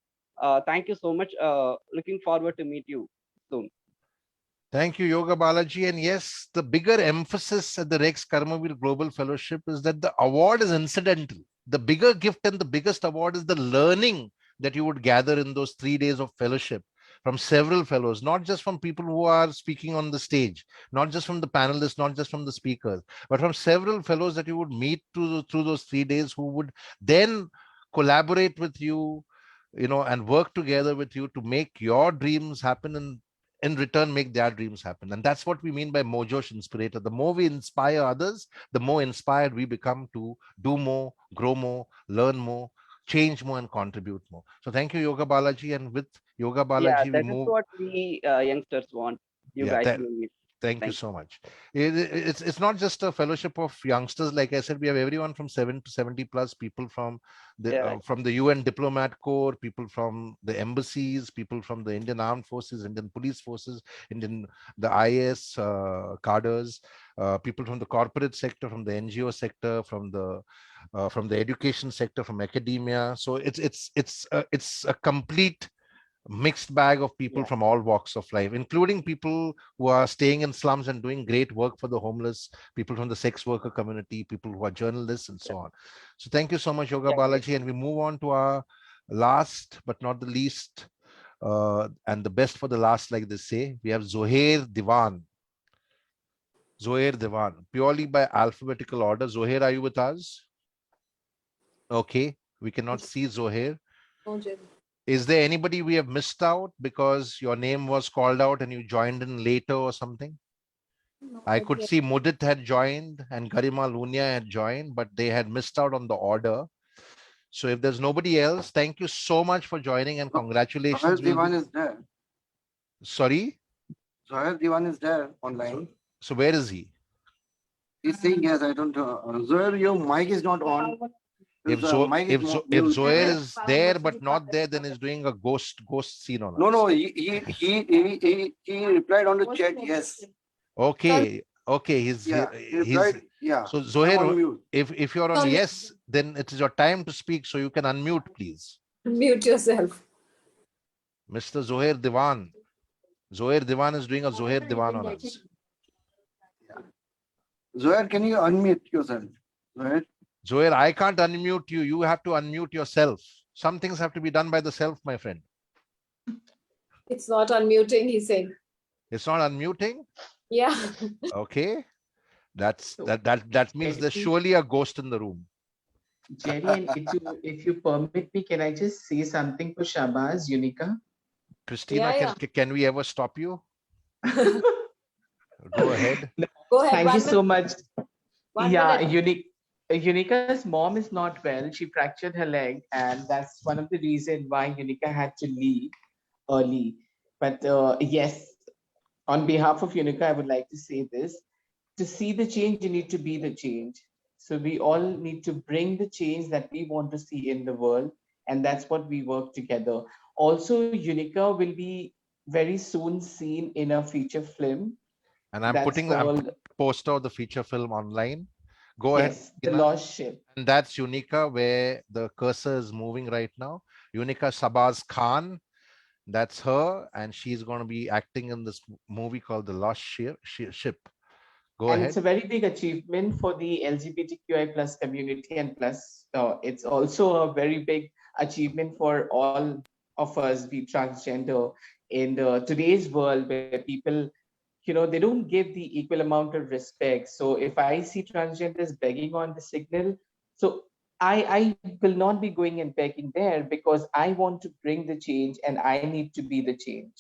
Thank you so much. Looking forward to meet you soon. Thank you, Yoga Balaji. And yes, the bigger emphasis at the Rex Karmaveer Global Fellowship is that the award is incidental. The bigger gift and the biggest award is the learning that you would gather in those 3 days of fellowship from several fellows, not just from people who are speaking on the stage, not just from the panelists, not just from the speakers, but from several fellows that you would meet through those 3 days, who would then collaborate with you, and work together with you to make your dreams happen in return make their dreams happen. And that's what we mean by Mojosh Inspirator. The more we inspire others, the more inspired we become to do more, grow more, learn more, change more, and contribute more. So thank you, Yoga Balaji. And with Yoga Yeah, Balaji, we that is move. what we youngsters want. You Yeah, guys doing it. thank you so much. It's not just a fellowship of youngsters. Like I said, we have everyone from 7 to 70 plus people from the UN Diplomat Corps, people from the embassies, people from the Indian Armed Forces, Indian Police Forces, the IAS cadres, people from the corporate sector, from the NGO sector, from the education sector, from academia. So it's a complete mixed bag of people from all walks of life, including people who are staying in slums and doing great work for the homeless, people from the sex worker community, people who are journalists, and so on. So thank you so much, Yoga Balaji. And we move on to our last but not the least, and the best for the last, like they say. We have Zohair Diwan. Zohair Diwan, purely by alphabetical order. Zohair, are you with us? Okay, we cannot see Zohair. Is there anybody we have missed out because your name was called out and you joined in later or something? I could see Mudit had joined and Garima Lunia had joined, but they had missed out on the order. So if there's nobody else, thank you so much for joining and congratulations. Diwan is there. Sorry? Zohair Diwan is there online. So where is he? He's saying yes, I don't know. Zohair, your mic is not on. If Zohair is there but not there, then he's doing a ghost scene on us. No, he replied on the chat, yes. Okay, he's replied, yeah. So Zohair, if you're on yes, then it is your time to speak, so you can unmute, please. Mute yourself. Mr. Zohair Diwan. Zohair Diwan is doing a Zohair Diwan on us. Zohair, can you unmute yourself? Zohair, I can't unmute you. You have to unmute yourself. Some things have to be done by the self, my friend. It's not unmuting, he's saying. It's not unmuting? Yeah. Okay. That means there's surely a ghost in the room. Jerry, and if you permit me, can I just say something for Shabazz, Unica? Christina, can we ever stop you? Go ahead. Go ahead. Thank you so much. 1 minute. Unica's mom is not well. She fractured her leg, and that's one of the reasons why Unica had to leave early. But yes, on behalf of Unica, I would like to say this. To see the change, you need to be the change. So we all need to bring the change that we want to see in the world, and that's what we work together. Also, Unica will be very soon seen in a feature film. And I'm putting the poster of the feature film online. Go ahead. The Lost Ship. And that's Unica, where the cursor is moving right now. Unica Shabazz Khan, that's her, and she's going to be acting in this movie called The Lost Ship. Go ahead. It's a very big achievement for the LGBTQI plus community, and plus it's also a very big achievement for all of us, be transgender, in today's world where people, they don't give the equal amount of respect. So if I see transgenders begging on the signal, so I will not be going and begging there, because I want to bring the change and I need to be the change.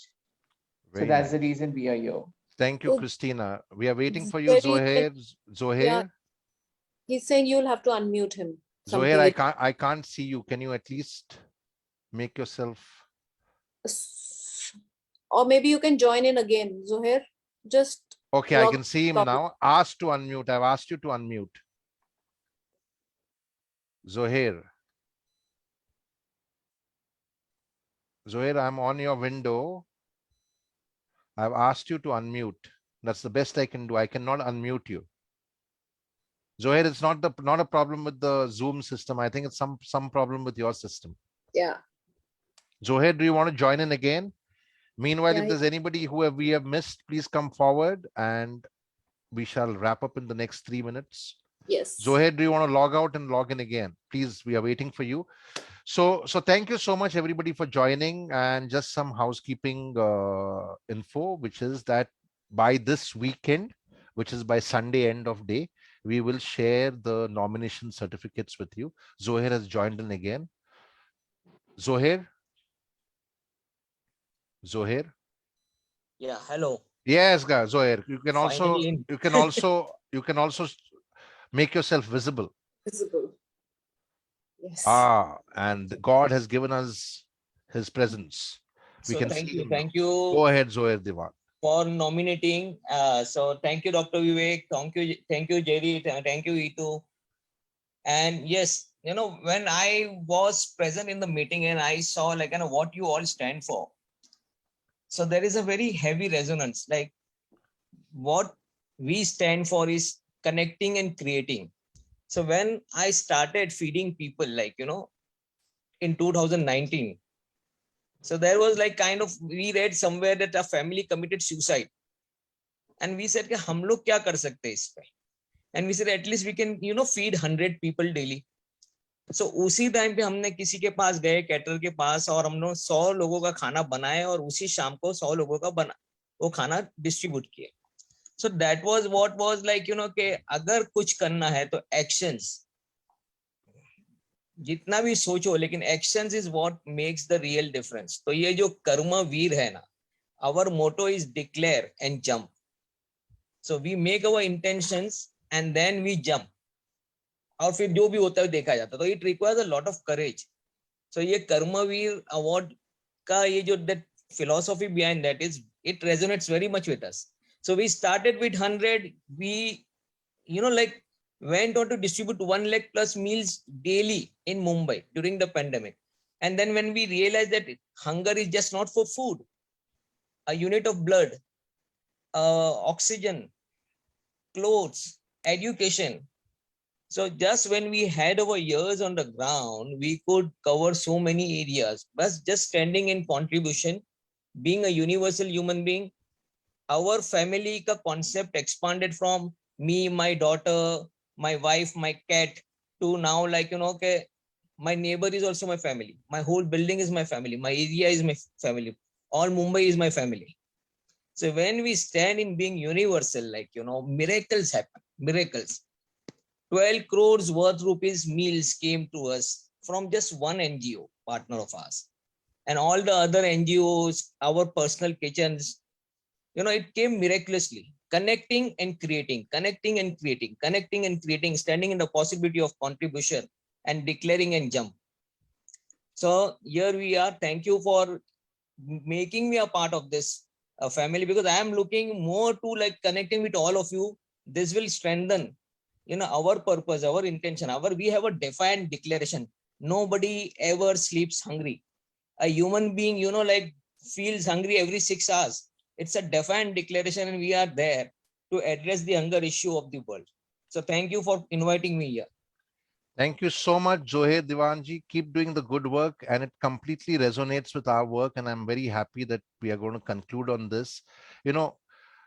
So that's the reason we are here. Thank you, Christina. We are waiting for you, Zohair. Zohair? Yeah. He's saying you'll have to unmute him. Zohair, I can't see you. Can you at least make yourself... Or maybe you can join in again, Zohair. Just okay, I can see him now. Ask to unmute. I've asked you to unmute. Zohair. Zohair, I'm on your window. I've asked you to unmute. That's the best I can do. I cannot unmute you. Zohair, it's not a problem with the Zoom system. I think it's some problem with your system. Yeah. Zohair, do you want to join in again? Meanwhile, if there's anybody who we have missed, please come forward and we shall wrap up in the next 3 minutes. Yes. Zohair, do you want to log out and log in again? Please, we are waiting for you. So thank you so much, everybody, for joining. And just some housekeeping info, which is that by this weekend, which is by Sunday end of day, we will share the nomination certificates with you. Zohair has joined in again. Zohair? Zohair? Yeah, hello. Yes, guys, Zoher. You can also Finally in. make yourself visible. Visible. Yes. And God has given us His presence. We So can see Him now. thank you Go ahead, Zoher Diwan. for nominating. So thank you, Dr. Vivek. Thank you, Jerry. Thank you, Itu. And yes, when I was present in the meeting and I saw like what you all stand for, so there is a very heavy resonance. Like what we stand for is connecting and creating. So when I started feeding people, like in 2019, so there was like we read somewhere that a family committed suicide, and we said कि हम लोग क्या कर सकते हैं इस पे? And we said at least we can feed 100 people daily. So उसी टाइम पे हमने किसी के पास गए, कैटर के पास, और हम लोग 100 लोगों का खाना बनाए और उसी शाम को 100 लोगों का वो खाना डिस्ट्रीब्यूट किया. So that was what was like कि अगर कुछ करना है तो एक्शंस, जितना भी सोचो, लेकिन actions is what makes the real difference. तो ये जो कर्मवीर है ना, our motto is declare and jump. So we make our intentions and then we jump, और फिर जो भी होता है देखा जाता है. तो it requires a lot of courage. So ये कर्मवीर अवार्ड का ये जो that philosophy behind that is, it resonates very much with us. So we started with 100. We like went on to distribute 1 lakh plus meals daily in Mumbai during the pandemic. And then when we realized that hunger is just not for food, a unit of blood, oxygen, clothes, education. So just when we had our years on the ground, we could cover so many areas. But just standing in contribution, being a universal human being, our family ka concept expanded from me, my daughter, my wife, my cat, to now like okay, my neighbor is also my family. My whole building is my family. My area is my family. All Mumbai is my family. So when we stand in being universal, like miracles happen. Miracles. 12 crores worth rupees meals came to us from just one NGO partner of ours, and all the other NGOs, our personal kitchens. It came miraculously. Connecting and creating, connecting and creating, connecting and creating, standing in the possibility of contribution and declaring and jump. So here we are. Thank you for making me a part of this family, because I am looking more to like connecting with all of you. This will strengthen our purpose, our intention. We have a defined declaration. Nobody ever sleeps hungry. A human being like feels hungry every 6 hours. It's a defined declaration, and we are there to address the hunger issue of the world. So thank you for inviting me here. Thank you so much, Zoher Diwanji. Keep doing the good work, and it completely resonates with our work. And I'm very happy that we are going to conclude on this.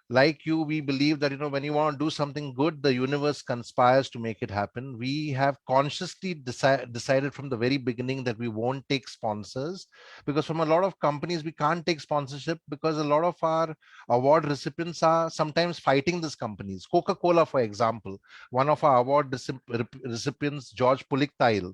Like you, we believe that when you want to do something good, the universe conspires to make it happen. We have consciously decided from the very beginning that we won't take sponsors, because from a lot of companies we can't take sponsorship, because a lot of our award recipients are sometimes fighting these companies. Coca-Cola, for example, one of our award recipients, George Puliktail,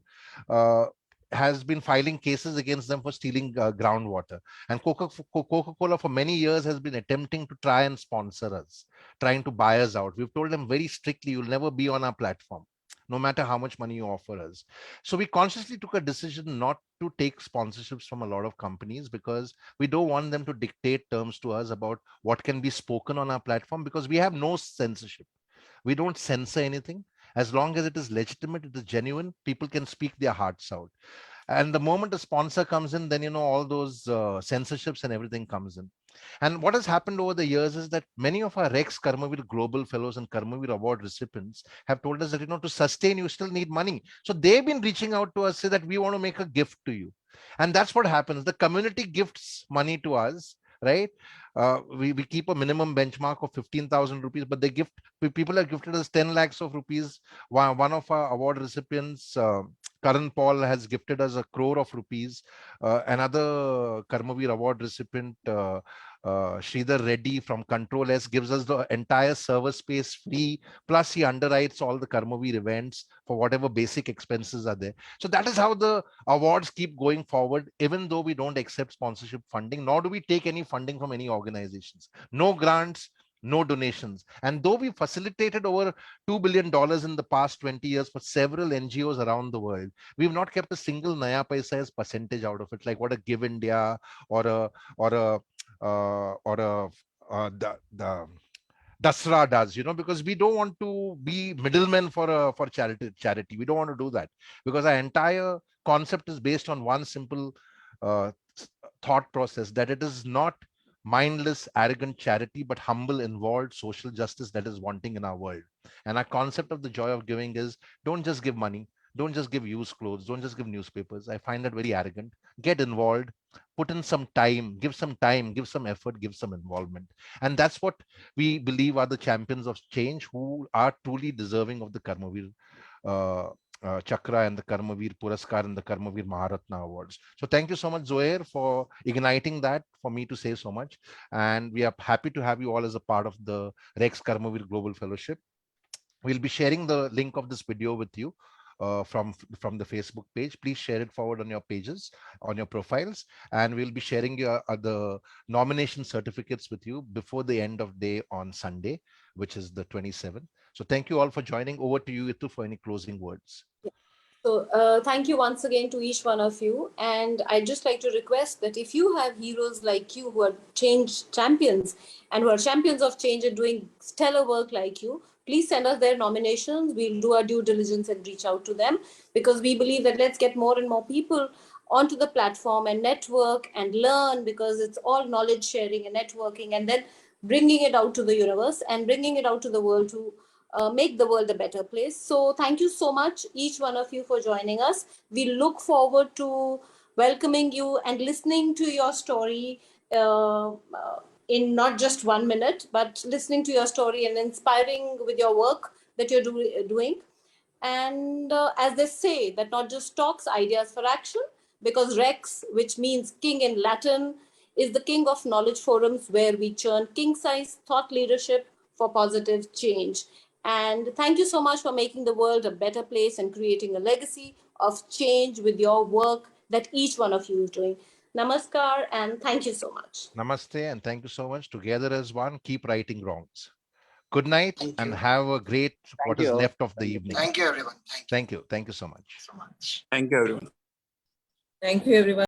has been filing cases against them for stealing groundwater. And Coca-Cola for many years has been attempting to try and sponsor us, trying to buy us out. We've told them very strictly, you'll never be on our platform, no matter how much money you offer us. So we consciously took a decision not to take sponsorships from a lot of companies, because we don't want them to dictate terms to us about what can be spoken on our platform, because we have no censorship. We don't censor anything. As long as it is legitimate, it is genuine, people can speak their hearts out. And the moment a sponsor comes in, then all those censorships and everything comes in. And what has happened over the years is that many of our Rex Karmaveer Global Fellows and Karmaveer Award recipients have told us that to sustain you still need money. So they've been reaching out to us, say that we want to make a gift to you. And that's what happens. The community gifts money to us, right? We keep a minimum benchmark of 15,000 rupees, but people have gifted us 10 lakhs of rupees. One of our award recipients, Karan Paul, has gifted us 1 crore of rupees. Another Karmaveer award recipient, Sridhar Reddy from Control S gives us the entire server space free. Plus, he underwrites all the Karmaveer events for whatever basic expenses are there. So that is how the awards keep going forward, even though we don't accept sponsorship funding, nor do we take any funding from any organizations. No grants, no donations. And though we facilitated over $2 billion in the past 20 years for several NGOs around the world, we've not kept a single Naya Paisa as percentage out of it, like what a Give India or the Dasra does, because we don't want to be middlemen for charity. We don't want to do that, because our entire concept is based on one simple uh, thought process, that it is not mindless, arrogant charity, but humble, involved social justice that is wanting in our world. And our concept of the joy of giving is, don't just give money, don't just give used clothes, don't just give newspapers. I find that very arrogant. Get involved, put in some time, give some effort, give some involvement. And that's what we believe are the champions of change, who are truly deserving of the Karmaveer Chakra and the Karmaveer Puraskar and the Karmaveer Maharatna Awards. So thank you so much, Zohair, for igniting that for me to say so much. And we are happy to have you all as a part of the Rex Karmaveer Global Fellowship. We'll be sharing the link of this video with you from the Facebook page. Please share it forward on your pages, on your profiles, and we'll be sharing your the nomination certificates with you before the end of day on Sunday, which is the 27th. So thank you all for joining. Over to you, Itu, for any closing words. So thank you once again to each one of you. And I'd just like to request that if you have heroes like you who are change champions and who are champions of change and doing stellar work like you, please send us their nominations. We'll do our due diligence and reach out to them, because we believe that let's get more and more people onto the platform and network and learn, because it's all knowledge sharing and networking, and then bringing it out to the universe and bringing it out to the world to make the world a better place. So thank you so much, each one of you, for joining us. We look forward to welcoming you and listening to your story in not just 1 minute, but listening to your story and inspiring with your work that you're doing. And as they say, that not just talks, ideas for action, because Rex, which means king in Latin, is the king of knowledge forums, where we churn king-size thought leadership for positive change. And thank you so much for making the world a better place and creating a legacy of change with your work that each one of you is doing. Namaskar, and thank you so much. Namaste, and thank you so much. Together as one, keep righting wrongs. Good night, and have a great what is left of the evening. Thank you, everyone. Thank you. Thank you so much. Thank you, everyone. Thank you, everyone.